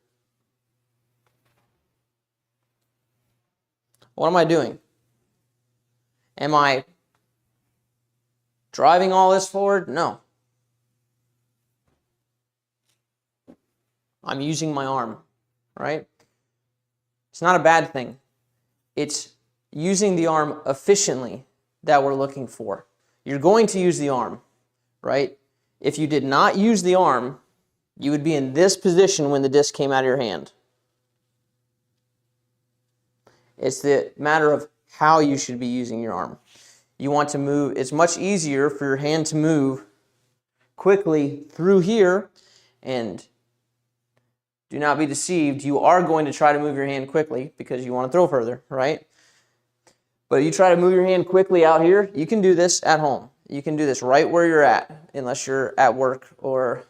What am I doing? Am I driving all this forward? No. I'm using my arm, right? It's not a bad thing. It's using the arm efficiently that we're looking for. You're going to use the arm, right? If you did not use the arm, you would be in this position when the disc came out of your hand. It's the matter of how you should be using your arm. You want to move, it's much easier for your hand to move quickly through here, and do not be deceived, you are going to try to move your hand quickly because you want to throw further, right? But you try to move your hand quickly out here, you can do this at home. You can do this right where you're at, unless you're at work or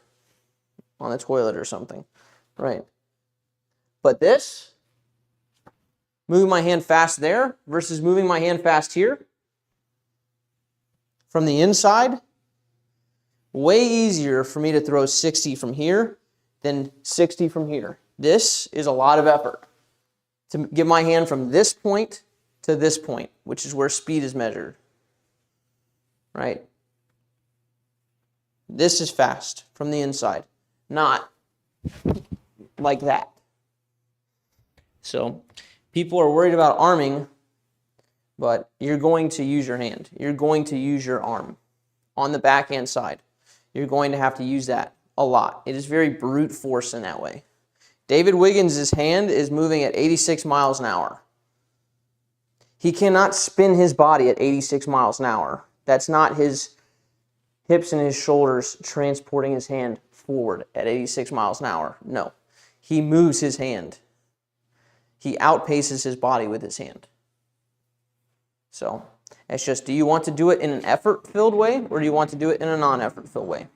on the toilet or something, right? But this, moving my hand fast there versus moving my hand fast here, from the inside, way easier for me to throw 60 from here than 60 from here. This is a lot of effort to get my hand from this point to this point, which is where speed is measured, right? This is fast from the inside, not like that. So people are worried about arming, but you're going to use your hand. You're going to use your arm on the backhand side. You're going to have to use that a lot. It is very brute force in that way. David Wiggins' hand is moving at 86 miles an hour. He cannot spin his body at 86 miles an hour. That's not his hips and his shoulders transporting his hand forward at 86 miles an hour. No. He moves his hand. He outpaces his body with his hand. So it's just, do you want to do it in an effort-filled way, or do you want to do it in a non-effort-filled way?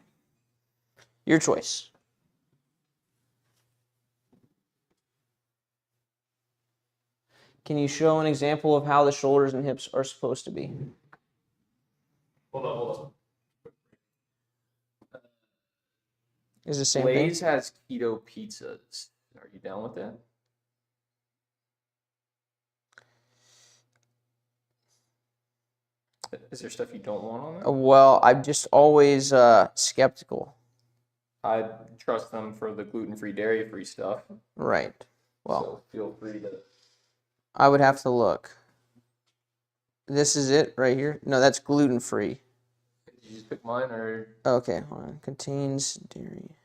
Your choice. Can you show an example of how the shoulders and hips are supposed to be? Hold on. Is the same Blaze thing? has keto pizzas. Are you down with that? Is there stuff you don't want on there? Well, I'm just always skeptical. I trust them for the gluten-free, dairy-free stuff. Right. Well, so feel free to. I would have to look. This is it right here? No, that's gluten-free. Did you just pick mine or? Okay, hold on. Contains dairy.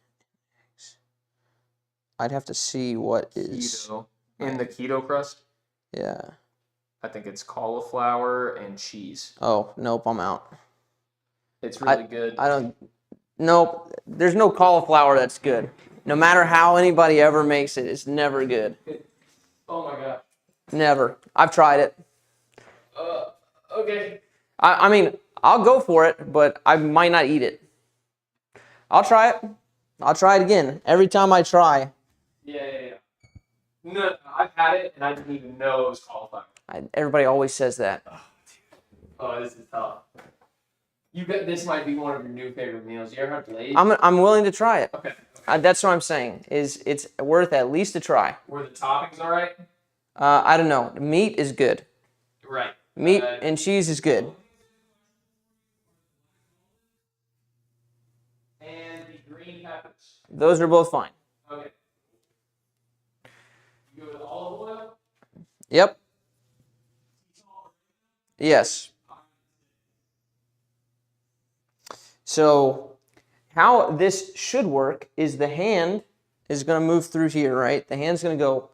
I'd have to see what is. Keto. In the keto crust? Yeah. I think it's cauliflower and cheese. Oh, nope, I'm out. It's really good. I don't. Nope, there's no cauliflower that's good. No matter how anybody ever makes it, it's never good. Oh my god. Never. I've tried it. Okay. I mean, I'll go for it, but I might not eat it. I'll try it. I'll try it again. Every time I try. Yeah. No, I've had it and I didn't even know it was cauliflower. Everybody always says that. Oh, this is tough. You bet this might be one of your new favorite meals. You ever had Blaze? I'm willing to try it. Okay. That's what I'm saying. Is it's worth at least a try. Were the toppings all right? I don't know. Meat is good. Right. Meat and cheese is good. And the green peppers. Those are both fine. Okay. You go with olive oil? Yep. Yes. So how this should work is the hand is going to move through here, right? The hand's going to go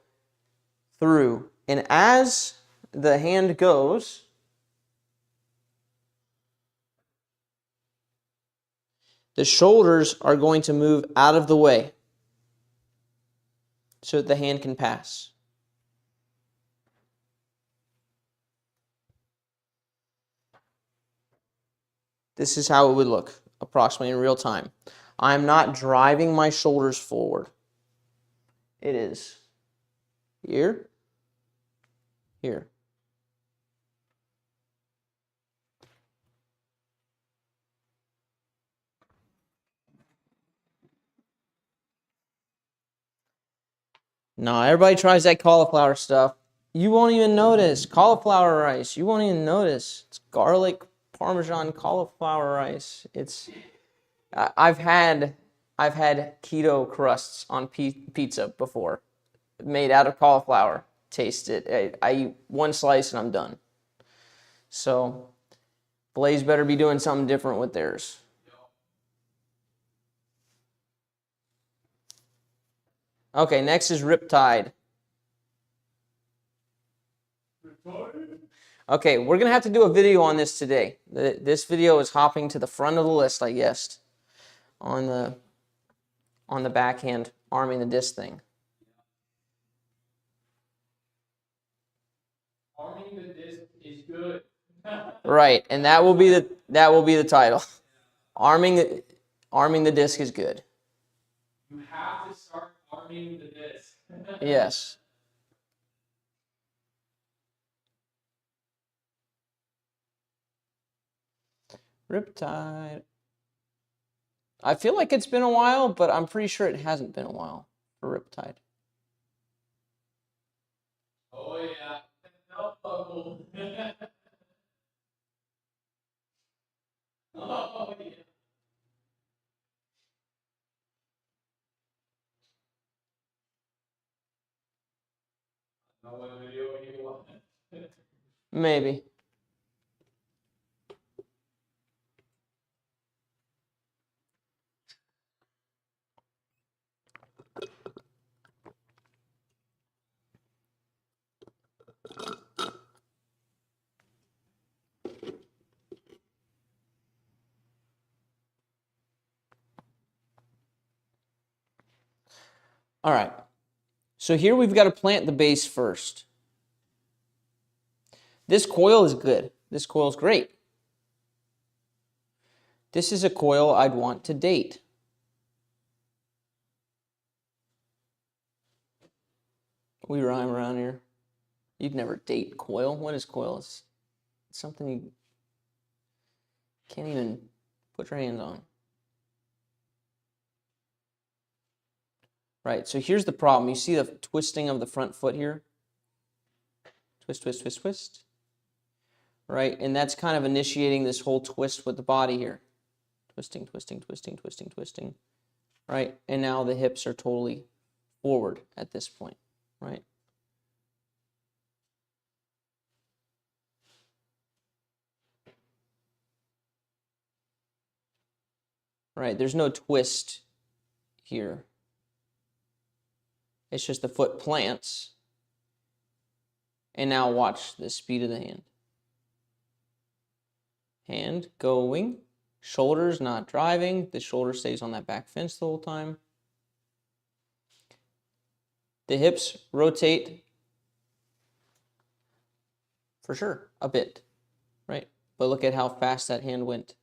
through. And as the hand goes, the shoulders are going to move out of the way so that the hand can pass. This is how it would look approximately in real time. I'm not driving my shoulders forward. It is here, here. No, everybody tries that cauliflower stuff. You won't even notice. Cauliflower rice, you won't even notice. It's garlic, Parmesan, cauliflower rice. I've had keto crusts on pizza before, made out of cauliflower. Taste it. I eat one slice and I'm done. So, Blaze better be doing something different with theirs. Okay, next is Riptide. Okay, we're going to have to do a video on this today. This video is hopping to the front of the list, I guess, on the backhand arming the disc thing. Arming the disc is good. Right, and that will be the title. Arming the disc is good. You have to start arming the disc. Yes. Riptide. I feel like it's been a while, but I'm pretty sure it hasn't been a while for Riptide. Oh yeah. No. Oh yeah. Know what video you want. Maybe. All right. So here we've got to plant the base first. This coil is good. This coil is great. This is a coil I'd want to date. We rhyme around here. You'd never date coil. What is coil? It's something you can't even put your hands on. Right, so here's the problem. You see the twisting of the front foot here? Twist, twist, twist, twist. Right, and that's kind of initiating this whole twist with the body here. Twisting, twisting, twisting, twisting, twisting. Right, and now the hips are totally forward at this point, right? Right, there's no twist here. It's just the foot plants. And now watch the speed of the hand. Hand going. Shoulders not driving. The shoulder stays on that back fence the whole time. The hips rotate for sure a bit, right? But look at how fast that hand went.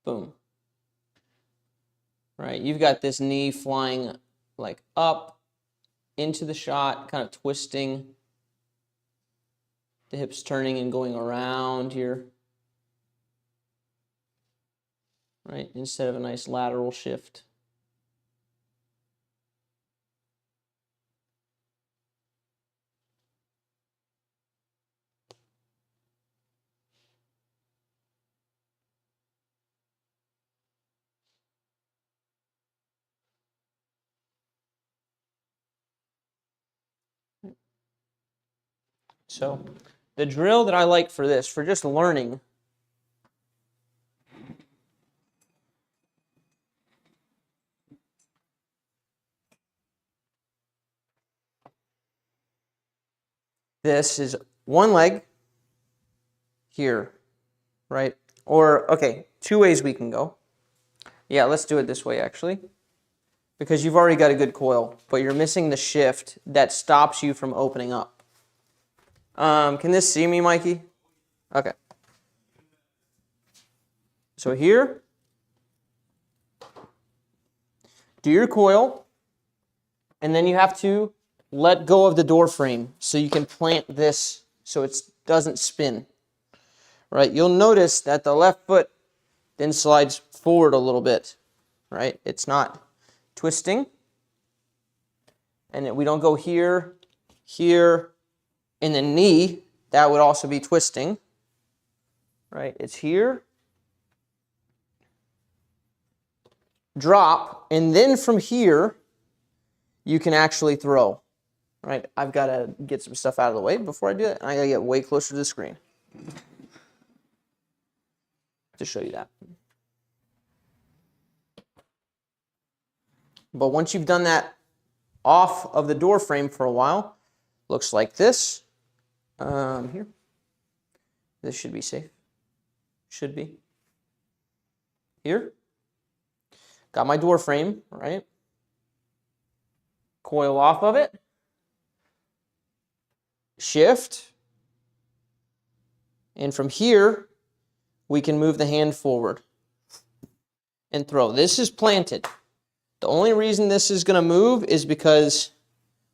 Boom. Right, you've got this knee flying like up into the shot, kind of twisting. The hips turning and going around here. Right, instead of a nice lateral shift. So the drill that I like for this, for just learning, this is one leg here, right? Or, okay, two ways we can go. Yeah, let's do it this way actually. Because you've already got a good coil, but you're missing the shift that stops you from opening up. Can this see me, Mikey? Okay. So here, do your coil, and then you have to let go of the door frame so you can plant this so it doesn't spin. Right? You'll notice that the left foot then slides forward a little bit. Right? It's not twisting. And we don't go here, here, and the knee. That would also be twisting. Right? It's here. Drop, and then from here, you can actually throw. Right? I've got to get some stuff out of the way before I do it, and I got to get way closer to the screen to show you that. But once you've done that off of the door frame for a while, looks like this. Here. This should be safe. Should be. Here. Got my door frame, right? Coil off of it. Shift. And from here, we can move the hand forward and throw. This is planted. The only reason this is going to move is because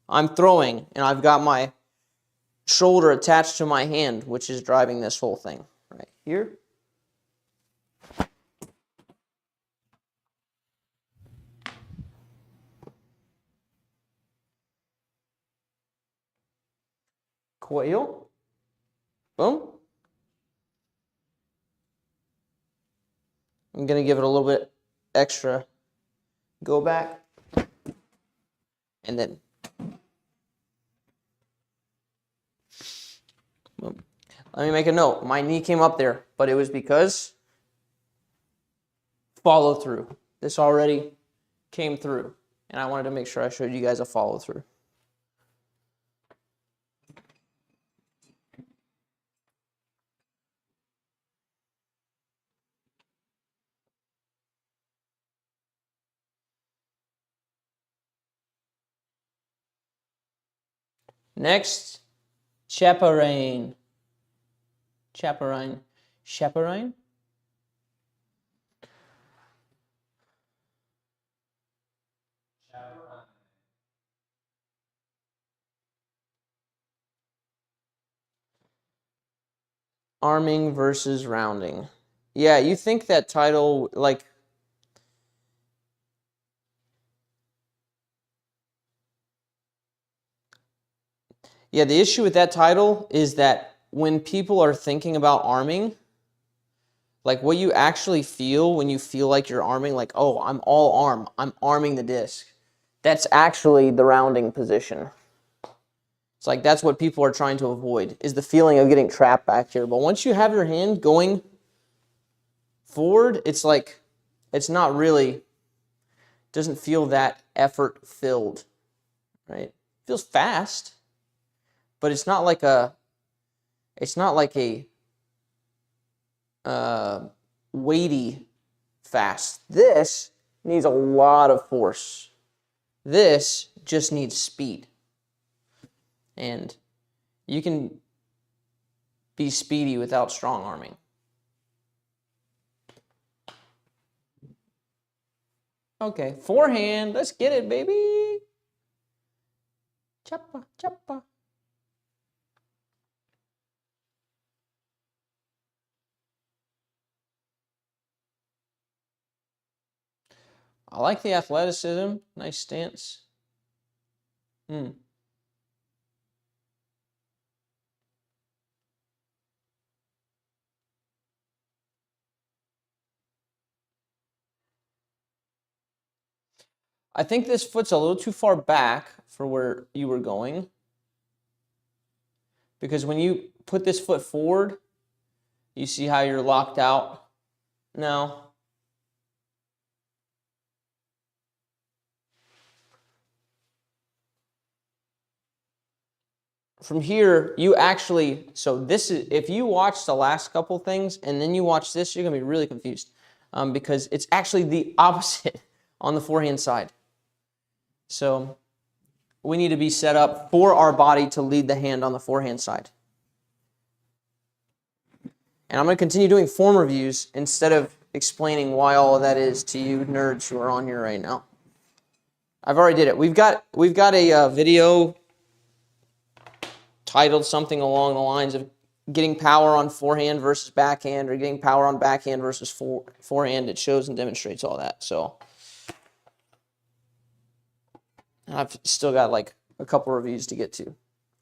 I'm throwing and I've got my shoulder attached to my hand, which is driving this whole thing. Right here. Coil. Boom. I'm going to give it a little bit extra go back. And then boom. Let me make a note. My knee came up there, but it was because follow through. This already came through, and I wanted to make sure I showed you guys a follow through. Next, chaperone. Chaperone. Chaperone? Arming versus rounding. Yeah, you think that title, like, yeah, the issue with that title is that when people are thinking about arming, like what you actually feel when you feel like you're arming, like, oh, I'm all arm, I'm arming the disc. That's actually the rounding position. It's like that's what people are trying to avoid, is the feeling of getting trapped back here. But once you have your hand going forward, it's like, it's not really, doesn't feel that effort filled, right? It feels fast, but it's not like a weighty fast. This needs a lot of force. This just needs speed. And you can be speedy without strong arming. Okay, forehand. Let's get it, baby. Choppa, choppa. I like the athleticism. Nice stance. I think this foot's a little too far back for where you were going. Because when you put this foot forward, you see how you're locked out now. From here, you actually, so this is, if you watch the last couple things and then you watch this, you're going to be really confused because it's actually the opposite on the forehand side. So we need to be set up for our body to lead the hand on the forehand side. And I'm going to continue doing form reviews instead of explaining why all of that is to you nerds who are on here right now. I've already did it. We've got a video titled something along the lines of getting power on forehand versus backhand, or getting power on backhand versus forehand. It shows and demonstrates all that. So I've still got like a couple reviews to get to.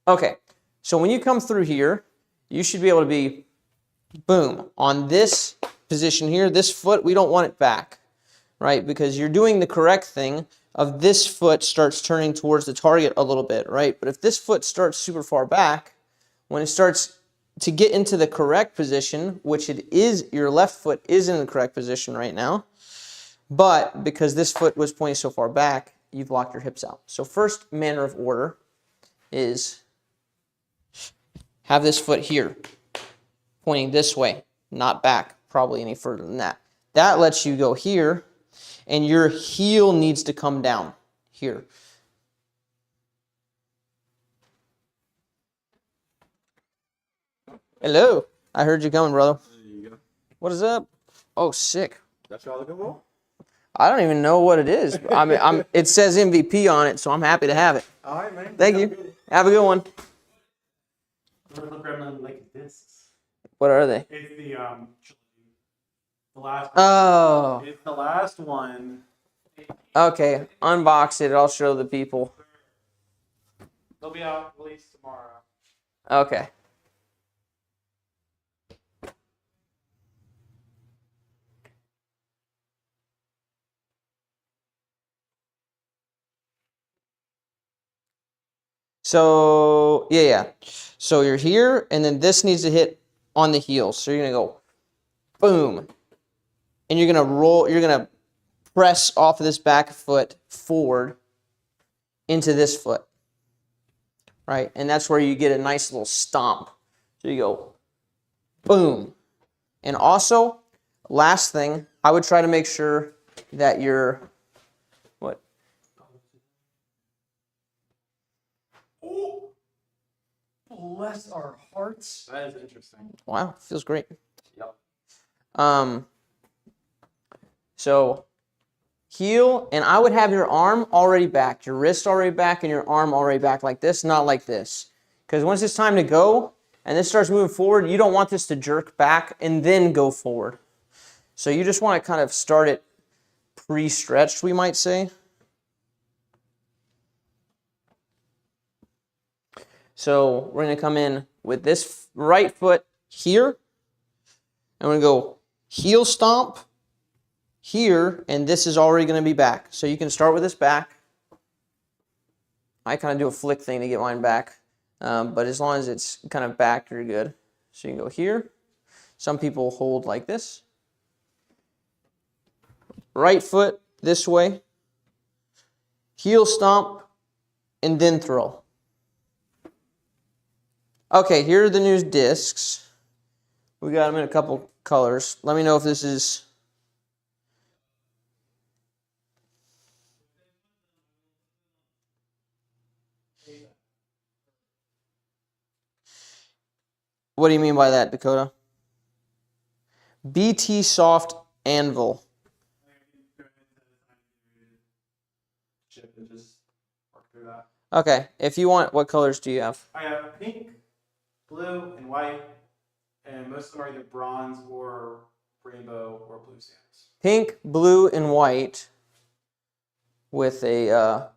Okay, so when you come through here, you should be able to be, boom, on this position here, this foot, we don't want it back, right? Because you're doing the correct thing of this foot starts turning towards the target a little bit, right? But if this foot starts super far back, when it starts to get into the correct position, which it is, your left foot is in the correct position right now, but because this foot was pointing so far back, you've locked your hips out. So first manner of order is have this foot here, pointing this way, not back, probably any further than that. That lets you go here, and your heel needs to come down here. Hello. I heard you coming, brother. There you go. What is up? Oh, sick. That's y'all looking for? I don't even know what it is. I mean, it says MVP on it, so I'm happy to have it. All right, man. Thank you. Have a good one. Look around like discs. What are they? It's the last. Oh. It's the last one. Okay. Unbox it. I'll show the people. They'll be out released tomorrow. Okay. So, yeah. So you're here, and then this needs to hit on the heel. So you're going to go boom. And you're going to roll, you're going to press off of this back foot forward into this foot. Right? And that's where you get a nice little stomp. So you go boom. And also, last thing, I would try to make sure that you're, what? Bless our hearts. That is interesting. Wow, feels great. Yep. So heel, and I would have your arm already back, your wrist already back, and your arm already back like this, not like this. Because once it's time to go, and this starts moving forward, you don't want this to jerk back and then go forward. So you just want to kind of start it pre-stretched, we might say. So we're going to come in with this right foot here, and we're going to go heel stomp here, and this is already going to be back. So you can start with this back. I kind of do a flick thing to get mine back, but as long as it's kind of back, you're good. So you can go here. Some people hold like this. Right foot this way. Heel stomp, and then throw. Okay, here are the new discs. We got them in a couple colors. Let me know if this is... What do you mean by that, Dakota? BT Soft Anvil. Chip and just work through that. Okay, if you want, what colors do you have? I have pink, blue, and white, and most of them are either bronze or rainbow or blue stamps. Pink, blue, and white with a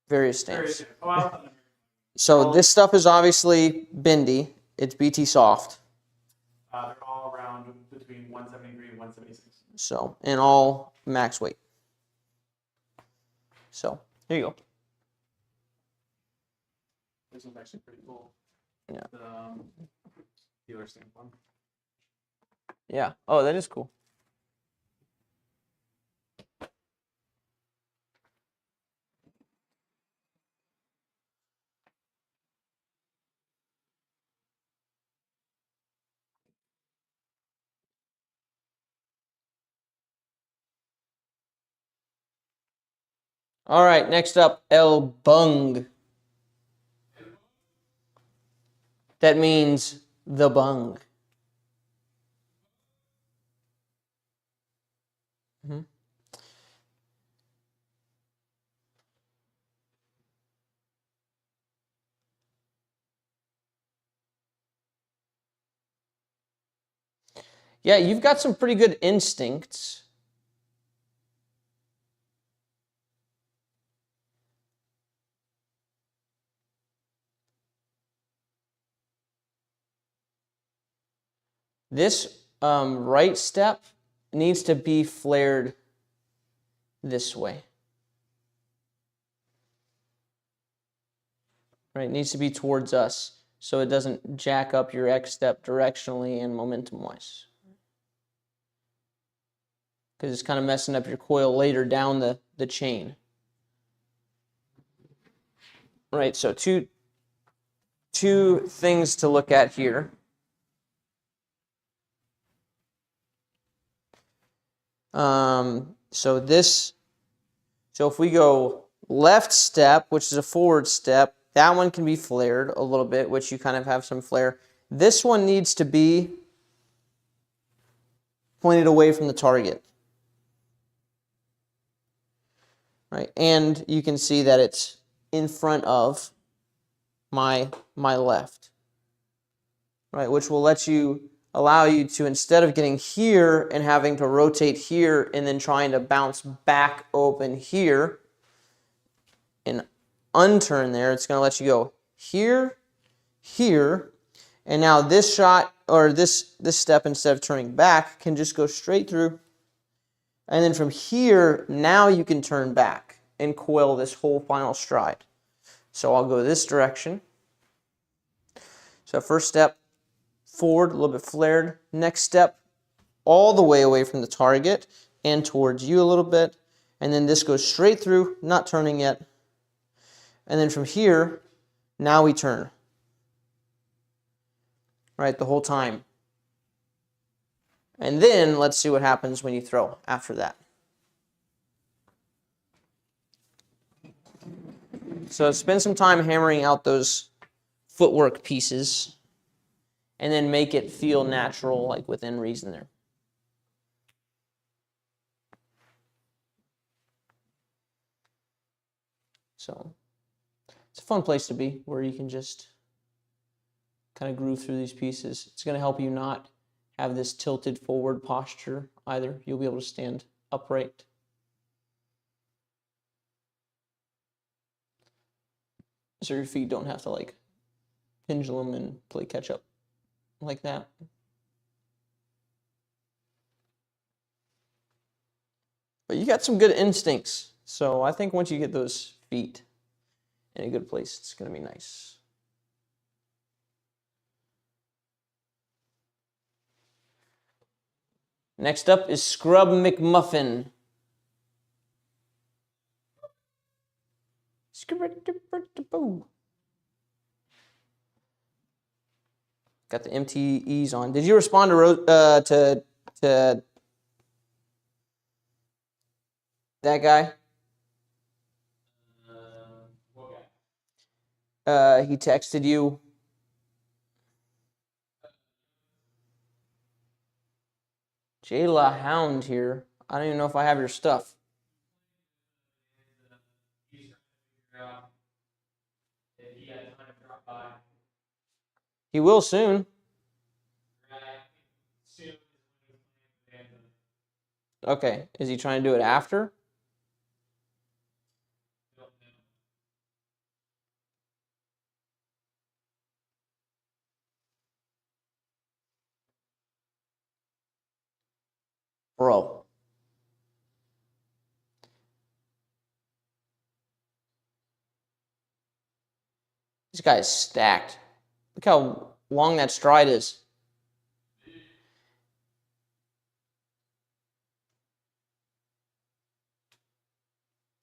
various stamps. Oh, I don't know. So this stuff is obviously bendy. It's BT Soft. They're all around between 173 and 176. So, and all max weight. So, here you go. This one's actually pretty cool. Yeah. The dealer stamp one. Yeah. Oh, that is cool. All right, next up, El Bung. That means the bung. Mm-hmm. Yeah, you've got some pretty good instincts. This right step needs to be flared this way. Right, it needs to be towards us so it doesn't jack up your X step directionally and momentum-wise. Because it's kind of messing up your coil later down the chain. Right, so two things to look at here. So if we go left step, which is a forward step, that one can be flared a little bit, which you kind of have some flare. This one needs to be pointed away from the target. Right, and you can see that it's in front of my left. Right, which will allow you to, instead of getting here and having to rotate here and then trying to bounce back open here and unturn there, it's going to let you go here, here, and now this shot, or this step, instead of turning back, can just go straight through. And then from here, now you can turn back and coil this whole final stride. So I'll go this direction. So first step, forward, a little bit flared. Next step, all the way away from the target and towards you a little bit. And then this goes straight through, not turning yet. And then from here, now we turn. Right, the whole time. And then let's see what happens when you throw after that. So spend some time hammering out those footwork pieces and then make it feel natural, like within reason there. So it's a fun place to be where you can just kind of groove through these pieces. It's going to help you not have this tilted forward posture either. You'll be able to stand upright. So your feet don't have to like pendulum and play catch up like that. But you got some good instincts. So I think once you get those feet in a good place, it's going to be nice. Next up is Scrub McMuffin. Got the MTEs on. Did you respond to that guy? What guy? He texted you. Jayla Hound here. I don't even know if I have your stuff. He's trying to figure out if he had time to drop by. He will soon. Right. Soon is when he's playing with Anthem. Okay. Is he trying to do it after? Don't know. Bro. This guy is stacked. Look how long that stride is.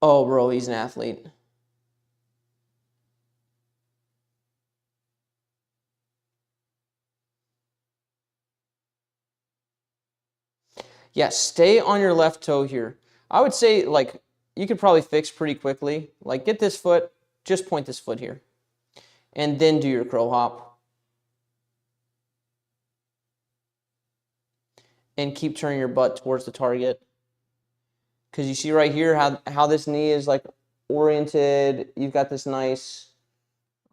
Oh, bro, he's an athlete. Yeah, stay on your left toe here. I would say, like, you could probably fix pretty quickly. Like, get this foot, just point this foot here. And then do your crow hop. And keep turning your butt towards the target. Because you see right here how this knee is, like, oriented. You've got this nice,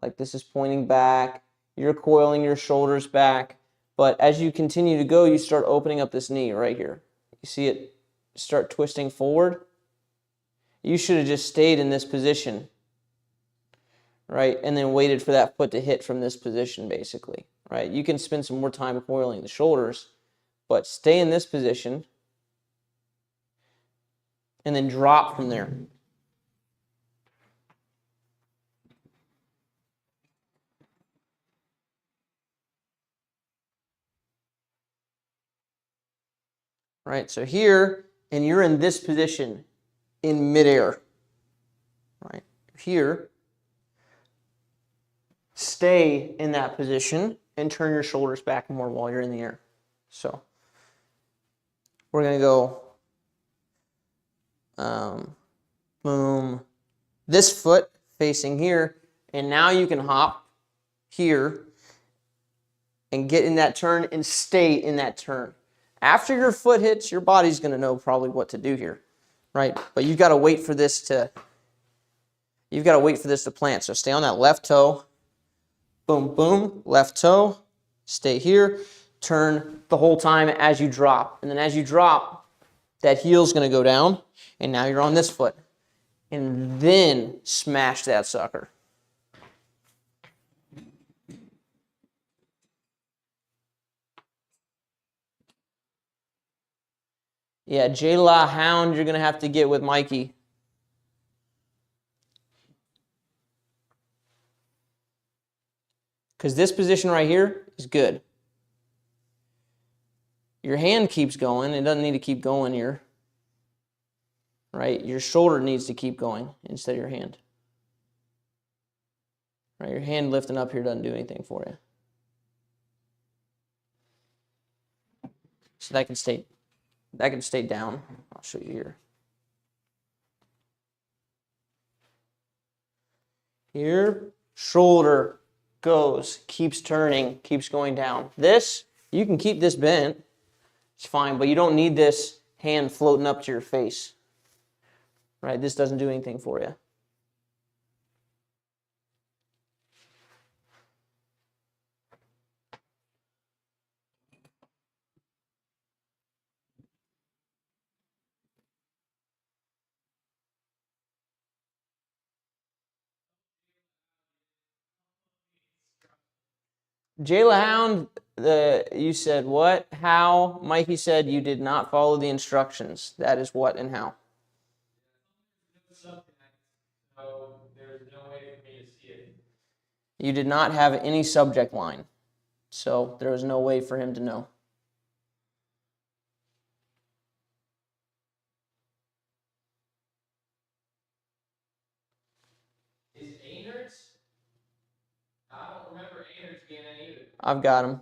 like, this is pointing back. You're coiling your shoulders back. But as you continue to go, you start opening up this knee right here. You see it start twisting forward? You should have just stayed in this position, right? And then waited for that foot to hit from this position, basically, right? You can spend some more time coiling the shoulders, but stay in this position and then drop from there. Right, so here, and you're in this position in midair, right? Here, stay in that position and turn your shoulders back more while you're in the air. So, we're going to go boom, this foot facing here, and now you can hop here and get in that turn and stay in that turn. After your foot hits, your body's going to know probably what to do here, right? But you've got to wait for this to plant. So stay on that left toe. Boom, boom, left toe. Stay here. Turn the whole time as you drop. And then as you drop, that heel's going to go down, and now you're on this foot. And then smash that sucker. Yeah, J-La Hound, you're going to have to get with Mikey. Because this position right here is good. Your hand keeps going. It doesn't need to keep going here. Right? Your shoulder needs to keep going instead of your hand. Right? Your hand lifting up here doesn't do anything for you. So that can stay down. I'll show you here. Here, shoulder goes, keeps turning, keeps going down. This, you can keep this bent. It's fine, but you don't need this hand floating up to your face. Right? This doesn't do anything for you. Jayla Hound, you said what? How? Mikey said you did not follow the instructions. That is what and how. So there's no way for me to see it. You did not have any subject line, so there was no way for him to know. Is Einert's? I don't remember Einert's being in either. I've got him.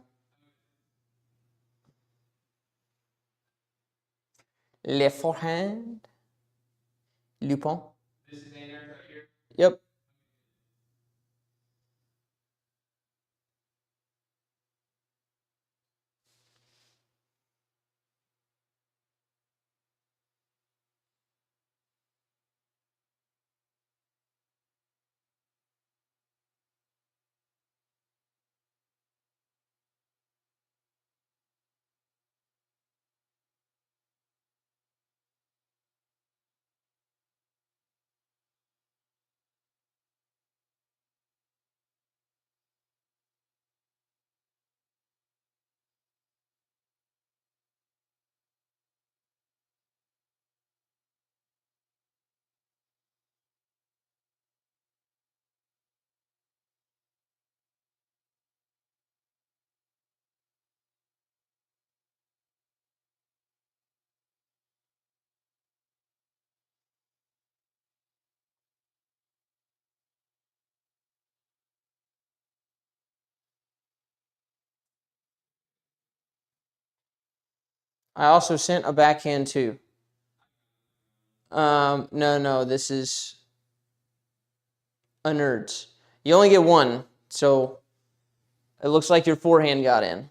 Le forehand. Lupin. This is Einert right here. Yep. I also sent a backhand too. No, this is a nerd's. You only get one, so it looks like your forehand got in.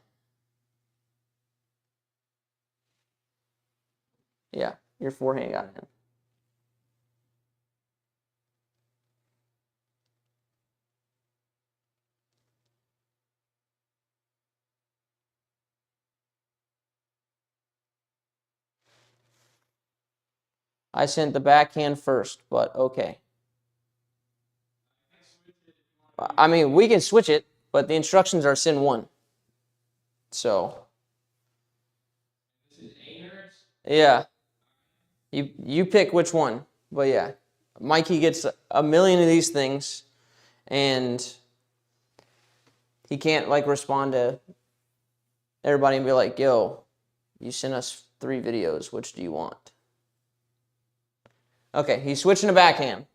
Yeah, your forehand got in. I sent the backhand first, but okay. I mean, we can switch it, but the instructions are send one. So. This is Einert's. Yeah. You pick which one, but yeah. Mikey gets a million of these things, and he can't like respond to everybody and be like, yo, you sent us 3 videos. Which do you want? Okay, he's switching to backhand.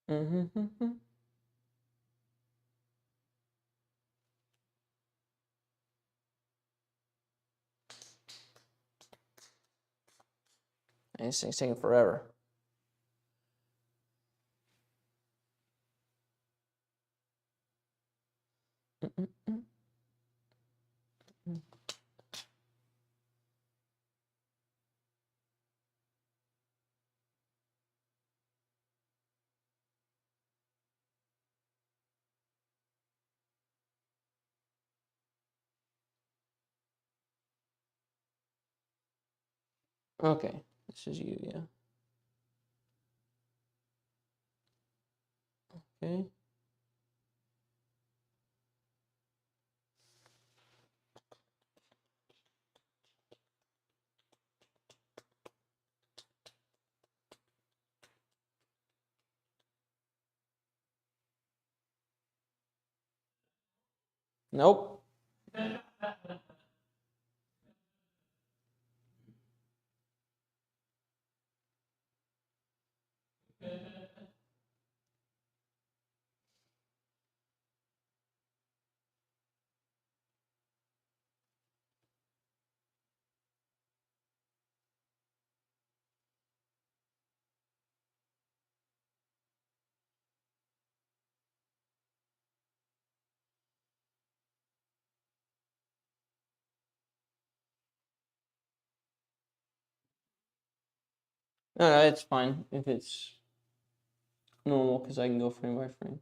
Mm-hmm. This thing's taking forever. Okay, this is you, yeah. Okay. Nope. No, it's fine if it's normal because I can go frame by frame.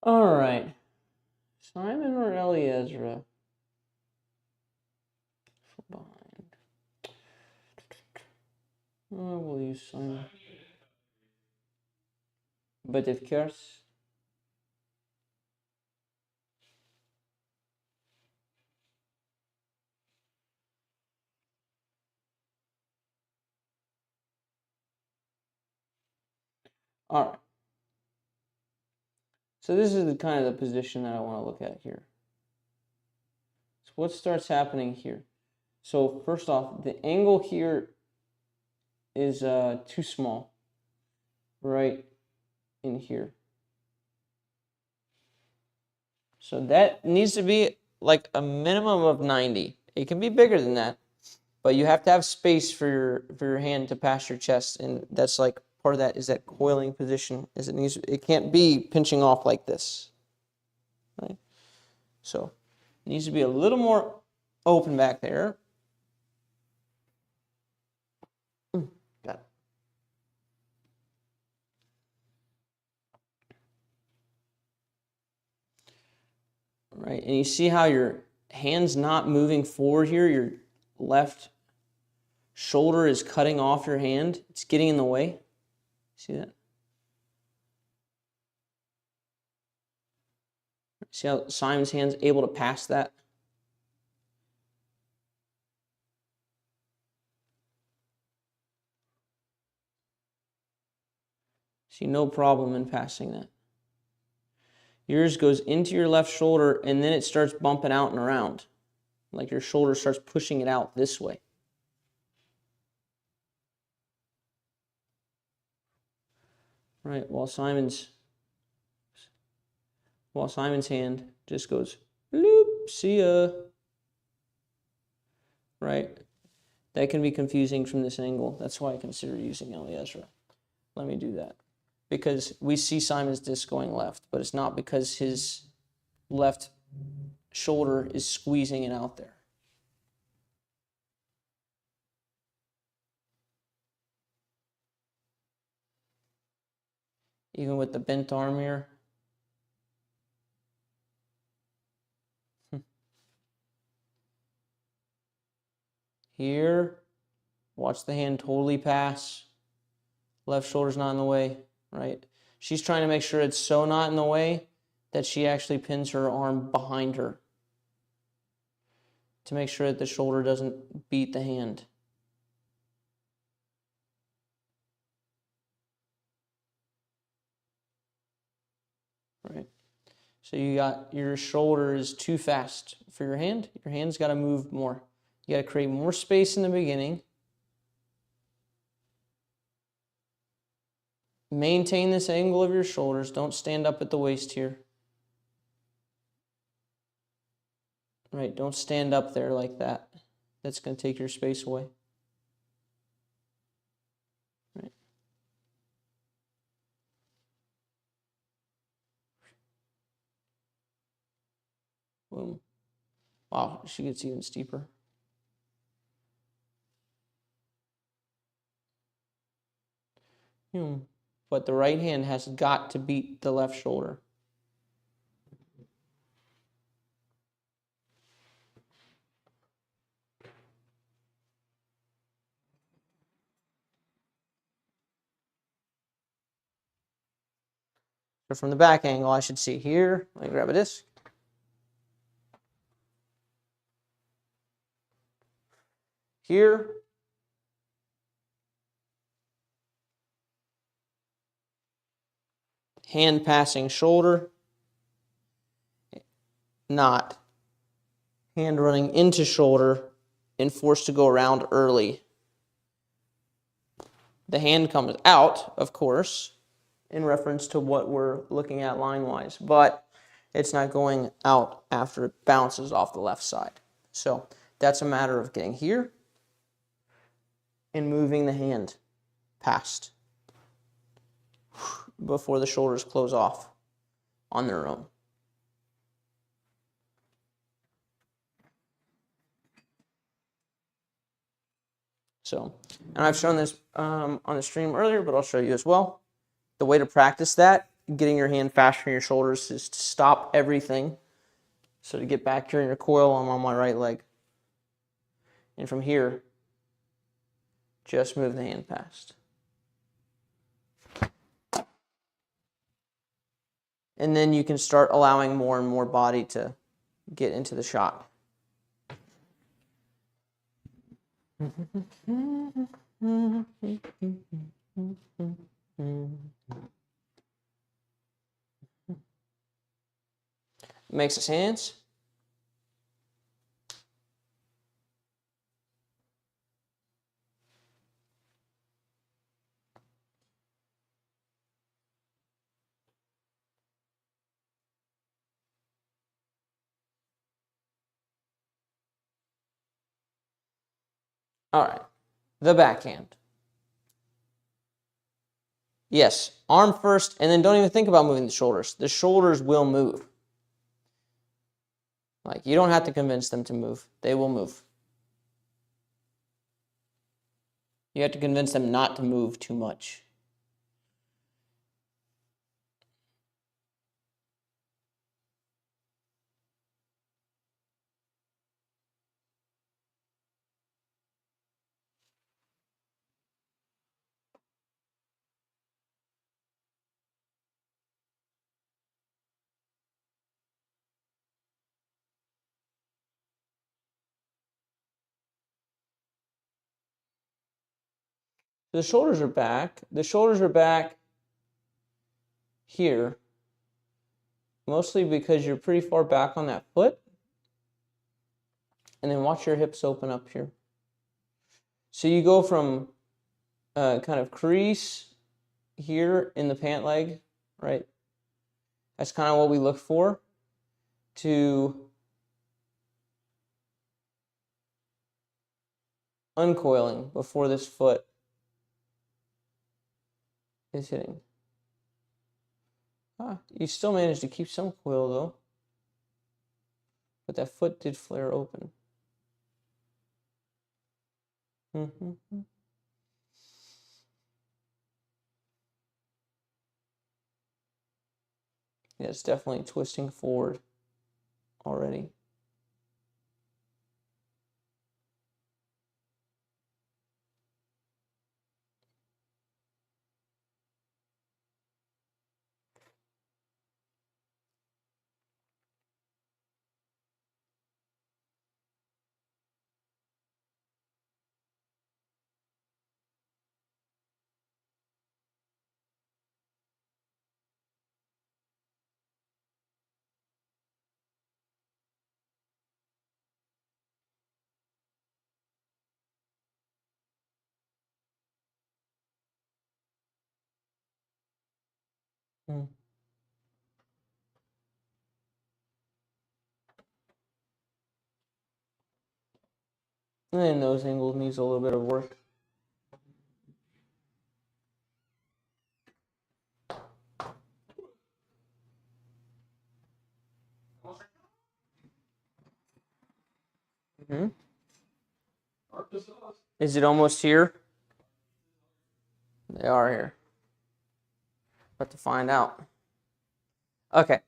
All right. Simon or Eliezer? Behind. Oh, we'll use Simon. But if cares. All right. So this is the kind of the position that I want to look at here. So what starts happening here? So first off, the angle here is too small, right in here. So that needs to be like a minimum of 90. It can be bigger than that, but you have to have space for your hand to pass your chest, and that's like part of that is that coiling position. It can't be pinching off like this, right? So it needs to be a little more open back there. Got it. Right, and you see how your hand's not moving forward here. Your left shoulder is cutting off your hand. It's getting in the way. See that? See how Simon's hand's able to pass that? See, no problem in passing that. Yours goes into your left shoulder and then it starts bumping out and around. Like your shoulder starts pushing it out this way. Right, while Simon's hand just goes bloop, see ya. Right? That can be confusing from this angle. That's why I consider using Eliezer. Let me do that. Because we see Simon's disc going left, but it's not because his left shoulder is squeezing it out there. Even with the bent arm here. Here, watch the hand totally pass. Left shoulder's not in the way, right? She's trying to make sure it's so not in the way that she actually pins her arm behind her to make sure that the shoulder doesn't beat the hand. Right? So you got your shoulder is too fast for your hand. Your hand's got to move more. You got to create more space in the beginning. Maintain this angle of your shoulders. Don't stand up at the waist here. Right, don't stand up there like that. That's going to take your space away. Right. Boom. Wow, she gets even steeper. But the right hand has got to beat the left shoulder. So from the back angle, I should see here. Let me grab a disc. Here. Hand passing shoulder. Not. Hand running into shoulder and forced to go around early. The hand comes out, of course, in reference to what we're looking at line-wise, but it's not going out after it bounces off the left side. So that's a matter of getting here and moving the hand past before the shoulders close off on their own. So, and I've shown this on the stream earlier, but I'll show you as well. The way to practice that, getting your hand faster in your shoulders, is to stop everything. So to get back here in your coil, I'm on my right leg. And from here, just move the hand past. And then you can start allowing more and more body to get into the shot. Makes his hands. All right, the backhand. Yes, arm first, and then don't even think about moving the shoulders. The shoulders will move. Like, you don't have to convince them to move. They will move. You have to convince them not to move too much. The shoulders are back. The shoulders are back here, mostly because you're pretty far back on that foot. And then watch your hips open up here. So you go from kind of crease here in the pant leg, right? That's kind of what we look for, to uncoiling before this foot is hitting. You still managed to keep some coil though, but that foot did flare open. Yeah, it's definitely twisting forward already. And nose angle needs a little bit of work. Is it almost here? They are here. About to find out. Okay.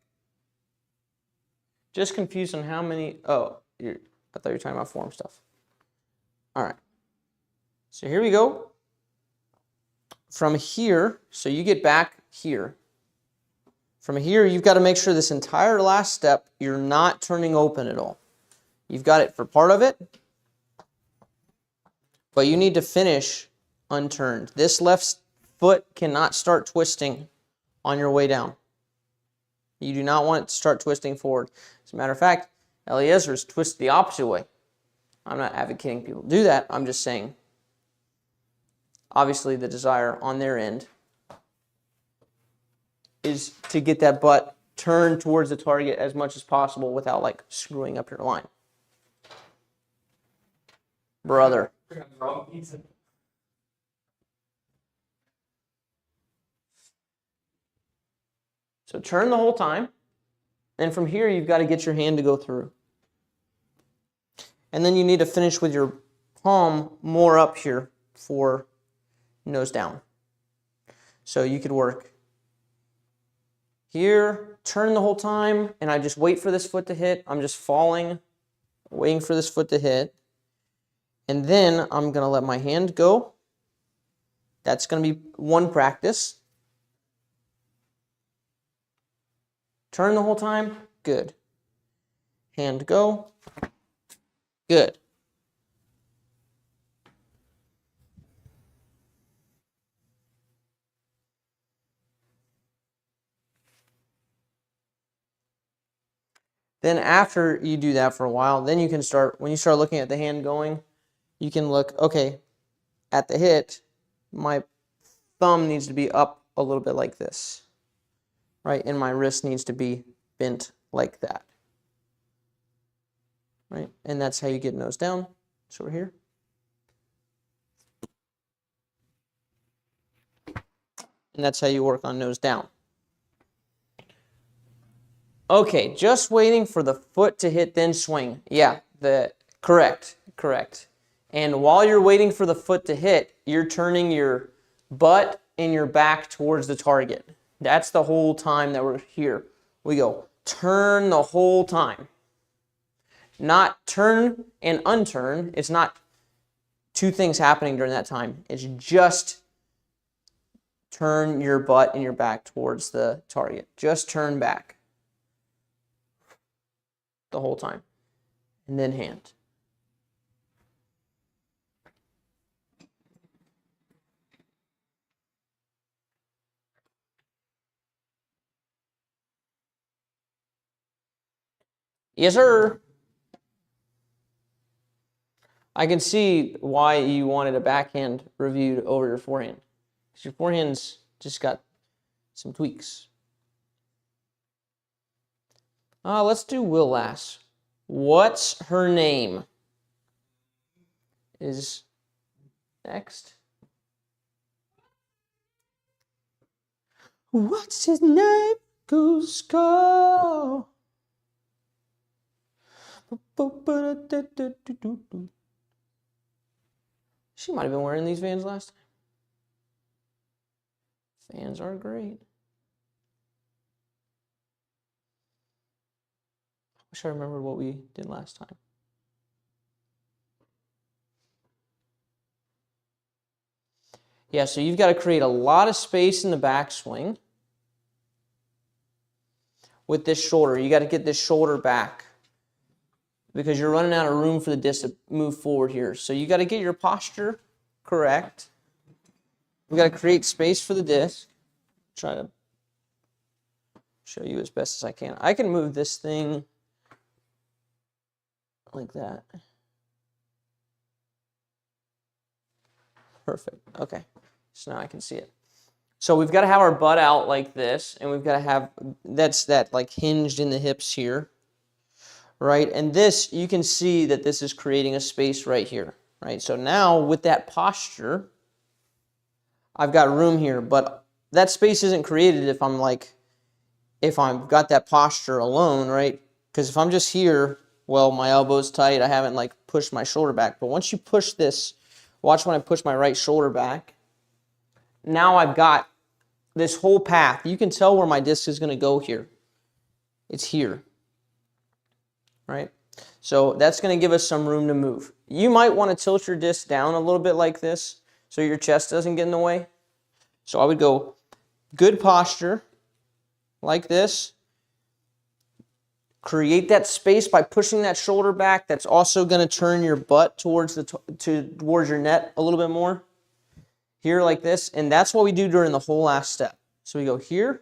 Just confused on how many. Oh, I thought you were talking about form stuff. All right. So here we go. From here, so you get back here. From here, you've got to make sure this entire last step, you're not turning open at all. You've got it for part of it, but you need to finish unturned. This left foot cannot start twisting on your way down. You do not want it to start twisting forward. As a matter of fact, Eliezer's twist the opposite way. I'm not advocating people do that. I'm just saying, obviously, the desire on their end is to get that butt turned towards the target as much as possible without like screwing up your line. Brother. So turn the whole time. And from here, you've got to get your hand to go through. And then you need to finish with your palm more up here for nose down. So you could work here, turn the whole time, and I just wait for this foot to hit. I'm just falling, waiting for this foot to hit. And then I'm going to let my hand go. That's going to be one practice. Turn the whole time. Good. Hand go. Good. Then after you do that for a while, then you can start, when you start looking at the hand going, you can look, okay, at the hit, my thumb needs to be up a little bit like this, right? And my wrist needs to be bent like that, right? And that's how you get nose down. So we're here. And that's how you work on nose down. Okay, just waiting for the foot to hit, then swing. Yeah, correct. And while you're waiting for the foot to hit, you're turning your butt and your back towards the target. That's the whole time that we're here. We go, turn the whole time. Not turn and unturn. It's not two things happening during that time. It's just turn your butt and your back towards the target. Just turn back the whole time. And then hand. Yes, sir. I can see why you wanted a backhand reviewed over your forehand. Because your forehand's just got some tweaks. Let's do Will last. What's her name? Is next. What's his name? Goose go. She might have been wearing these Vans last time. Vans are great. I wish I remembered what we did last time. Yeah, so you've got to create a lot of space in the backswing with this shoulder. You got to get this shoulder back because you're running out of room for the disc to move forward here. So you got to get your posture correct. We got to create space for the disc. Try to show you as best as I can. I can move this thing like that. Perfect. Okay. So now I can see it. So we've got to have our butt out like this, and we've got to have that like hinged in the hips here, right? And this, you can see that this is creating a space right here, right? So now with that posture, I've got room here, but that space isn't created if I've got that posture alone, right? Because if I'm just here, well, my elbow's tight, I haven't like pushed my shoulder back. But once you push this, watch when I push my right shoulder back, now I've got this whole path. You can tell where my disc is going to go here. It's here, right? So that's going to give us some room to move. You might want to tilt your disc down a little bit like this so your chest doesn't get in the way. So I would go good posture like this. Create that space by pushing that shoulder back. That's also going to turn your butt towards towards your net a little bit more. Here like this, and that's what we do during the whole last step. So we go here.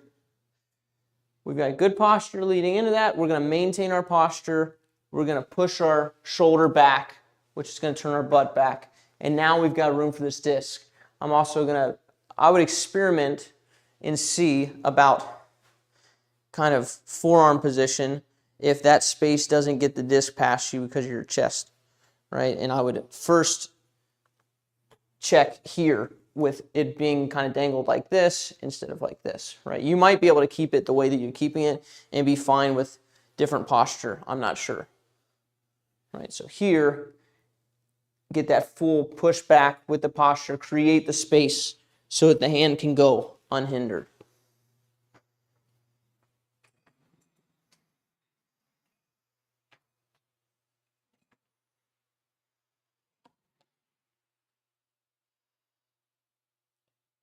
We've got good posture leading into that. We're going to maintain our posture. We're going to push our shoulder back, which is going to turn our butt back. And now we've got room for this disc. I'm also going to, I would experiment and see about kind of forearm position if that space doesn't get the disc past you because of your chest, right? And I would first check here with it being kind of dangled like this instead of like this, right? You might be able to keep it the way that you're keeping it and be fine with different posture. I'm not sure, right? So here, get that full push back with the posture, create the space so that the hand can go unhindered.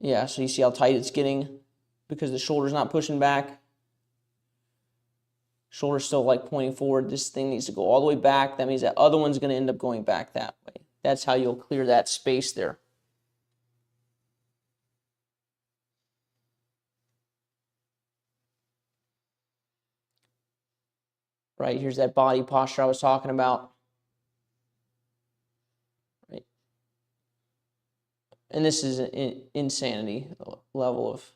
Yeah, so you see how tight it's getting because the shoulder's not pushing back. Shoulder's still like pointing forward. This thing needs to go all the way back. That means that other one's going to end up going back that way. That's how you'll clear that space there. Right, here's that body posture I was talking about. Right. And this is an insanity level of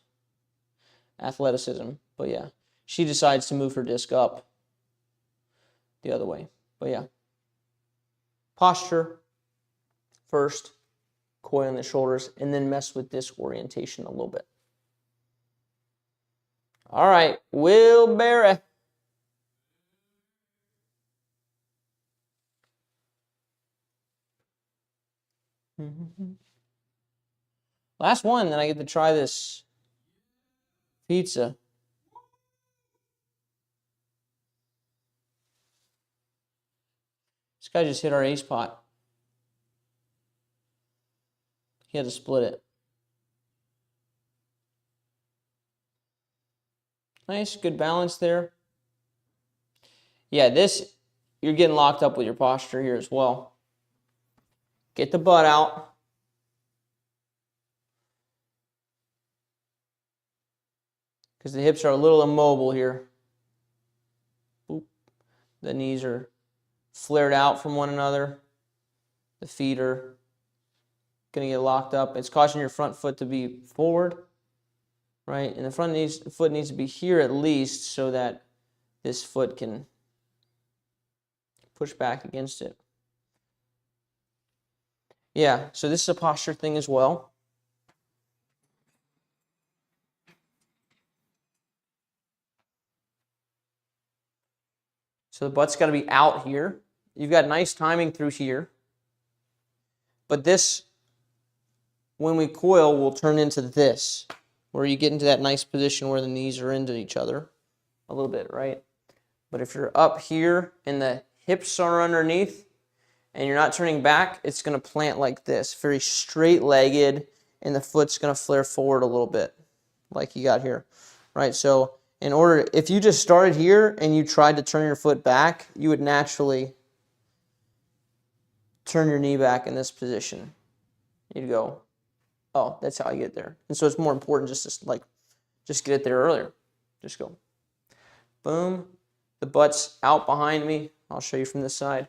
athleticism. But yeah, she decides to move her disc up the other way. But yeah, posture first, coiling the shoulders, and then mess with disc orientation a little bit. All right, Will Barry. Last one, then I get to try this pizza. This guy just hit our ace pot. He had to split it. Nice, good balance there. Yeah, this, you're getting locked up with your posture here as well. Get the butt out. Because the hips are a little immobile here. Boop. The knees are flared out from one another. The feet are going to get locked up. It's causing your front foot to be forward, right? And the foot needs to be here at least so that this foot can push back against it. Yeah, so this is a posture thing as well. So the butt's got to be out here. You've got nice timing through here. But this, when we coil, will turn into this, where you get into that nice position where the knees are into each other a little bit, right? But if you're up here and the hips are underneath and you're not turning back, it's going to plant like this, very straight-legged, and the foot's going to flare forward a little bit, like you got here, right? So in order, if you just started here and you tried to turn your foot back, you would naturally turn your knee back in this position. You'd go, oh, that's how I get there. And so it's more important just to just get it there earlier. Just go, boom. The butt's out behind me. I'll show you from this side.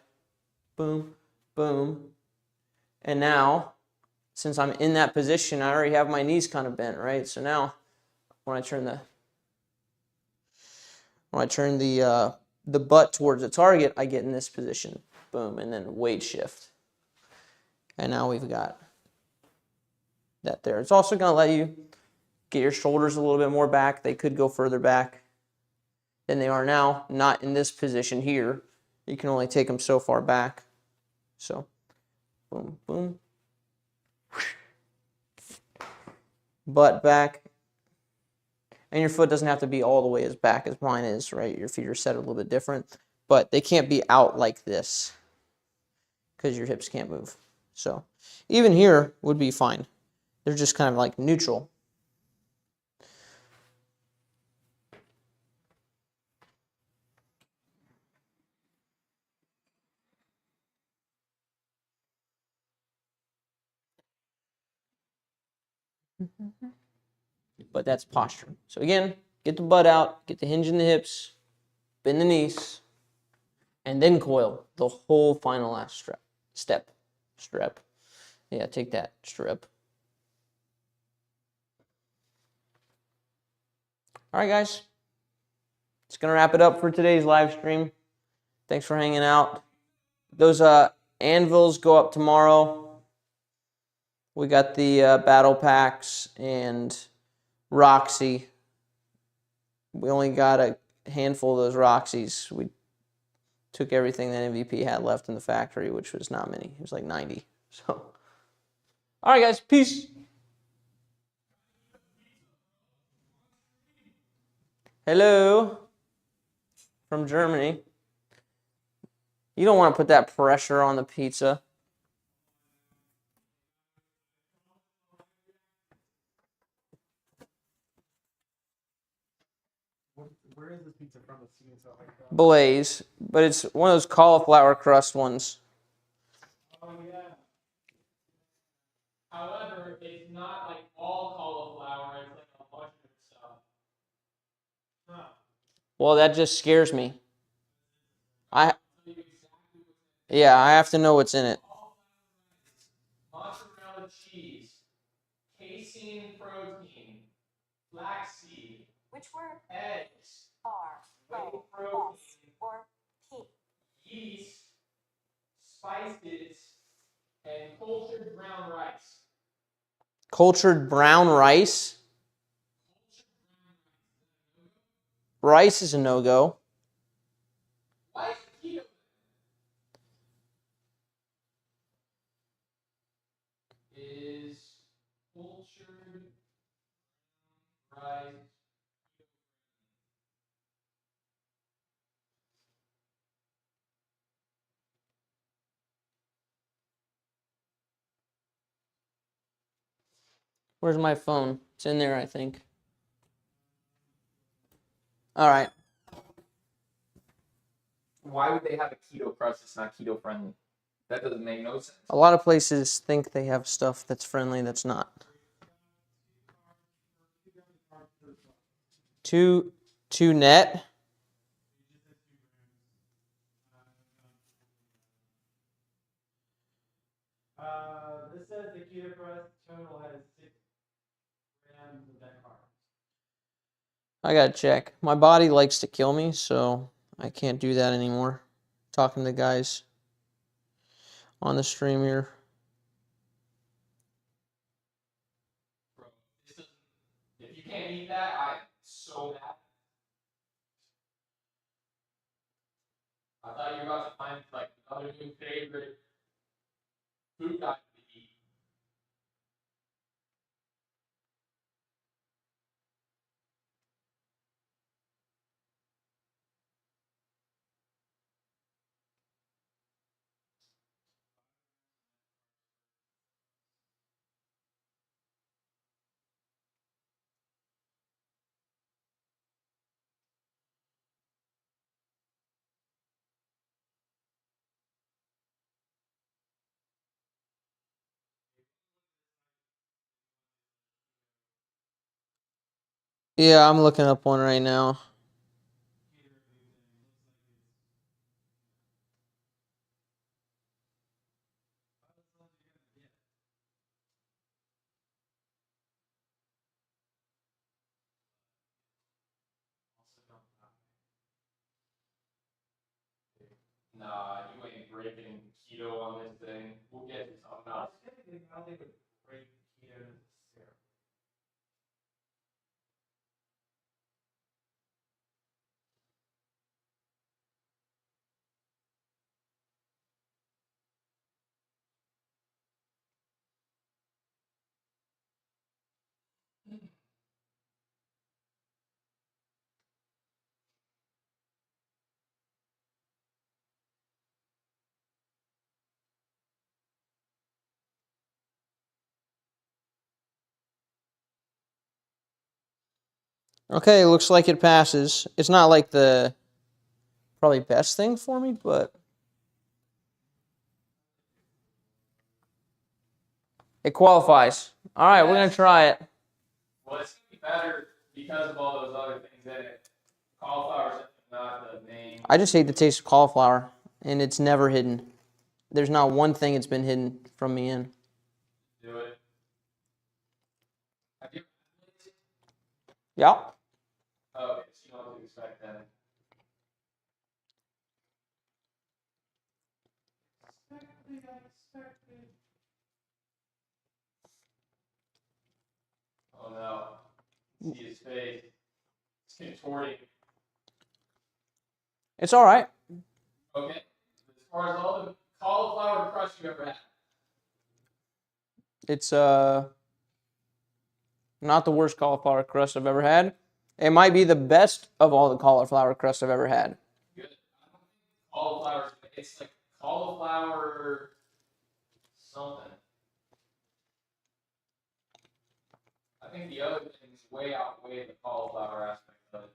Boom, boom. And now, since I'm in that position, I already have my knees kind of bent, right? So now, when I turn the butt towards the target, I get in this position. Boom, and then weight shift. And now we've got that there. It's also going to let you get your shoulders a little bit more back. They could go further back than they are now. Not in this position here. You can only take them so far back. So, boom, boom. Butt back. And your foot doesn't have to be all the way as back as mine is, right? Your feet are set a little bit different, but they can't be out like this because your hips can't move. So even here would be fine. They're just kind of like neutral. But that's posture. So again, get the butt out, get the hinge in the hips, bend the knees, and then coil the whole final last strap. Yeah, take that, strip. All right, guys. It's going to wrap it up for today's live stream. Thanks for hanging out. Those anvils go up tomorrow. We got the battle packs and Roxy. We only got a handful of those Roxys. We took everything that MVP had left in the factory, which was not many. It was like 90. So, all right, guys. Peace. Hello from Germany. You don't want to put that pressure on the pizza. Where is this pizza from? It's seeming so like that. Blaze, but it's one of those cauliflower crust ones. Oh yeah. However, it's not like all cauliflower. It's like a bunch of stuff. Huh. Well, that just scares me. Yeah, I have to know what's in it. Mozzarella cheese, casein protein, flaxseed. Which word? Eggs. Whey protein. Or P. Yeast, spices, and cultured brown rice. Cultured brown rice? Rice is a no-go. Why is keto? Is cultured rice. Where's my phone? It's in there, I think. All right. Why would they have a keto crust that's not keto friendly? That doesn't make no sense. A lot of places think they have stuff that's friendly that's not. Two net. This says the keto crust total has 6 grams of net carbs. I gotta check. My body likes to kill me, so I can't do that anymore. Talking to the guys on the stream here. Bro, this is, if you can't eat that, I'm so mad. I thought you were about to find like another new favorite food item to eat. Yeah, I'm looking up one right now. Nah, you ain't breaking keto on this thing. We'll get to something else. I don't think it would break keto necessarily. Okay, looks like it passes. It's not like the probably best thing for me, but it qualifies. All right, we're gonna try it. Well, it's gonna be better because of all those other things in it. Cauliflower's not the main. I just hate the taste of cauliflower, and it's never hidden. There's not one thing it's been hidden from me in. Do it. Have you? Yeah. Oh, okay, so you know what to expect then. Oh no. See his face. It's contorting. It's all right. Okay. As far as all the cauliflower crust you ever had. It's not the worst cauliflower crust I've ever had. It might be the best of all the cauliflower crust I've ever had. Good. I don't think cauliflower. It's like cauliflower something. I think the other things way outweigh the cauliflower aspect of it.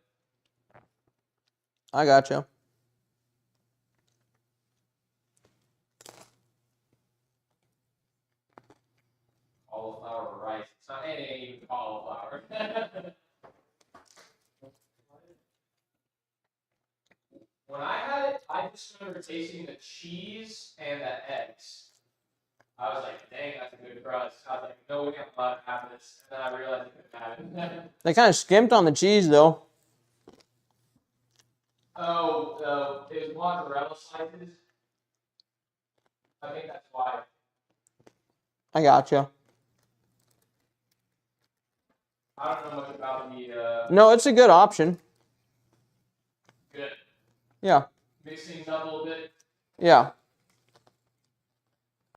I gotcha. Cauliflower rice. It's not any cauliflower. When I had it, I just remember tasting the cheese and the eggs. I was like, dang, that's a good crust. I was like, no way I'm allowed to have this. And then I realized I couldn't have it. They kind of skimped on the cheese though. Oh, it was mozzarella slices. I think that's why. I gotcha. I don't know much about the No, it's a good option. good Yeah. mixing up a little bit. Yeah.